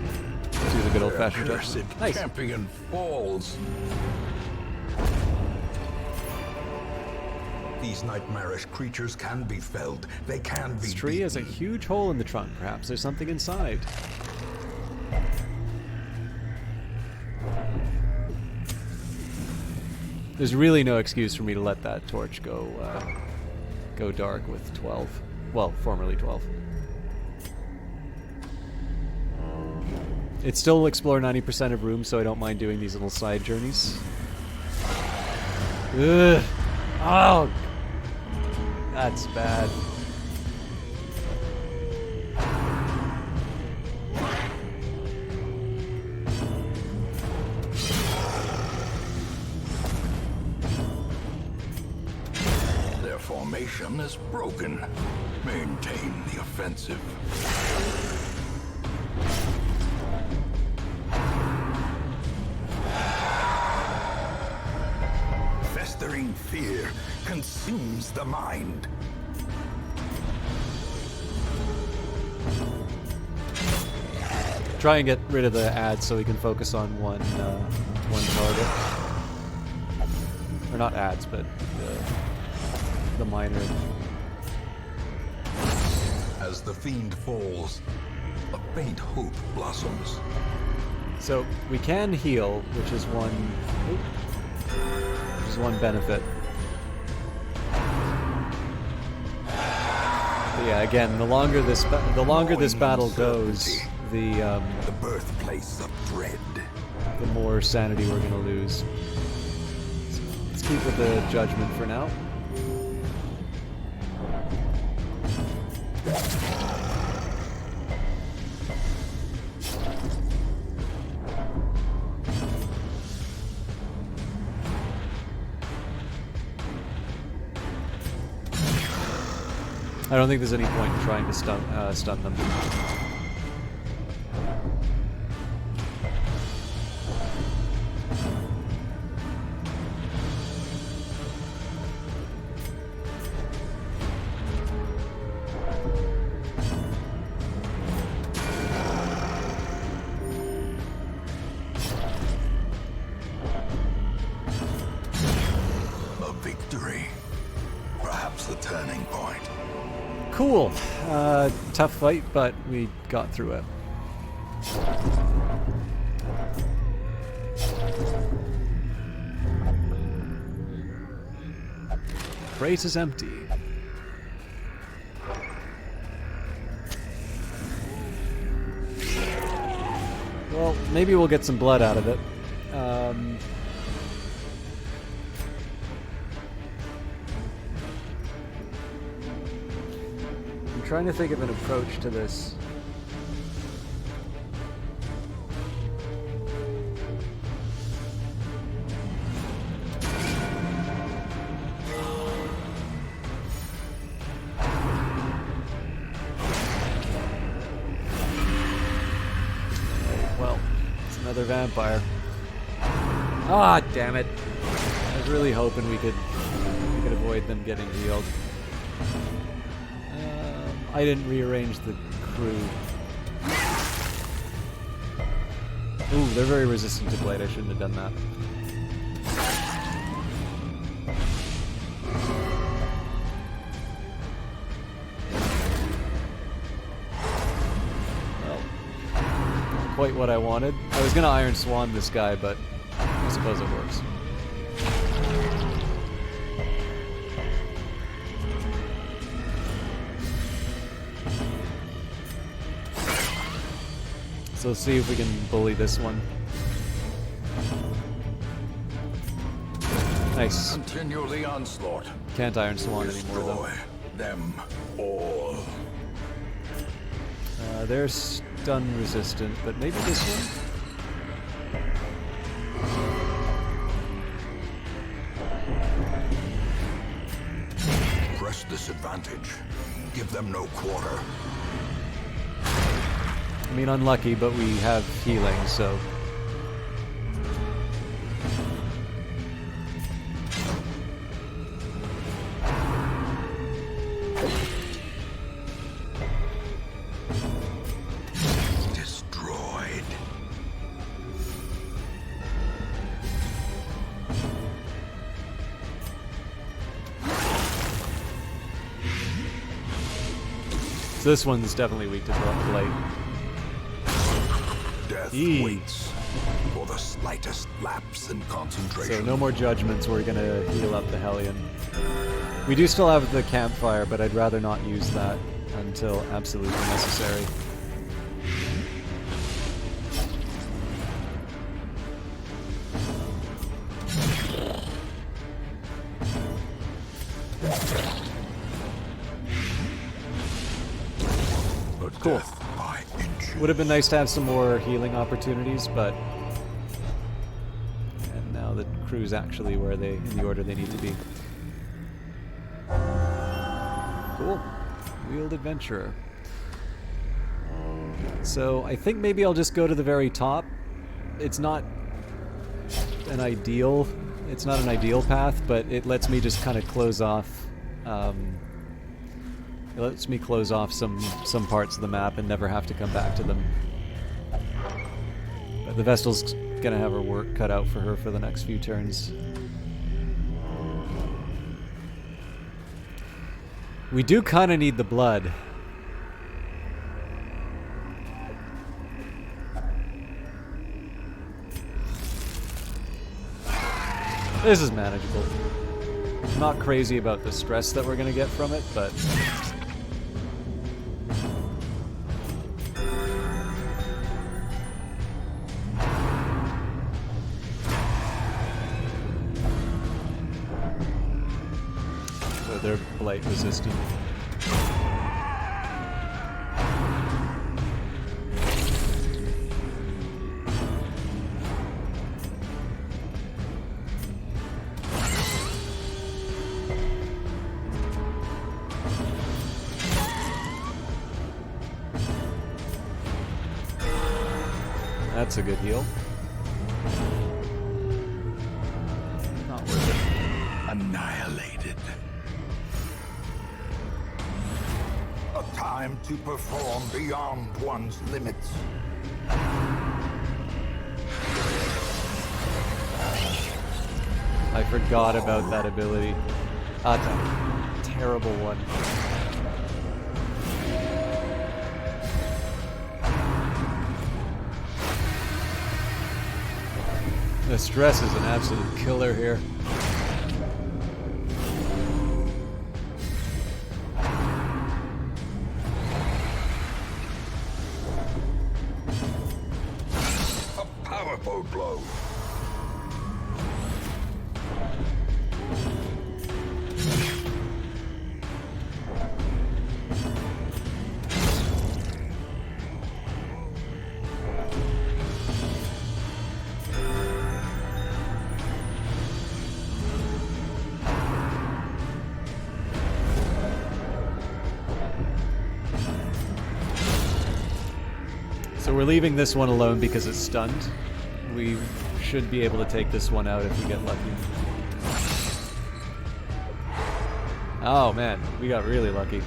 do the good old-fashioned Cursed judgment. Nice. champion falls. These nightmarish creatures can be felled. They can be This tree has a beaten. huge hole in the trunk. Perhaps there's something inside. There's really no excuse for me to let that torch go dark with 12. Well, formerly 12. It still will explore 90% of rooms, so I don't mind doing these little side journeys. Ugh. Oh! That's bad. Their formation is broken. Maintain the offensive. Festering fear consumes the mind. Try and get rid of the ads so we can focus on one target. Or not ads, but the minor. As the fiend falls, a faint hope blossoms. So we can heal, which is one benefit. But yeah, again, the longer this battle goes, the birthplace of dread. more sanity we're gonna lose. So let's keep with the judgment for now. I don't think there's any point in trying to stun them. Cool. Tough fight, but we got through it. Crate is empty. Well, maybe we'll get some blood out of it. I'm trying to think of an approach to this. Well, it's another vampire. Ah, damn it. I was really hoping we could avoid them getting healed. I didn't rearrange the crew. Ooh, they're very resistant to blade. I shouldn't have done that. Well, not quite what I wanted. I was gonna Iron Swan this guy, but I suppose it works. So let's see if we can bully this one. Nice. Continue the onslaught. Can't Iron Swan anymore though. Destroy them all. They're stun resistant, but maybe this one? Press this advantage. Give them no quarter. I mean, unlucky, but we have healing, so... Destroyed. So this one's definitely weak to blade. Death waits for the slightest lapse in concentration. So no more judgments, we're gonna heal up the Hellion. We do still have the campfire, but I'd rather not use that until absolutely necessary. Cool. Would have been nice to have some more healing opportunities, but... And now the crew's actually where they, in the order they need to be. Cool. Wheeled Adventurer. So I think maybe I'll just go to the very top. It's not an ideal path, but it lets me just kind of close off it lets me close off some parts of the map and never have to come back to them. But the Vestal's gonna have her work cut out for her for the next few turns. We do kind of need the blood. This is manageable. I'm not crazy about the stress that we're gonna get from it, but... So they're blight resistant. That's a good heal. Not worth it. Annihilated. A time to perform beyond one's limits. I forgot about that ability. That's a terrible one. The stress is an absolute killer here. A powerful blow. So we're leaving this one alone because it's stunned. We should be able to take this one out if we get lucky. Oh man, we got really lucky.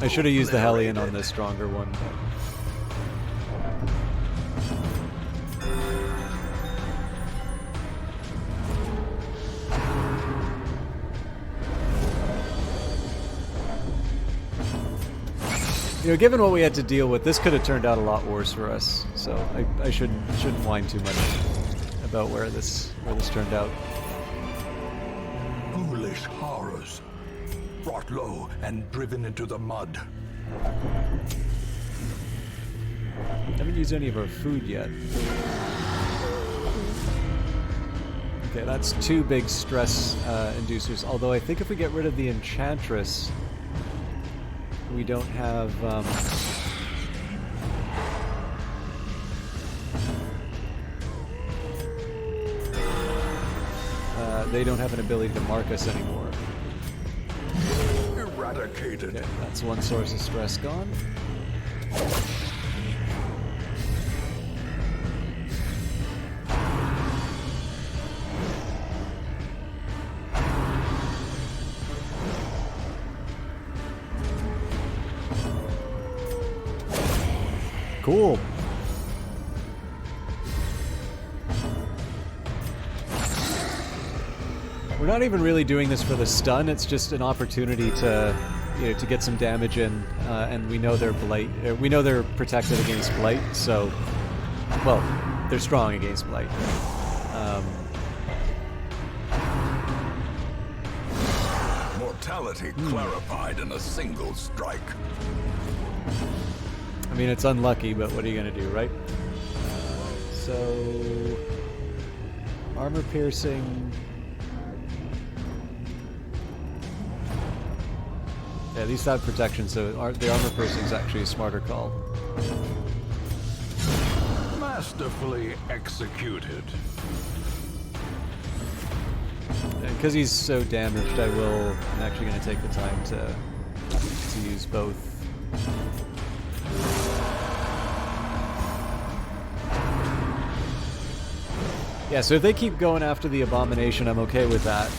I should have used the Hellion on this stronger one. You know, given what we had to deal with, this could have turned out a lot worse for us. So I shouldn't whine too much about where this turned out. Ghoulish horrors. Brought low and driven into the mud. Haven't used any of our food yet. Okay, that's 2 big stress inducers. Although I think if we get rid of the Enchantress, we don't have they don't have an ability to mark us anymore. Eradicated. Okay, that's one source of stress gone. Cool. We're not even really doing this for the stun. It's just an opportunity to, you know, to get some damage in, and we know they're blight. We know they're protected against blight. So, well, they're strong against blight. Mortality clarified in a single strike. I mean, it's unlucky, but what are you gonna do, right? So, armor piercing. Yeah, these have protection, so the armor piercing is actually a smarter call. Masterfully executed. Because he's so damaged, I'm actually going to take the time to use both. Yeah, so if they keep going after the Abomination, I'm okay with that,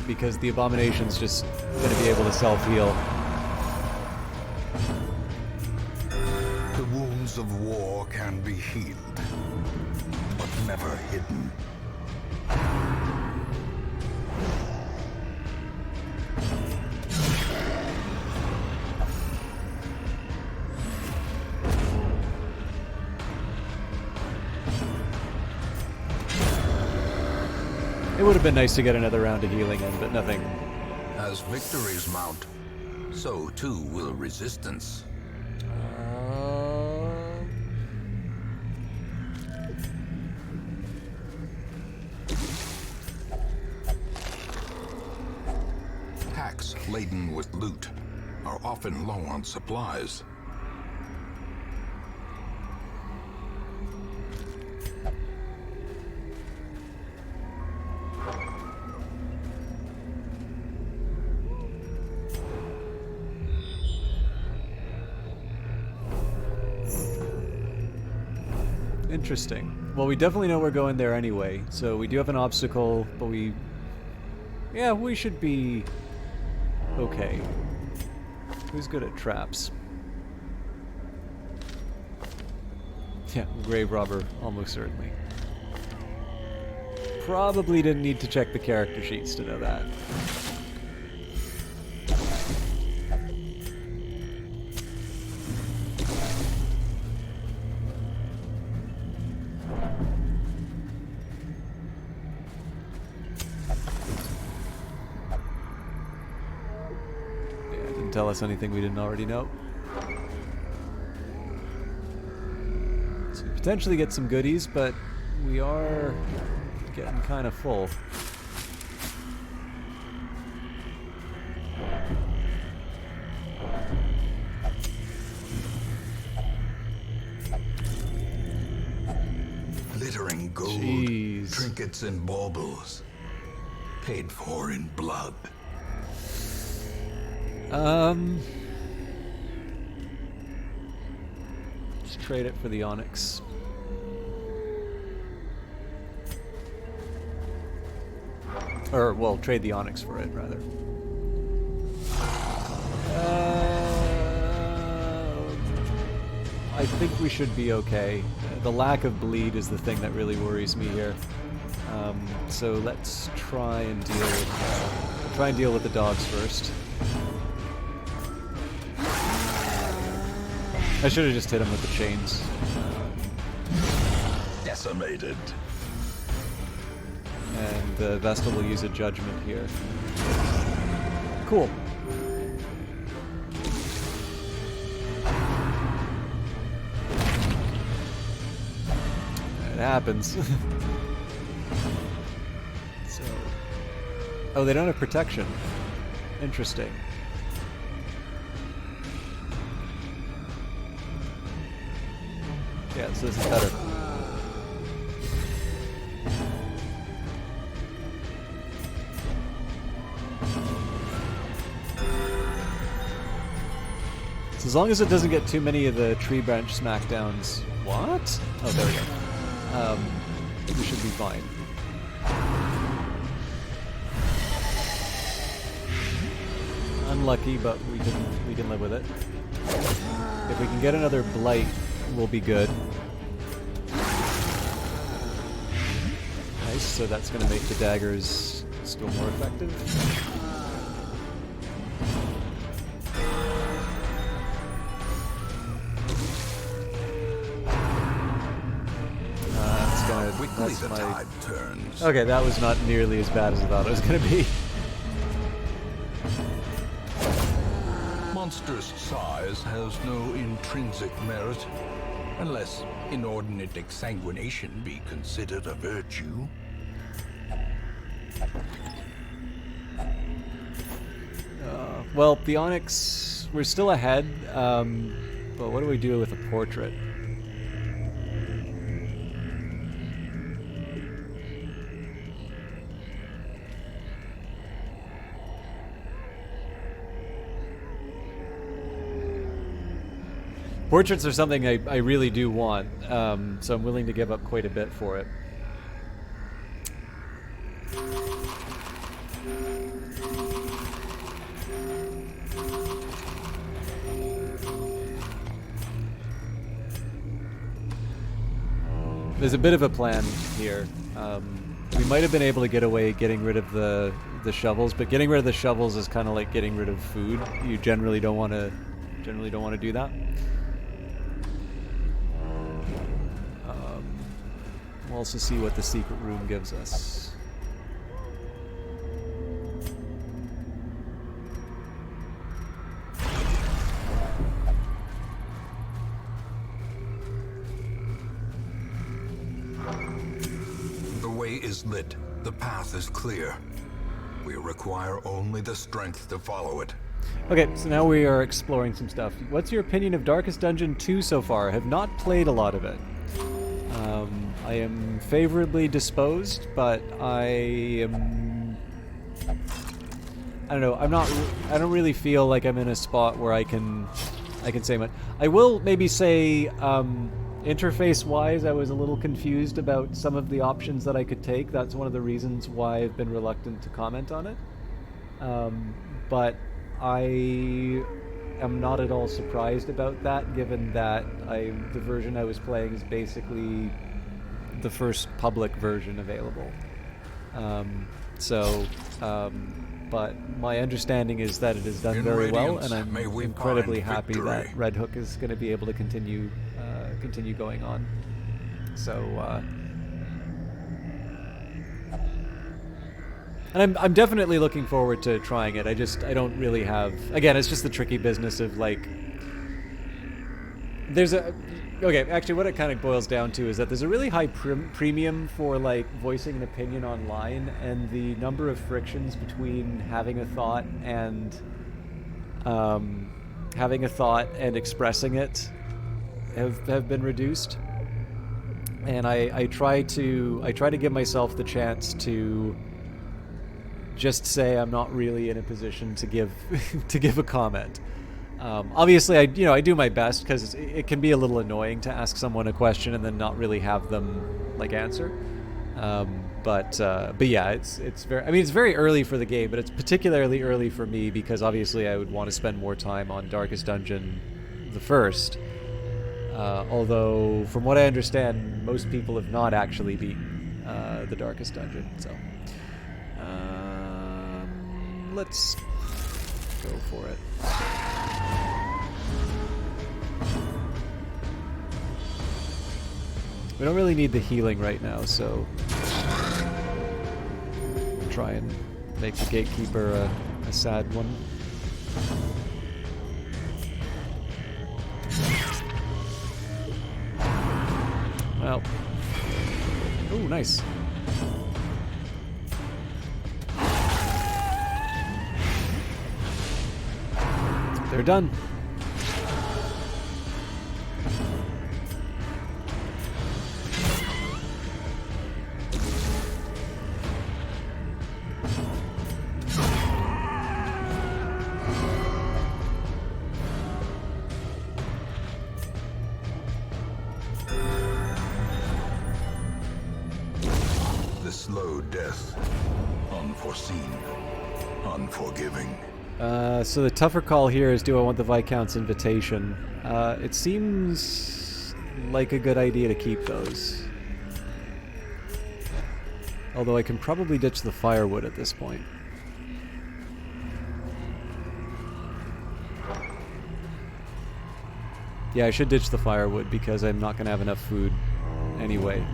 because the Abomination's just going to be able to self-heal. The wounds of war can be healed, but never hidden. It would have been nice to get another round of healing in, but nothing. As victories mount, so too will resistance. Packs laden with loot are often low on supplies. Interesting. Well, we definitely know we're going there anyway, so we do have an obstacle, but we should be okay. Who's good at traps? Yeah, Grave Robber, almost certainly. Probably didn't need to check the character sheets to know that. tell us anything we didn't already know. So we potentially get some goodies, but we are getting kind of full. Glittering gold, Jeez. trinkets and baubles, paid for in blood. Let's trade it for the onyx. Or, well, trade the onyx for it, rather. I think we should be okay. The lack of bleed is the thing that really worries me here. So let's try and deal with the dogs first. I should have just hit him with the chains. Decimated. And the Vestal will use a judgment here. Cool. It happens. So, oh, they don't have protection. Interesting. Yeah, so this is better. So as long as it doesn't get too many of the tree branch smackdowns. What? Oh, there we go. We should be fine. Unlucky, but we can live with it. If we can get another blight, we'll be good. Nice, so that's going to make the daggers still more effective. Quickly the tide turns. Okay, that was not nearly as bad as I thought it was going to be. Monstrous size has no intrinsic merit, unless inordinate exsanguination be considered a virtue. Well, the onyx, we're still ahead, but what do we do with a portrait? Portraits are something I really do want, so I'm willing to give up quite a bit for it. There's a bit of a plan here. We might have been able to get away getting rid of the shovels, but getting rid of the shovels is kind of like getting rid of food. You generally don't want to do that. We'll also see what the secret room gives us. The way is lit. The path is clear. We require only the strength to follow it. Okay, so now we are exploring some stuff. What's your opinion of Darkest Dungeon 2 so far? I have not played a lot of it. I am favorably disposed, but I don't know. I don't really feel like I'm in a spot where I can say much. I will maybe say, interface-wise, I was a little confused about some of the options that I could take. That's one of the reasons why I've been reluctant to comment on it. But I am not at all surprised about that, given that the version I was playing is basically the first public version available. But my understanding is that it is done very well, and I'm incredibly happy that Red Hook is going to be able to continue going on. So And I'm definitely looking forward to trying it. I don't really have... Again, it's just the tricky business of, like... There's a... Okay, actually what it kind of boils down to is that there's a really high premium for, like, voicing an opinion online, and the number of frictions between having a thought and expressing it have been reduced. And I try to give myself the chance to just say I'm not really in a position to give to give a comment. Obviously, I do my best, because it can be a little annoying to ask someone a question and then not really have them like answer. But yeah, it's very early for the game, but it's particularly early for me because obviously I would want to spend more time on Darkest Dungeon, the first. Although, from what I understand, most people have not actually beaten the Darkest Dungeon. So let's go for it. We don't really need the healing right now, so we'll try and make the Gatekeeper a sad one. Well. Ooh, nice. They're done. The slow death, unforeseen, unforgiving. So the tougher call here is, do I want the Viscount's invitation? It seems like a good idea to keep those. Although I can probably ditch the firewood at this point. Yeah, I should ditch the firewood because I'm not going to have enough food anyway.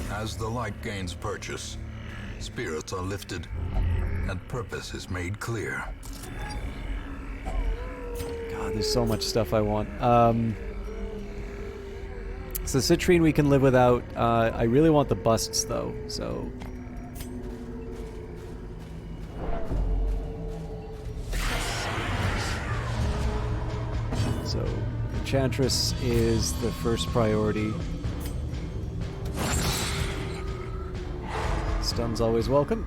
As the light gains purchase, spirits are lifted, and purpose is made clear. God, there's so much stuff I want. So citrine we can live without. I really want the busts though, so... So, Enchantress is the first priority. Stun's always welcome.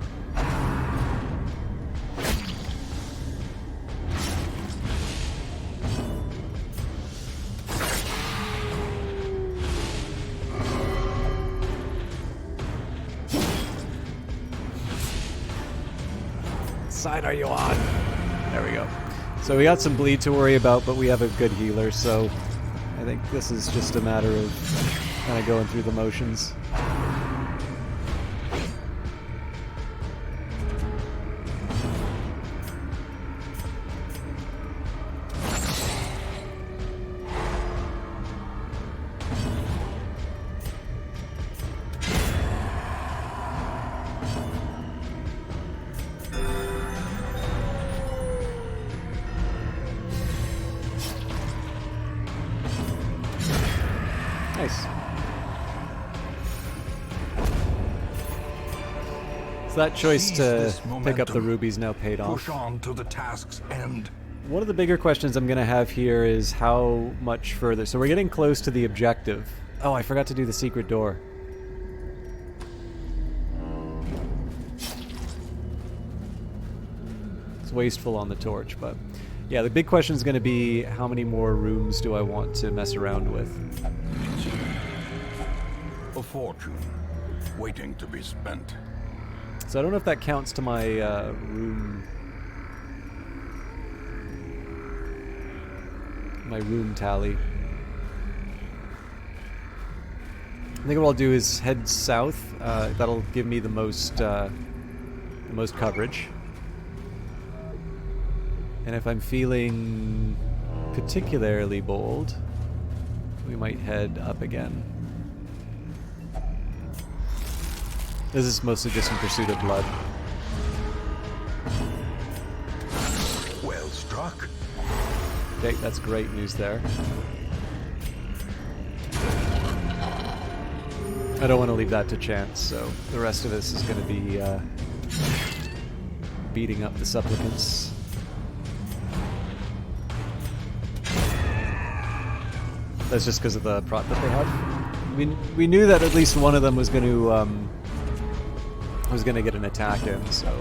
Side are you on? There we go. So we got some bleed to worry about, but we have a good healer, so I think this is just a matter of kind of going through the motions. Nice. So that choice to pick up the rubies now paid off. Push on to the task's end. One of the bigger questions I'm going to have here is how much further. So we're getting close to the objective. Oh, I forgot to do the secret door. It's wasteful on the torch, but... Yeah, the big question is going to be how many more rooms do I want to mess around with. A fortune, waiting to be spent. So I don't know if that counts to my room tally. I think what I'll do is head south. That'll give me the most coverage. And if I'm feeling particularly bold, we might head up again. This is mostly just in pursuit of blood. Well struck. Okay, that's great news there. I don't want to leave that to chance, so the rest of this is going to be beating up the supplicants. That's just because of the prot that they have. We knew that at least one of them was going to get an attack in, so.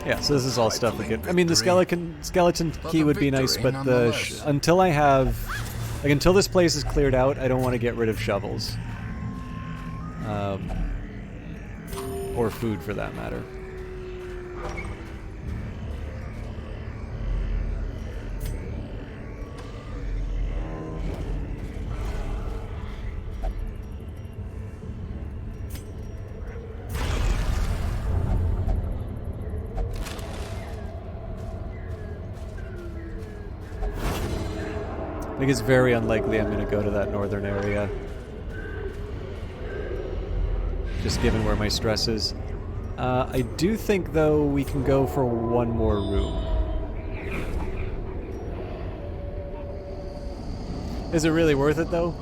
Yeah, so this is all stuff we could. I mean, the skeleton key would be nice, but until I have, like, until this place is cleared out, I don't want to get rid of shovels, or food for that matter. I think it's very unlikely I'm going to go to that northern area. Just given where my stress is. I do think, though, we can go for one more room. Is it really worth it, though?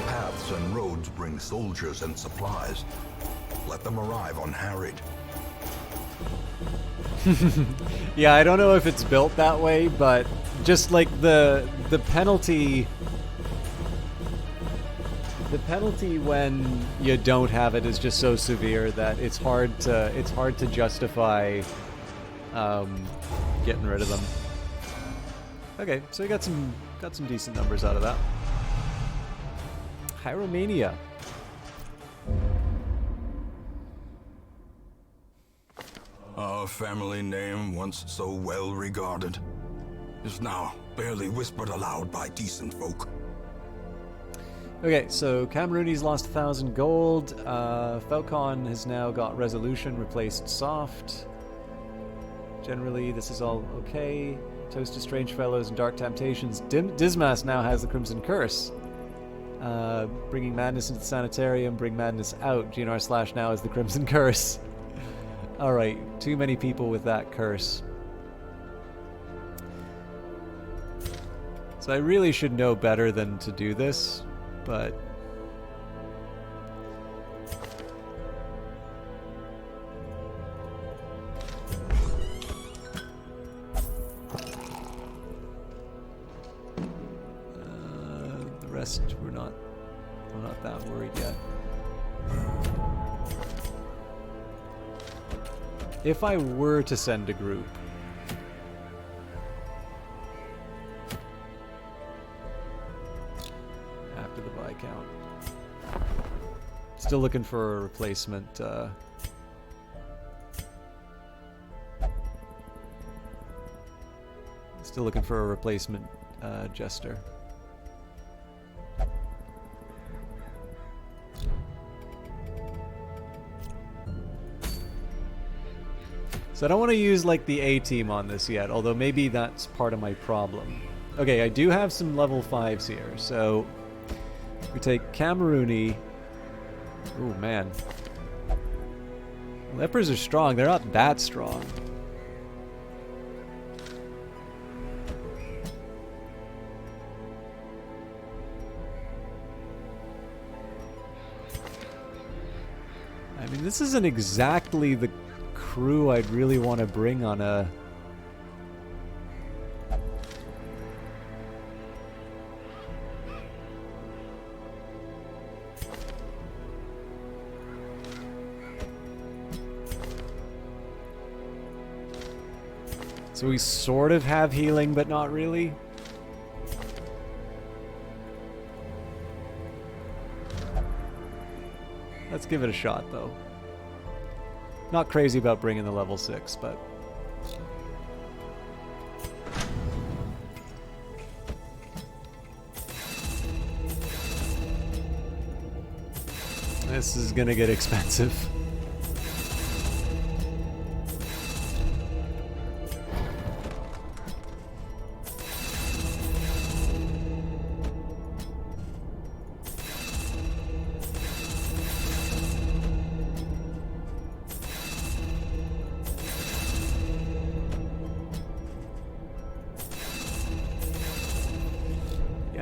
Paths and roads bring soldiers and supplies. Let them arrive unharried. Yeah, I don't know if it's built that way, but just like the penalty when you don't have it is just so severe that it's hard to justify getting rid of them. Okay, so we got some decent numbers out of that. Hyromania. Our family name, once so well regarded, is now barely whispered aloud by decent folk. Okay, so Camerooni's lost 1,000 gold. Falcon has now got resolution replaced soft. Generally, this is all okay. Toast to Strange Fellows and Dark Temptations. Dismas now has the Crimson Curse. Bringing madness into the sanitarium, bring madness out. GNR / now is the Crimson Curse. Alright, too many people with that curse. So I really should know better than to do this, but... the rest, we're not that worried yet. If I were to send a group, after the Viscount, still looking for a replacement. Still looking for a replacement jester. So I don't want to use like the A-team on this yet, although maybe that's part of my problem. Okay, I do have some level 5s here, so we take Camerooni. Oh man. Lepers are strong, they're not that strong. I mean, this isn't exactly the crew I'd really want to bring on a... So we sort of have healing, but not really. Let's give it a shot, though. Not crazy about bringing the level 6, but... This is gonna get expensive.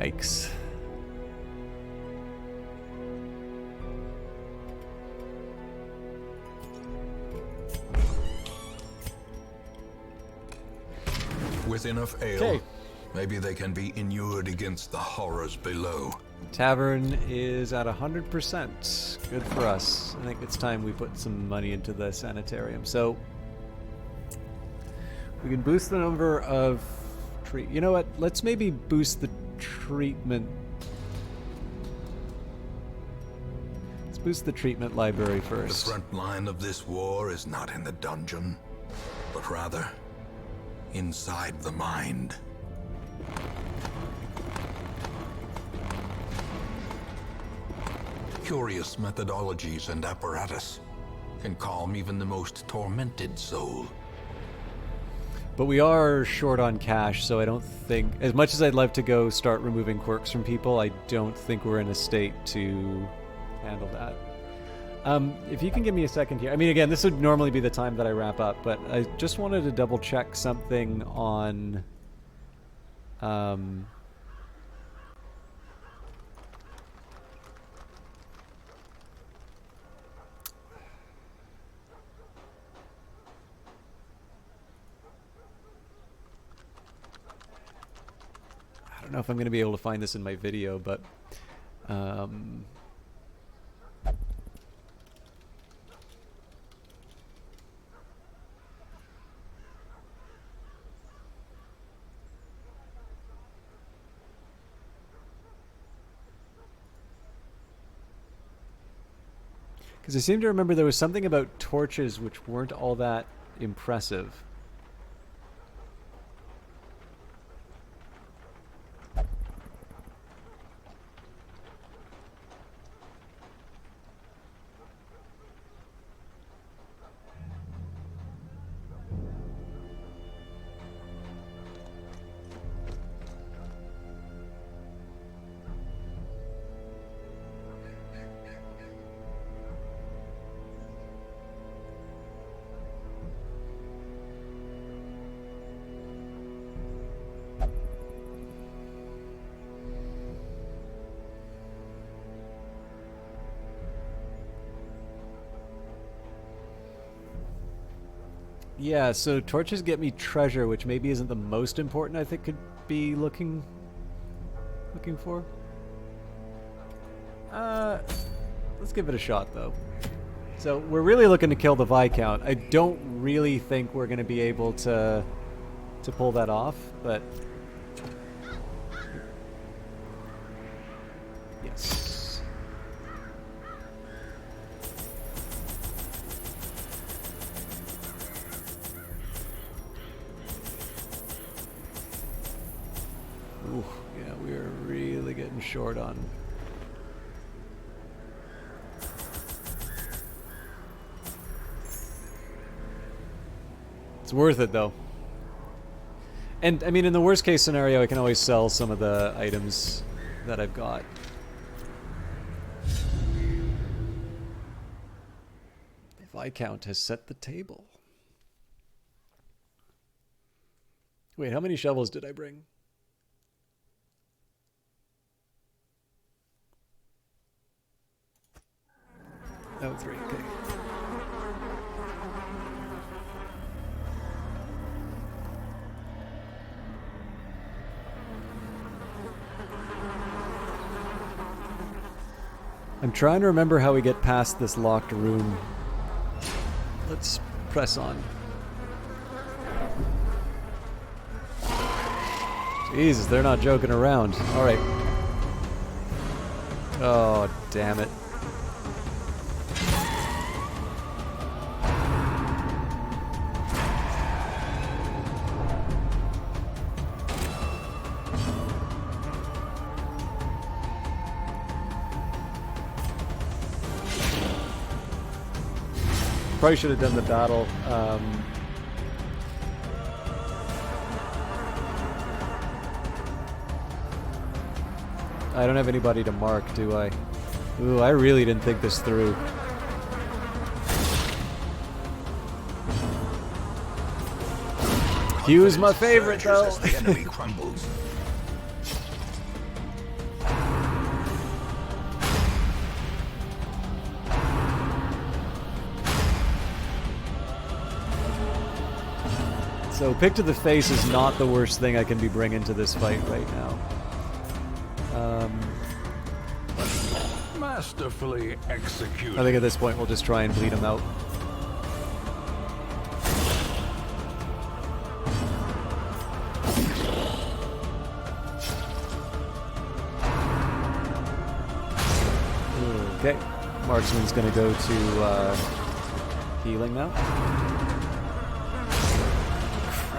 Yikes. With enough ale, Okay. maybe they can be inured against the horrors below. Tavern is at 100%. Good for us. I think it's time we put some money into the sanitarium. So we can boost the number of you know what? Let's maybe boost the treatment. Let's boost the treatment library first. The front line of this war is not in the dungeon, but rather inside the mind. Curious methodologies and apparatus can calm even the most tormented soul. But we are short on cash, so I don't think, as much as I'd love to go start removing quirks from people, I don't think we're in a state to handle that. If you can give me a second here. I mean, again, this would normally be the time that I wrap up, but I just wanted to double check something on... I don't know if I'm going to be able to find this in my video, but because I seem to remember there was something about torches which weren't all that impressive. Yeah, so torches get me treasure, which maybe isn't the most important I think could be looking for. Let's give it a shot though. So we're really looking to kill the Viscount. I don't really think we're going to be able to pull that off, but yes. Ooh, yeah, we are really getting short on. It's worth it though. And I mean, in the worst case scenario, I can always sell some of the items that I've got. The Viscount has set the table. Wait, how many shovels did I bring? Oh, 3, okay. I'm trying to remember how we get past this locked room. Let's press on. Jesus, they're not joking around. Alright. Oh, damn it. Probably should have done the battle. I don't have anybody to mark, do I? Ooh, I really didn't think this through. Hugh's my favorite, though. As the enemy crumbles. So pick to the face is not the worst thing I can be bringing to this fight right now. Masterfully executed. I think at this point we'll just try and bleed him out. Okay, Marksman's gonna go to healing now.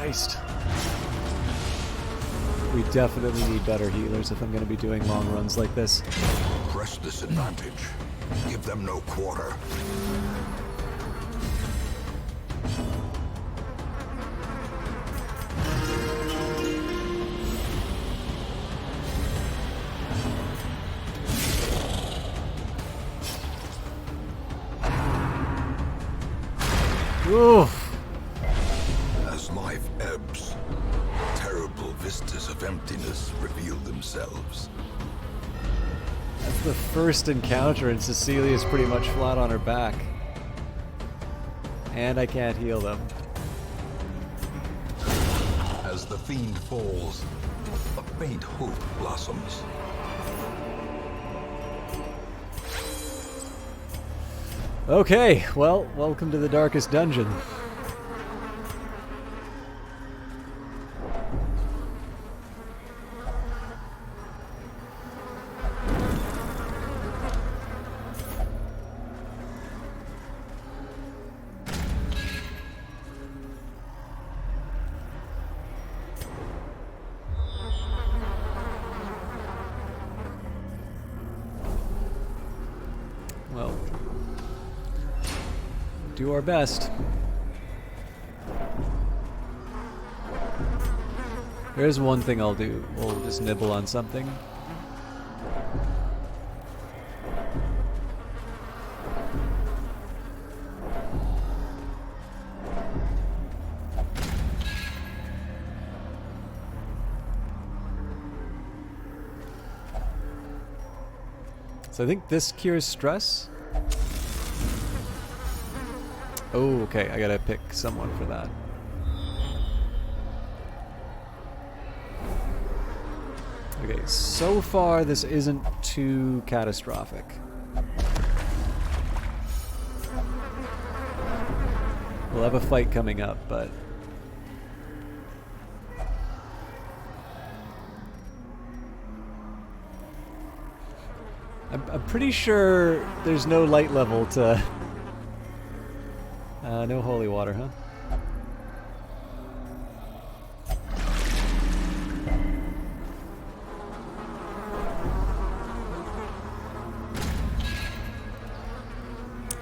Christ. We definitely need better healers if I'm gonna be doing long runs like this. Press this advantage. Give them no quarter. Oof. As life ebbs, terrible vistas of emptiness reveal themselves. That's the first encounter, and Cecilia's pretty much flat on her back. And I can't heal them. As the fiend falls, a faint hope blossoms. Okay, well, welcome to the darkest dungeon. Well, do our best. There's one thing I'll do. We'll just nibble on something. So I think this cures stress. Oh, okay, I gotta pick someone for that. Okay, so far this isn't too catastrophic. We'll have a fight coming up, but... I'm pretty sure there's no light level to... no holy water, huh?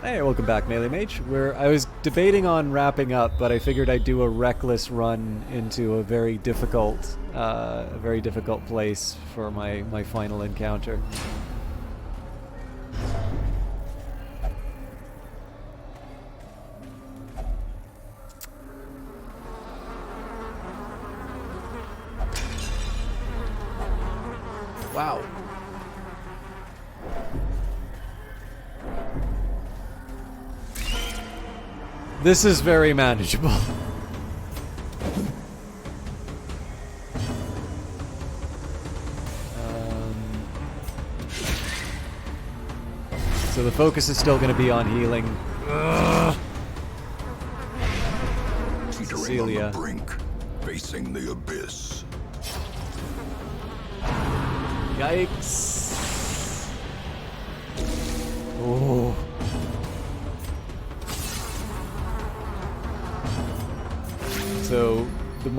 Hey, welcome back, Melee Mage. I was debating on wrapping up, but I figured I'd do a reckless run into a very difficult place for my final encounter. Wow. This is very manageable. So the focus is still going to be on healing. Teetering on the brink, facing the abyss. Yikes. Oh. So the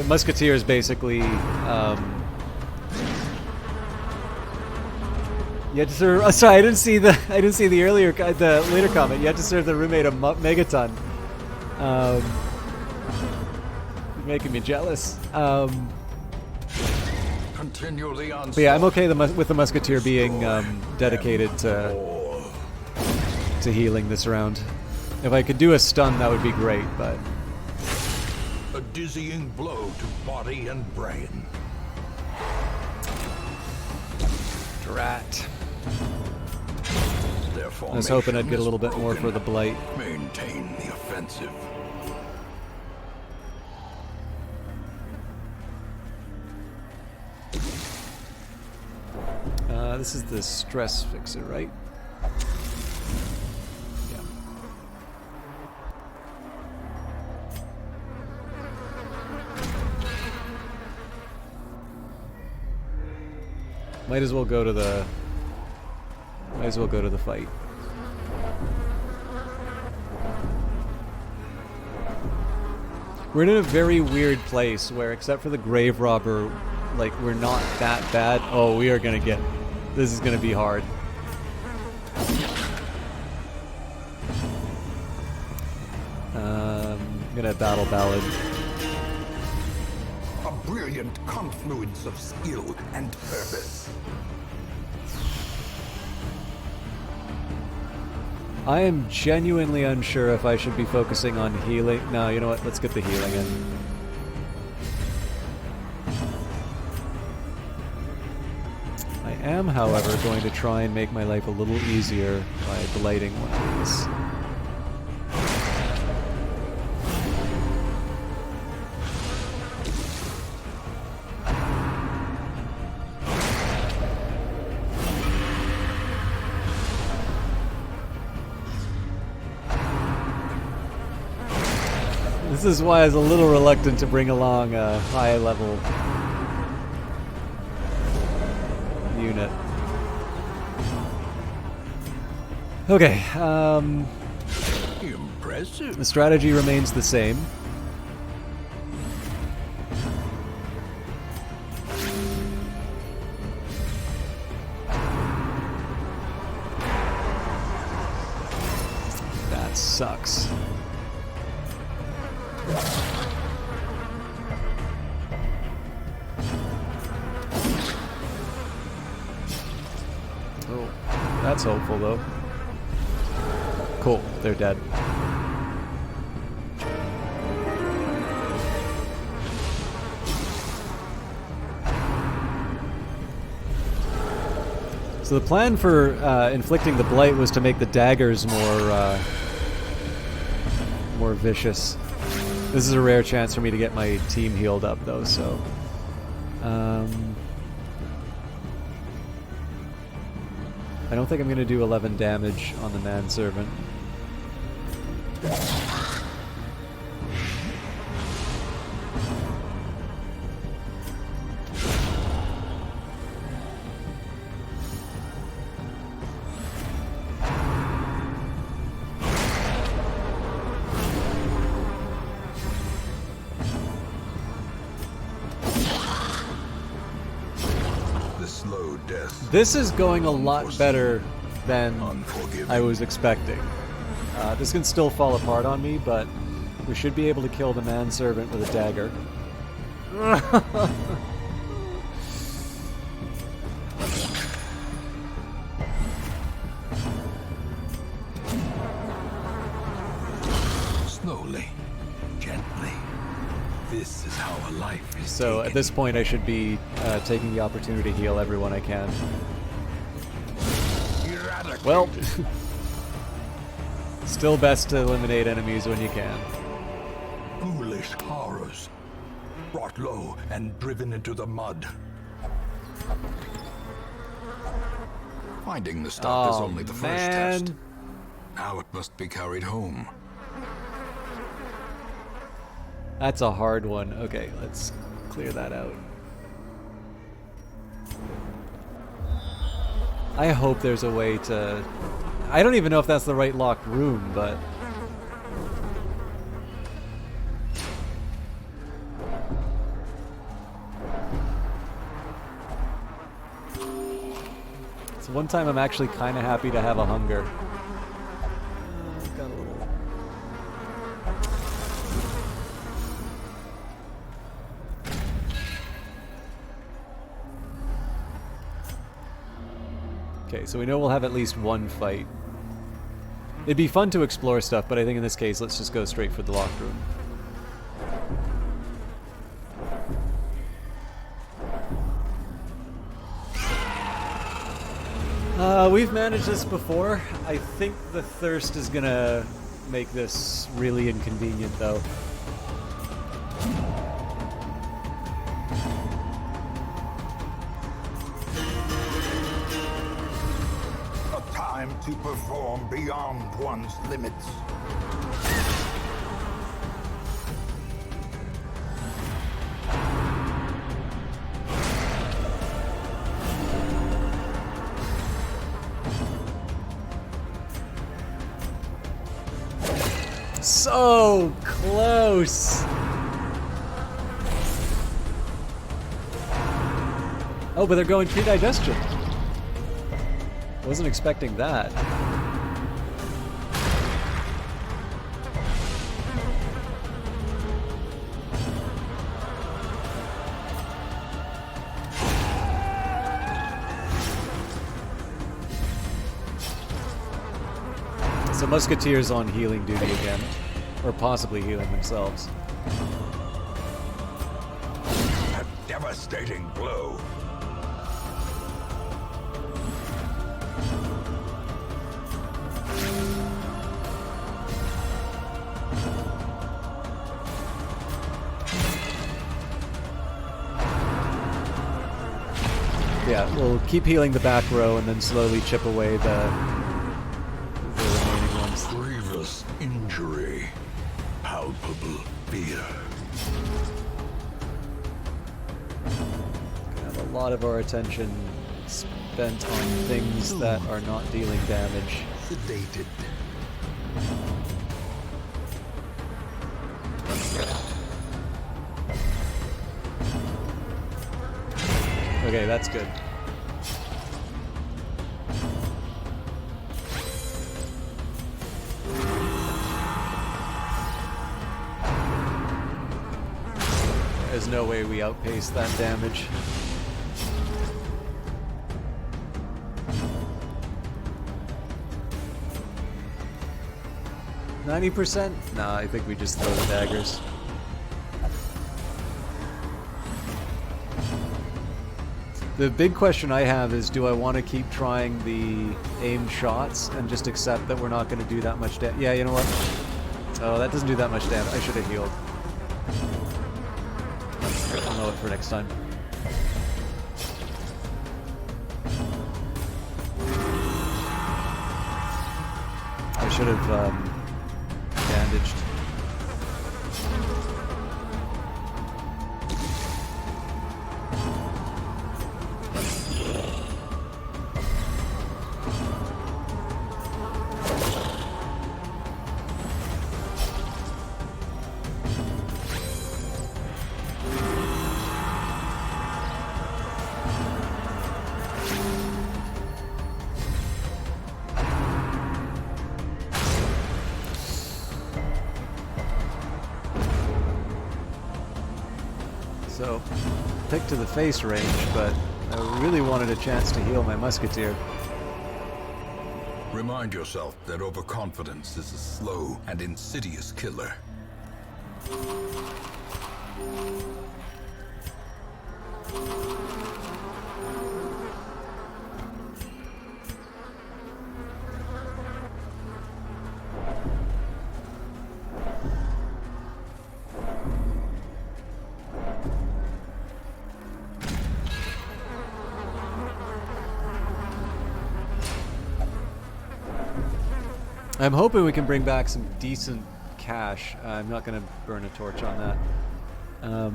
Musketeer is basically you had to serve. Oh, sorry, I didn't see the later comment. You had to serve the roommate a megaton. You're making me jealous. Continually on. But yeah, I'm okay with the Musketeer being dedicated to healing this round. If I could do a stun, that would be great, but. A dizzying blow to body and brain. Drat. Therefore, I was hoping I'd get a little bit more for the blight. Maintain the offensive. This is the stress fixer, right? Yeah. Might as well go to the fight. We're in a very weird place where, except for the grave robber, like, we're not that bad. Oh, we are gonna get... This is gonna be hard. I'm gonna battle ballad. A brilliant confluence of skill and purpose. I am genuinely unsure if I should be focusing on healing. No, you know what? Let's get the healing in. I am, however, going to try and make my life a little easier by blighting one of these. This is why I was a little reluctant to bring along a high-level unit. Okay, Impressive. the strategy remains the same. That sucks. Oh, that's hopeful though. Cool, they're dead. So the plan for inflicting the blight was to make the daggers more vicious. This is a rare chance for me to get my team healed up, though, so... I don't think I'm going to do 11 damage on the manservant. This is going a lot better than I was expecting. This can still fall apart on me, but we should be able to kill the manservant with a dagger. Slowly, gently. This is how a life is So taken. at this point I should be taking the opportunity to heal everyone I can. Eradicate. Well, still best to eliminate enemies when you can. Ghoulish horrors, brought low and driven into the mud. Finding the stuff is Oh, only the first man. test. Now it must be carried home. That's a hard one. Okay, let's clear that out. I hope there's a way to... I don't even know if that's the right locked room, but... It's one time I'm actually kind of happy to have a hunger. Got a little... Okay, so we know we'll have at least one fight. It'd be fun to explore stuff, but I think in this case, let's just go straight for the locked room. We've managed this before. I think the thirst is gonna make this really inconvenient, though. to perform beyond one's limits. So close! Oh, but they're going pre-digestion. Wasn't expecting that. So Musketeers on healing duty again. Or possibly healing themselves. A devastating blow. Yeah, we'll keep healing the back row and then slowly chip away the remaining ones. Grievous injury. Palpable fear. Gonna have a lot of our attention spent on things that are not dealing damage. Sedated. Okay, that's good. There's no way we outpace that damage. %? Nah, I think we just throw the daggers. The big question I have is, do I want to keep trying the aimed shots and just accept that we're not going to do that much damage? Yeah, you know what? Oh, that doesn't do that much damage. I should have healed. I'll know it for next time. I should have bandaged. So, pick to the face range, but I really wanted a chance to heal my musketeer. Remind yourself that overconfidence is a slow and insidious killer. I'm hoping we can bring back some decent cash. I'm not going to burn a torch on that.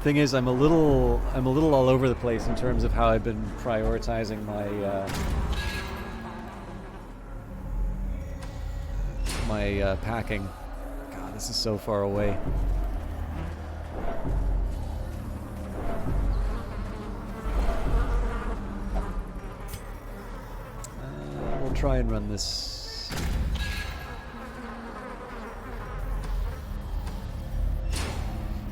Thing is, I'm a little all over the place in terms of how I've been prioritizing my packing. God, this is so far away. We'll try and run this.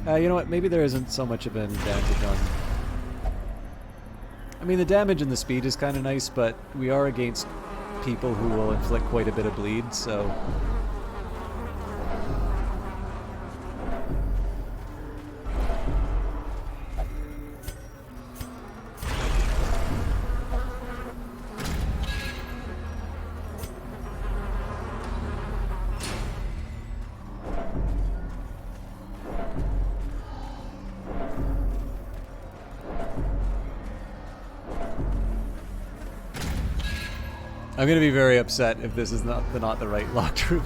You know what? Maybe there isn't so much of an advantage on. I mean, the damage and the speed is kind of nice, but we are against people who will inflict quite a bit of bleed, so. I'm gonna be very upset if this is not the right locked room.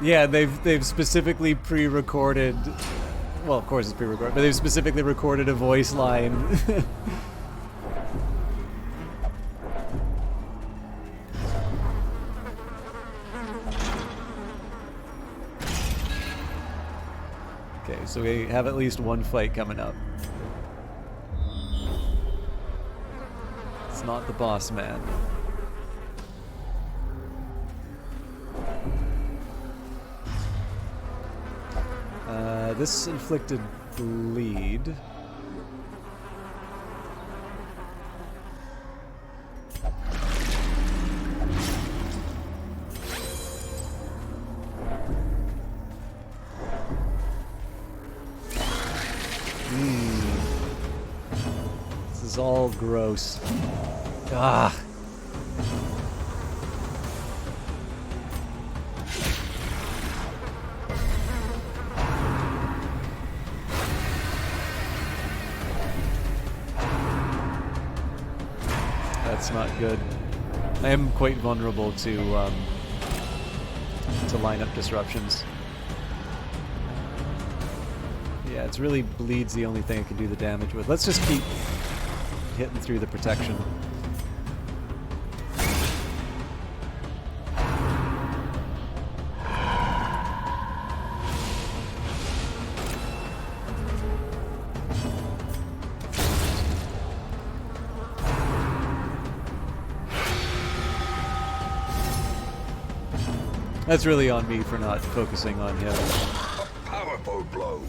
Yeah, they've specifically pre-recorded. Well, of course it's pre-recorded, but they've specifically recorded a voice line. Okay, so we have at least one fight coming up. It's not the boss man. This inflicted bleed. This is all gross. Ah. That's not good. I am quite vulnerable to lineup disruptions. Yeah, it's really bleed's the only thing I can do the damage with. Let's just keep hitting through the protection. That's really on me for not focusing on him. A powerful blow.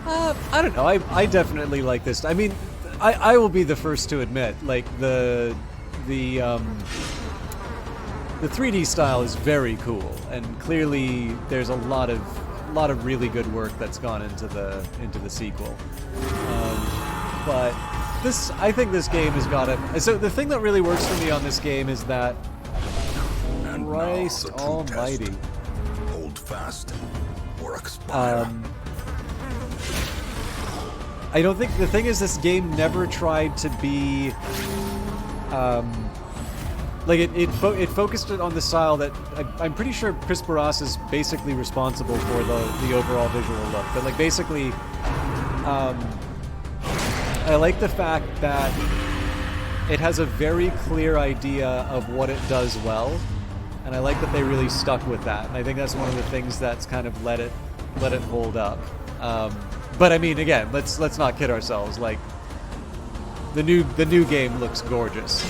I don't know. I definitely like this. I mean, I will be the first to admit, like the 3D style is very cool, and clearly there's a lot of really good work that's gone into the sequel. But I think this game has got it. So the thing that really works for me on this game is that. Christ almighty. Test. Hold fast or expire. I don't think the thing is this game never tried to be like it focused it on the style that I'm pretty sure Chris Barras is basically responsible for the overall visual look, but like basically I like the fact that it has a very clear idea of what it does well. And I like that they really stuck with that. And I think that's one of the things that's kind of let it hold up. But I mean, again, let's not kid ourselves. Like the new game looks gorgeous.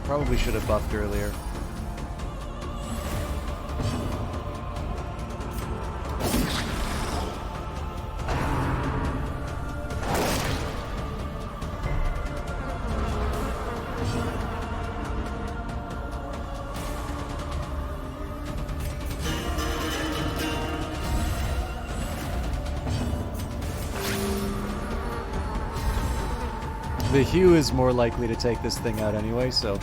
Probably should have buffed earlier. The Hue is more likely to take this thing out anyway, so...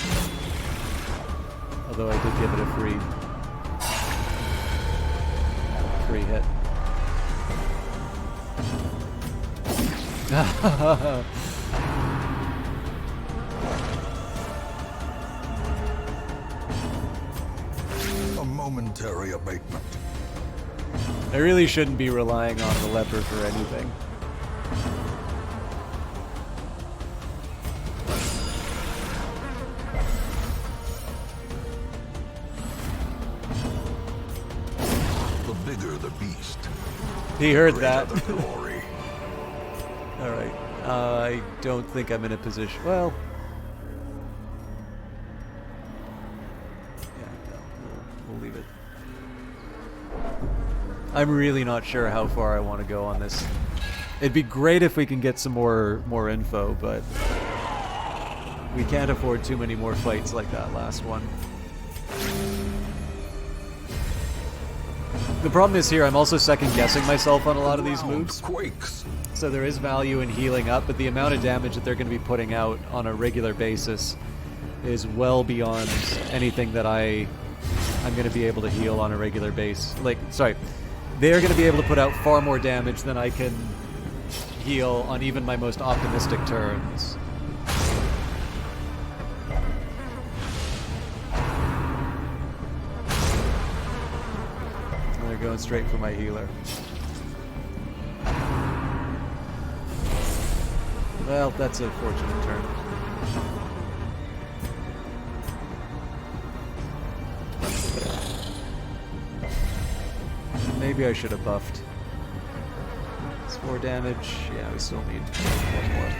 Although I did give it a free hit. A momentary abatement. I really shouldn't be relying on the leper for anything. The bigger the beast. He heard greater that. the glory. Alright. I don't think I'm in a position... Well... Yeah, no, we'll leave it. I'm really not sure how far I want to go on this. It'd be great if we can get some more info, but... we can't afford too many more fights like that last one. The problem is here, I'm also second-guessing myself on a lot of these moves. Quakes. So there is value in healing up, but the amount of damage that they're going to be putting out on a regular basis is well beyond anything that I'm going to be able to heal on a regular base. Like, sorry, they're going to be able to put out far more damage than I can heal on even my most optimistic turns. They're going straight for my healer. Well, that's a fortunate turn. Maybe I should have buffed. It's 4 damage. Yeah, we still need 1 more.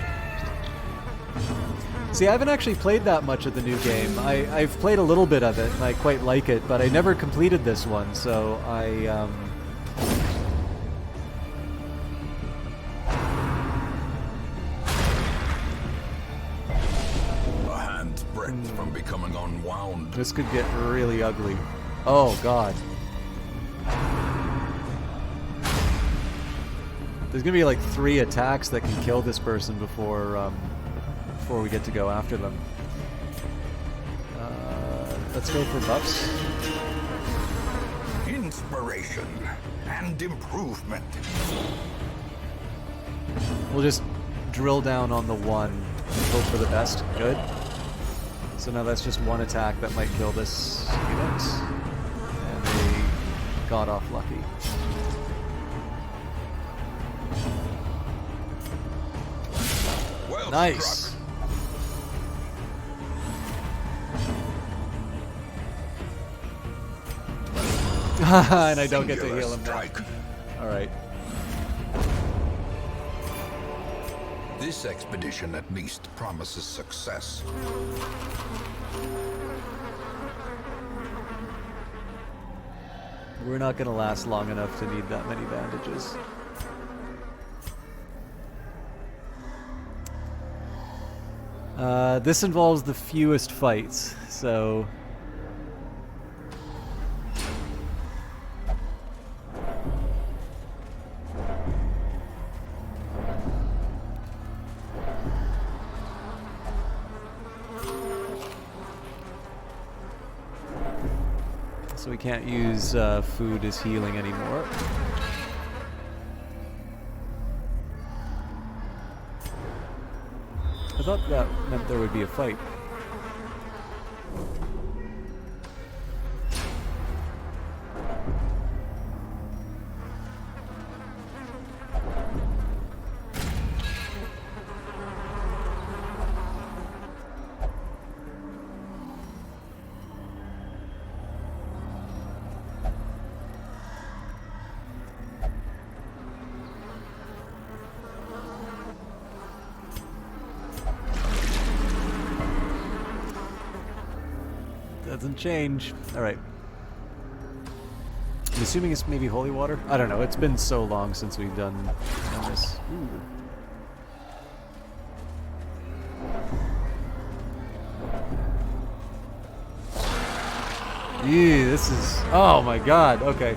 See, I haven't actually played that much of the new game. I've played a little bit of it, and I quite like it, but I never completed this one, so a hand's breadth from becoming unwound. this could get really ugly. Oh, God. There's gonna be like 3 attacks that can kill this person before we get to go after them. Let's go for buffs. Inspiration and improvement. We'll just drill down on the 1 and hope for the best. Good. So now that's just 1 attack that might kill this unit. And they got off lucky. Well Nice. struck. And I don't get to Singular heal him now. strike. Alright. This expedition at least promises success. We're not gonna last long enough to need that many bandages. This involves the fewest fights, so... So we can't use food as healing anymore. I thought that meant there would be a fight. Doesn't change. Alright. I'm assuming it's maybe holy water? I don't know. It's been so long since we've done this. Ooh. Ew, this is... Oh my god. Okay.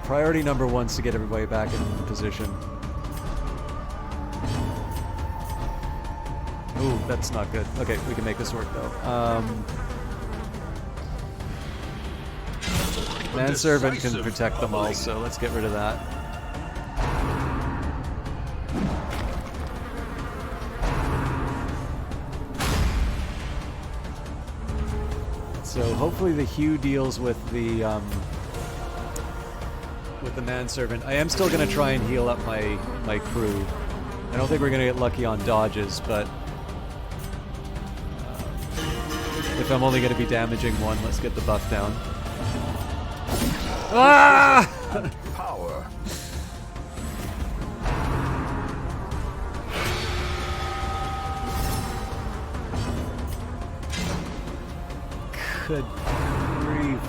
Priority number 1's to get everybody back in position. Ooh, that's not good. Okay, we can make this work though. Manservant can protect them all, so let's get rid of that. So hopefully the Hue deals with the manservant. I am still going to try and heal up my crew. I don't think we're going to get lucky on dodges, but If I'm only going to be damaging one, let's get the buff down. Ah! Power. Good grief.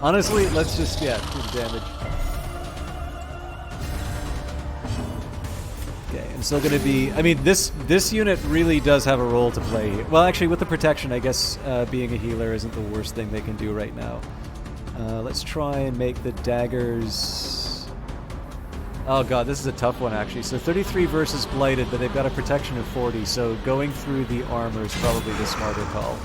Honestly, let's just, yeah, do the damage. Okay, I'm still going to be... I mean, this unit really does have a role to play here. Well, actually, with the protection, I guess being a healer isn't the worst thing they can do right now. Let's try and make the daggers... Oh god, this is a tough one, actually. So 33 versus Blighted, but they've got a protection of 40, so going through the armor is probably the smarter call.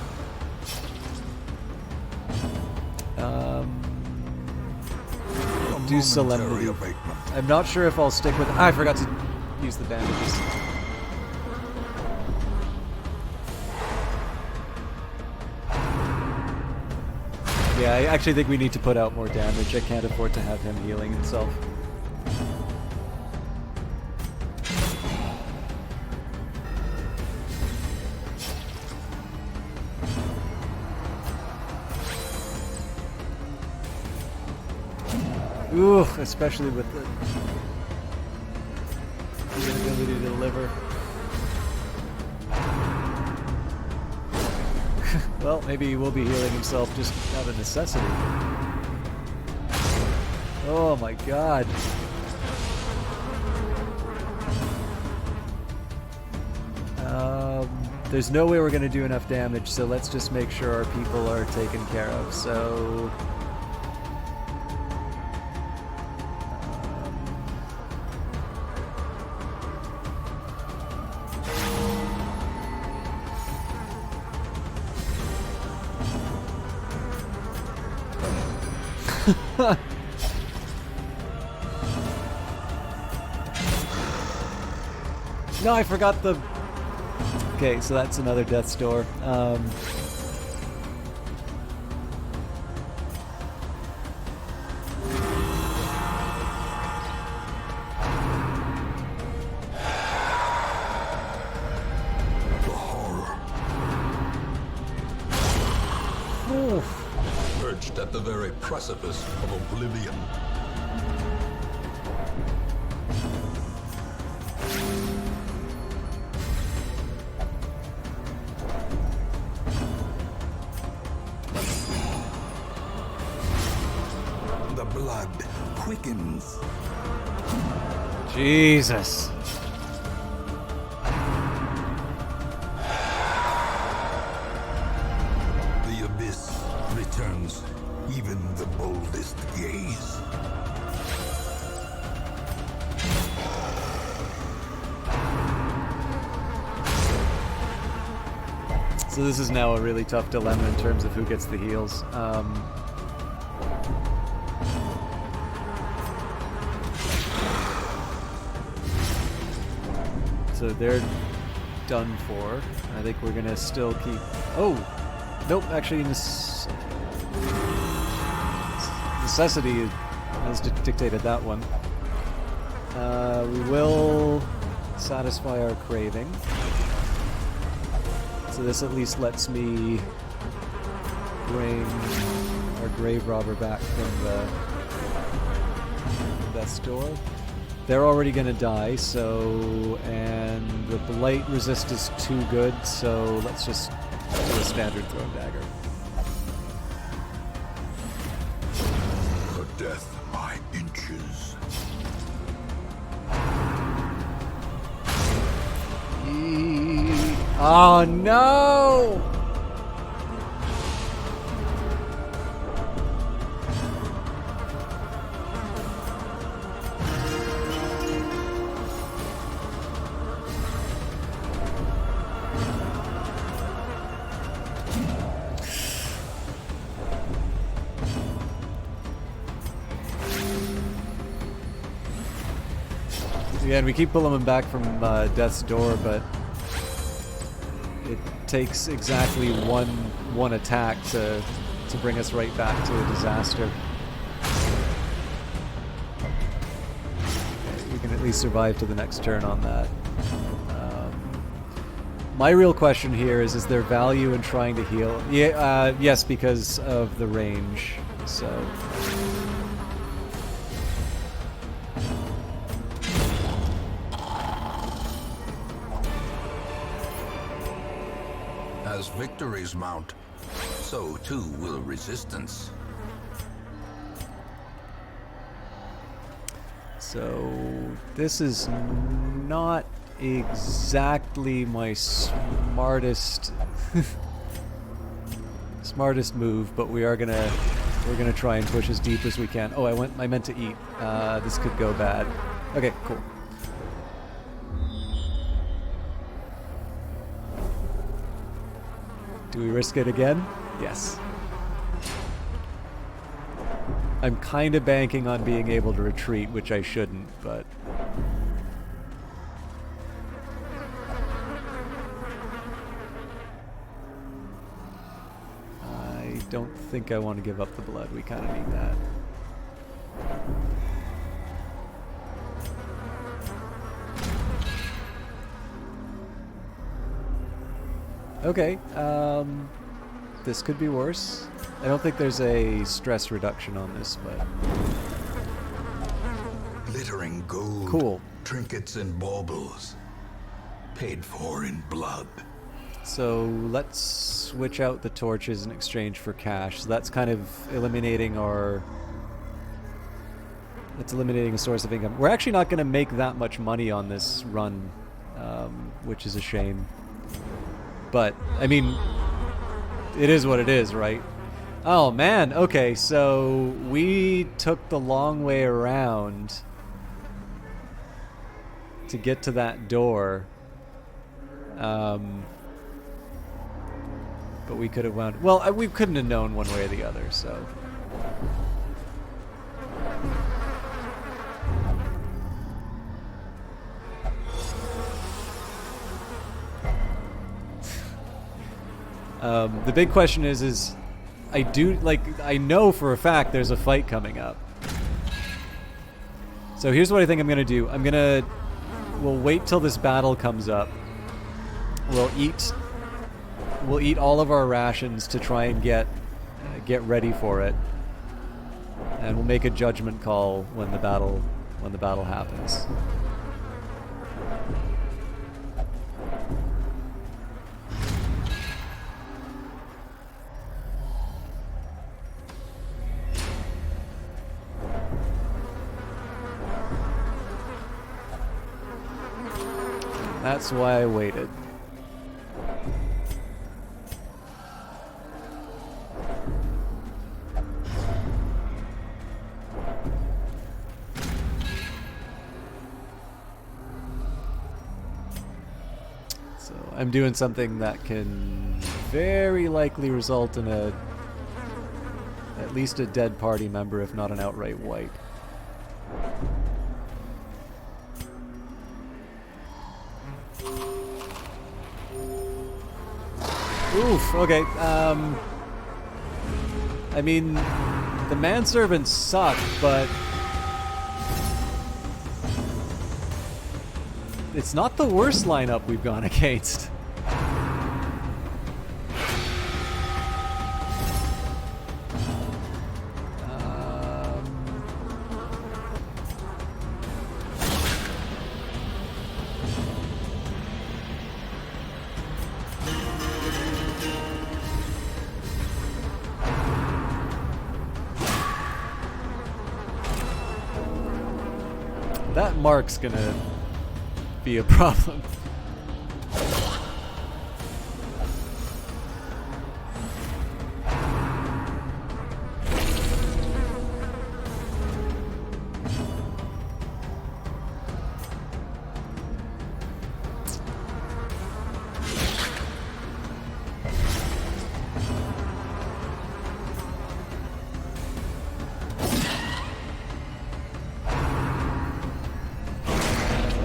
Do Solemnity. I'm not sure if I'll stick with... I forgot to use the bandages. Yeah, I actually think we need to put out more damage. I can't afford to have him healing himself. Ooh, especially with the inability to deliver. Well, maybe he will be healing himself just out of necessity. Oh my god. There's no way we're going to do enough damage, so let's just make sure our people are taken care of. So... No, I forgot the... Okay, so that's another death's door. Perched at the very precipice of oblivion. The blood quickens. Jesus. The abyss returns even the boldest gaze. So this is now a really tough dilemma in terms of who gets the heals. So they're done for. I think we're gonna still keep... Oh! Nope, actually necessity has dictated that one. We will satisfy our craving. So this at least lets me bring our grave robber back from the death's door. They're already going to die, so... And the blight resist is too good, so let's just do a standard throw dagger. The death by inches. Oh no! Again, we keep pulling him back from death's door, but it takes exactly one attack to to bring us right back to a disaster. Okay, we can at least survive to the next turn on that. My real question here is there value in trying to heal? Yeah, yes, because of the range. So. As victories mount, so too will resistance. So this is not exactly my smartest move, but we're gonna try and push as deep as we can. Oh, I meant to eat. This could go bad. Okay, cool. Do we risk it again? Yes. I'm kind of banking on being able to retreat, which I shouldn't, but... I don't think I want to give up the blood. We kind of need that. Okay, this could be worse. I don't think there's a stress reduction on this, but... Glittering gold. Cool. Trinkets and baubles. Paid for in blood. So let's switch out the torches in exchange for cash. So that's kind of eliminating our... It's eliminating a source of income. We're actually not going to make that much money on this run, which is a shame. But, I mean, it is what it is, right? Oh, man. Okay, so we took the long way around to get to that door. But we could have wound... Well, we couldn't have known one way or the other, so... The big question is I know for a fact there's a fight coming up. So here's what I think I'm gonna do. We'll wait till this battle comes up. We'll eat all of our rations to try and get ready for it. And we'll make a judgment call when the battle happens. That's why I waited. So I'm doing something that can very likely result in at least a dead party member, if not an outright wipe. Oof, okay, I mean, the manservants suck, but it's not the worst lineup we've gone against. That mark's gonna be a problem.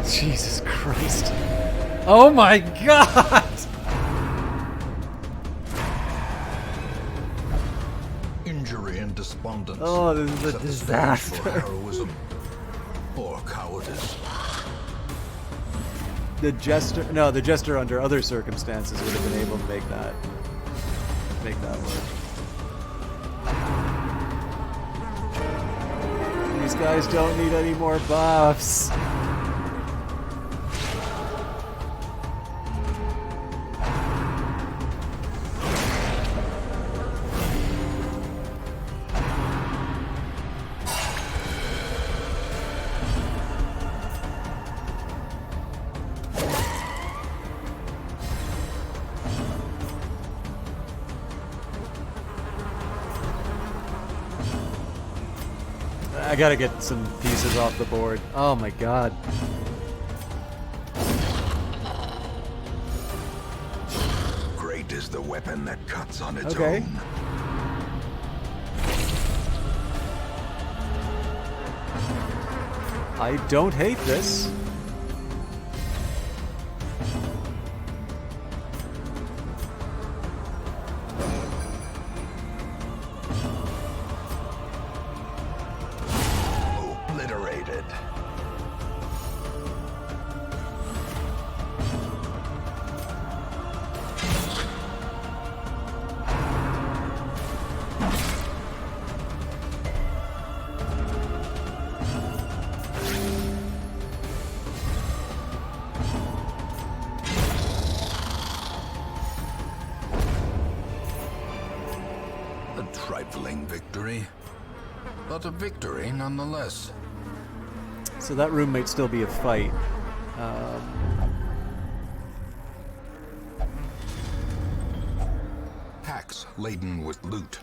Jesus Christ. Oh my God! injury and despondence. Oh, this is a except the stage for disaster. heroism or cowardice. The Jester under other circumstances would have been able to make that work. These guys don't need any more buffs. I gotta get some pieces off the board. Oh my god. Great is the weapon that cuts on its Okay. own. I don't hate this. Obliterated. A trifling victory, but a victory nonetheless. So that room might still be a fight. Packs laden with loot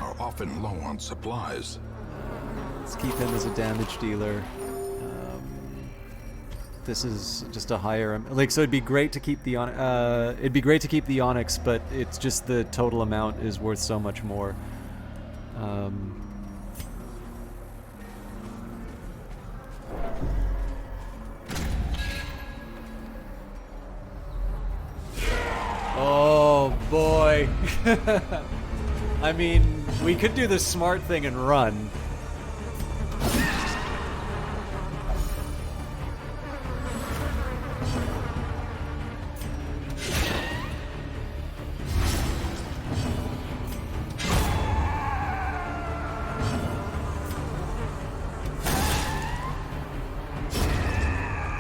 are often low on supplies. Let's keep him as a damage dealer. This is just a higher, like, so it'd be great to keep the Onyx, but it's just the total amount is worth so much more. Oh boy. I mean, we could do the smart thing and run.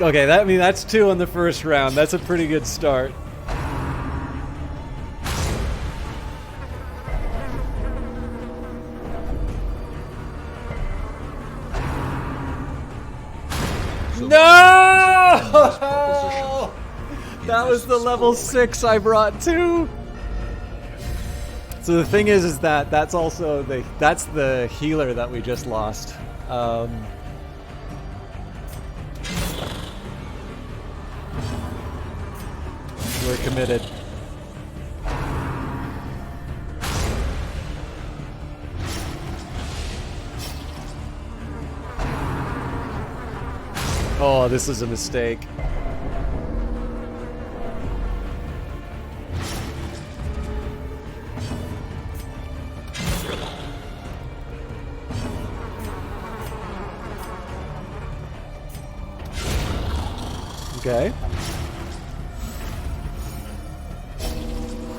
Okay, that's 2 on the first round. That's a pretty good start. No! That was the level 6 I brought too. So the thing is that that's also that's the healer that we just lost. We're committed. Oh, this is a mistake. Okay.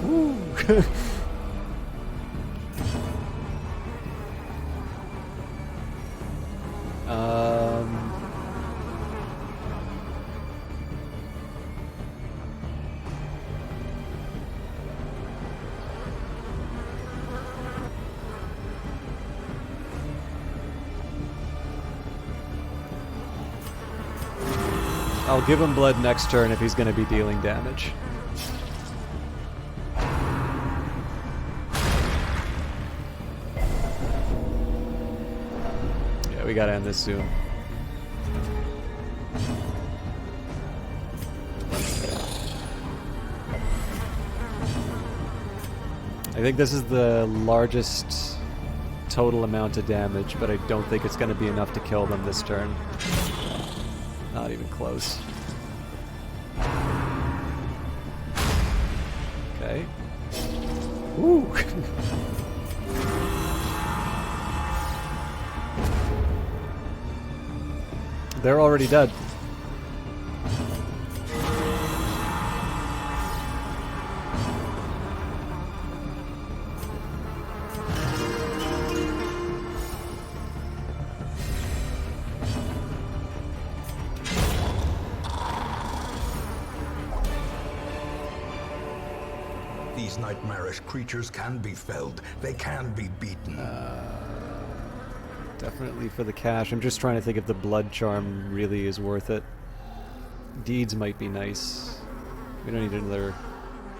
Whew. I'll give him blood next turn if he's going to be dealing damage. Yeah, we gotta end this soon. I think this is the largest total amount of damage, but I don't think it's going to be enough to kill them this turn. Not even close. Okay. Ooh. they're already dead. These nightmarish creatures can be felled. They can be beaten. Definitely for the cash. I'm just trying to think if the blood charm really is worth it. Deeds might be nice. We don't need another...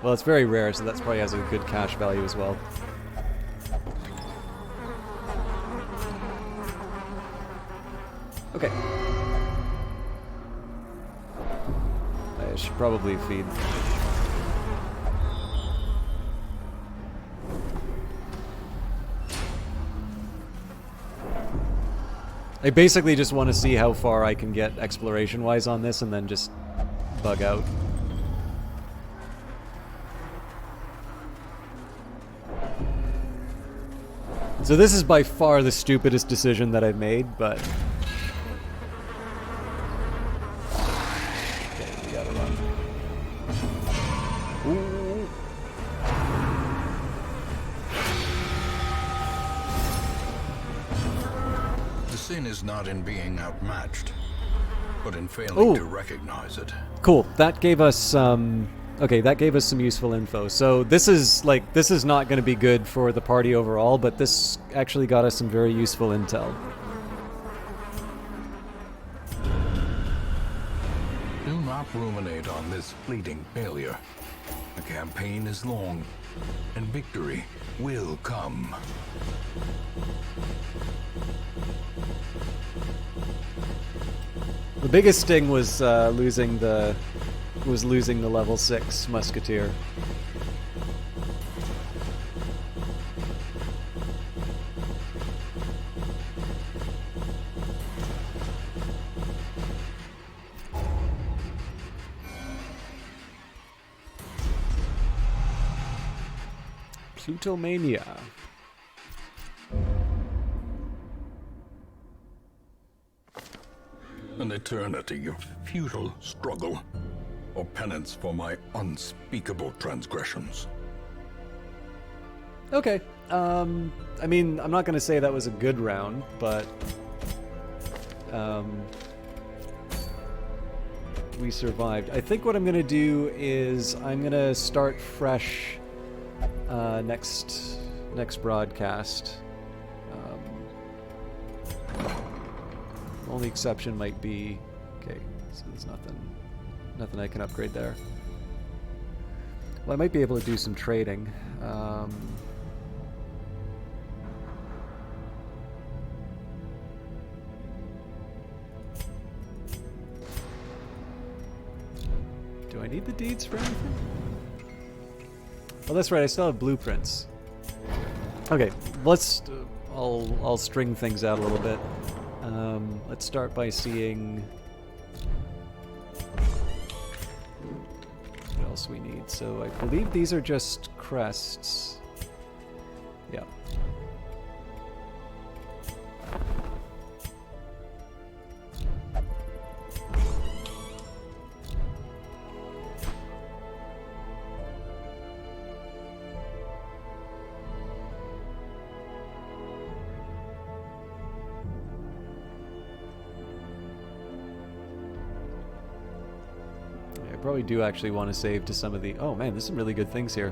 Well, it's very rare, so that probably has a good cash value as well. Okay. I should probably feed... I basically just want to see how far I can get exploration-wise on this and then just bug out. So this is by far the stupidest decision that I've made, but... Okay, we gotta run. Ooh. The sin is not in being outmatched, but in failing to recognize it. Cool. That gave us okay, that gave us some useful info. So this is not going to be good for the party overall, but this actually got us some very useful intel. Do not ruminate on this fleeting failure. The campaign is long, and victory will come. The biggest sting was losing the level 6 musketeer. Plutomania. An eternity of futile struggle, or penance for my unspeakable transgressions. Okay. I mean, I'm not going to say that was a good round, but we survived. I think what I'm going to do is I'm going to start fresh next broadcast. Only exception might be... Okay, so there's nothing I can upgrade there. Well, I might be able to do some trading. Do I need the deeds for anything? Oh, that's right, I still have blueprints. Okay, let's... I'll string things out a little bit. Let's start by seeing what else we need. So I believe these are just crests. Yeah. Probably do actually want to save to some of the... Oh man, there's some really good things here.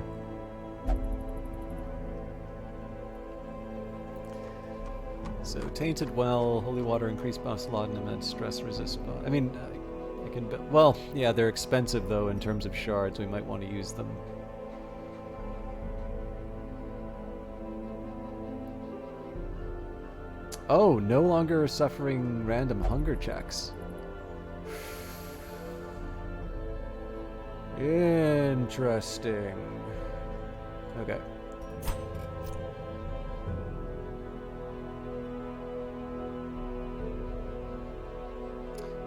So, Tainted Well, Holy Water, increased buffs, laudanum, and stress resist buff. I mean, I can... Well, yeah, they're expensive though in terms of shards. We might want to use them. Oh, no longer suffering random hunger checks. Interesting. Okay.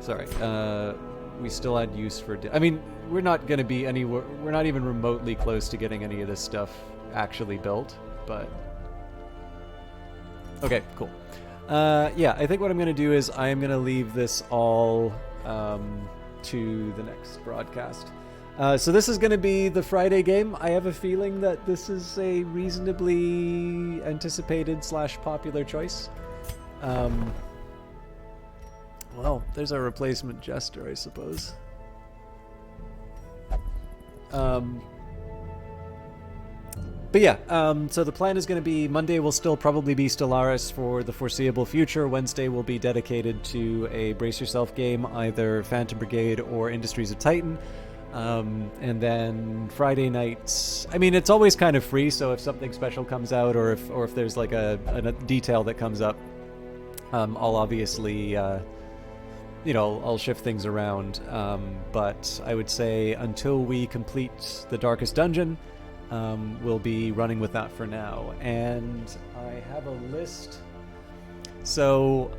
Sorry. We still had use for... I mean, we're not going to be anywhere... We're not even remotely close to getting any of this stuff actually built, but... Okay, cool. Yeah, I think what I'm going to do is I am going to leave this all to the next broadcast. So this is going to be the Friday game. I have a feeling that this is a reasonably anticipated / popular choice. Well, there's our replacement jester, I suppose. But yeah, so the plan is going to be Monday will still probably be Stellaris for the foreseeable future. Wednesday will be dedicated to a Brace Yourself game, either Phantom Brigade or Industries of Titan. And then Friday nights, I mean, it's always kind of free, so if something special comes out or if there's like a detail that comes up, I'll obviously, I'll shift things around. But I would say until we complete the Darkest Dungeon, we'll be running with that for now. And I have a list. So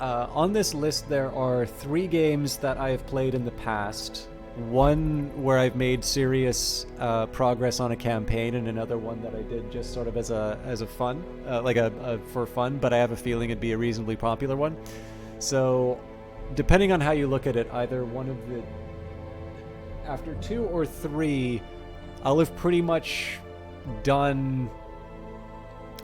on this list there are 3 games that I have played in the past. One where I've made serious progress on a campaign, and another one that I did just sort of as a fun, for fun, but I have a feeling it'd be a reasonably popular one. So depending on how you look at it, either one of the... After 2 or 3... I'll have pretty much done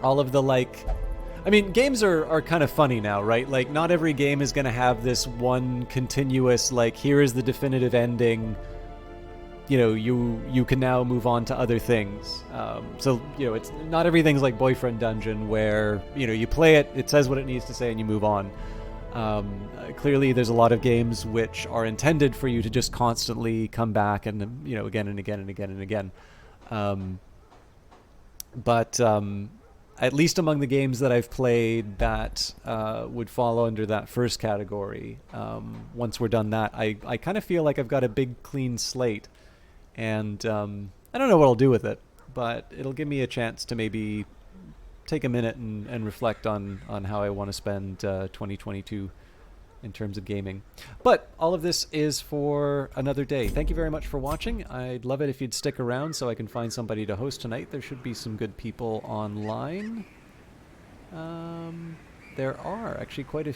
all of the, I mean, games are kind of funny now, right? Like, not every game is going to have this one continuous, here is the definitive ending, you can now move on to other things. So, it's not everything's like Boyfriend Dungeon where, you play it, it says what it needs to say, and you move on. Clearly, there's a lot of games which are intended for you to just constantly come back and, again and again and again and again. But at least among the games that I've played that would fall under that first category, once we're done that, I kind of feel like I've got a big clean slate. And I don't know what I'll do with it, but it'll give me a chance to maybe take a minute and reflect on how I want to spend 2022 in terms of gaming. But all of this is for another day. Thank you very much for watching. I'd love it if you'd stick around so I can find somebody to host tonight. There should be some good people online. There are actually quite a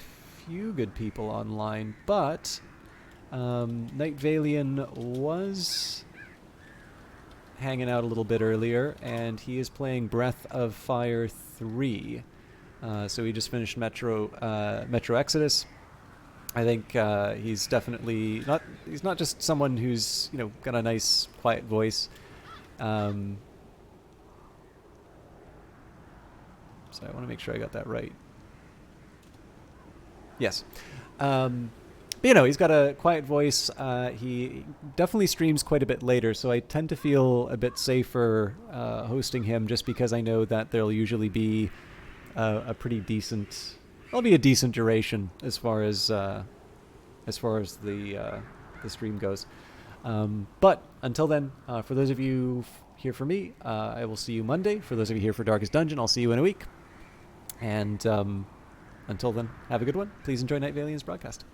few good people online, but Night Valian was hanging out a little bit earlier, and he is playing Breath of Fire 3. So he just finished Metro Exodus. I think he's definitely he's not just someone who's got a nice quiet voice. So I want to make sure I got that right. Yes. But, he's got a quiet voice. He definitely streams quite a bit later, so I tend to feel a bit safer hosting him, just because I know that there'll usually be a pretty decent... There'll be a decent duration as far as the stream goes. But until then, for those of you here for me, I will see you Monday. For those of you here for Darkest Dungeon, I'll see you in a week. And until then, have a good one. Please enjoy Night Valian's broadcast.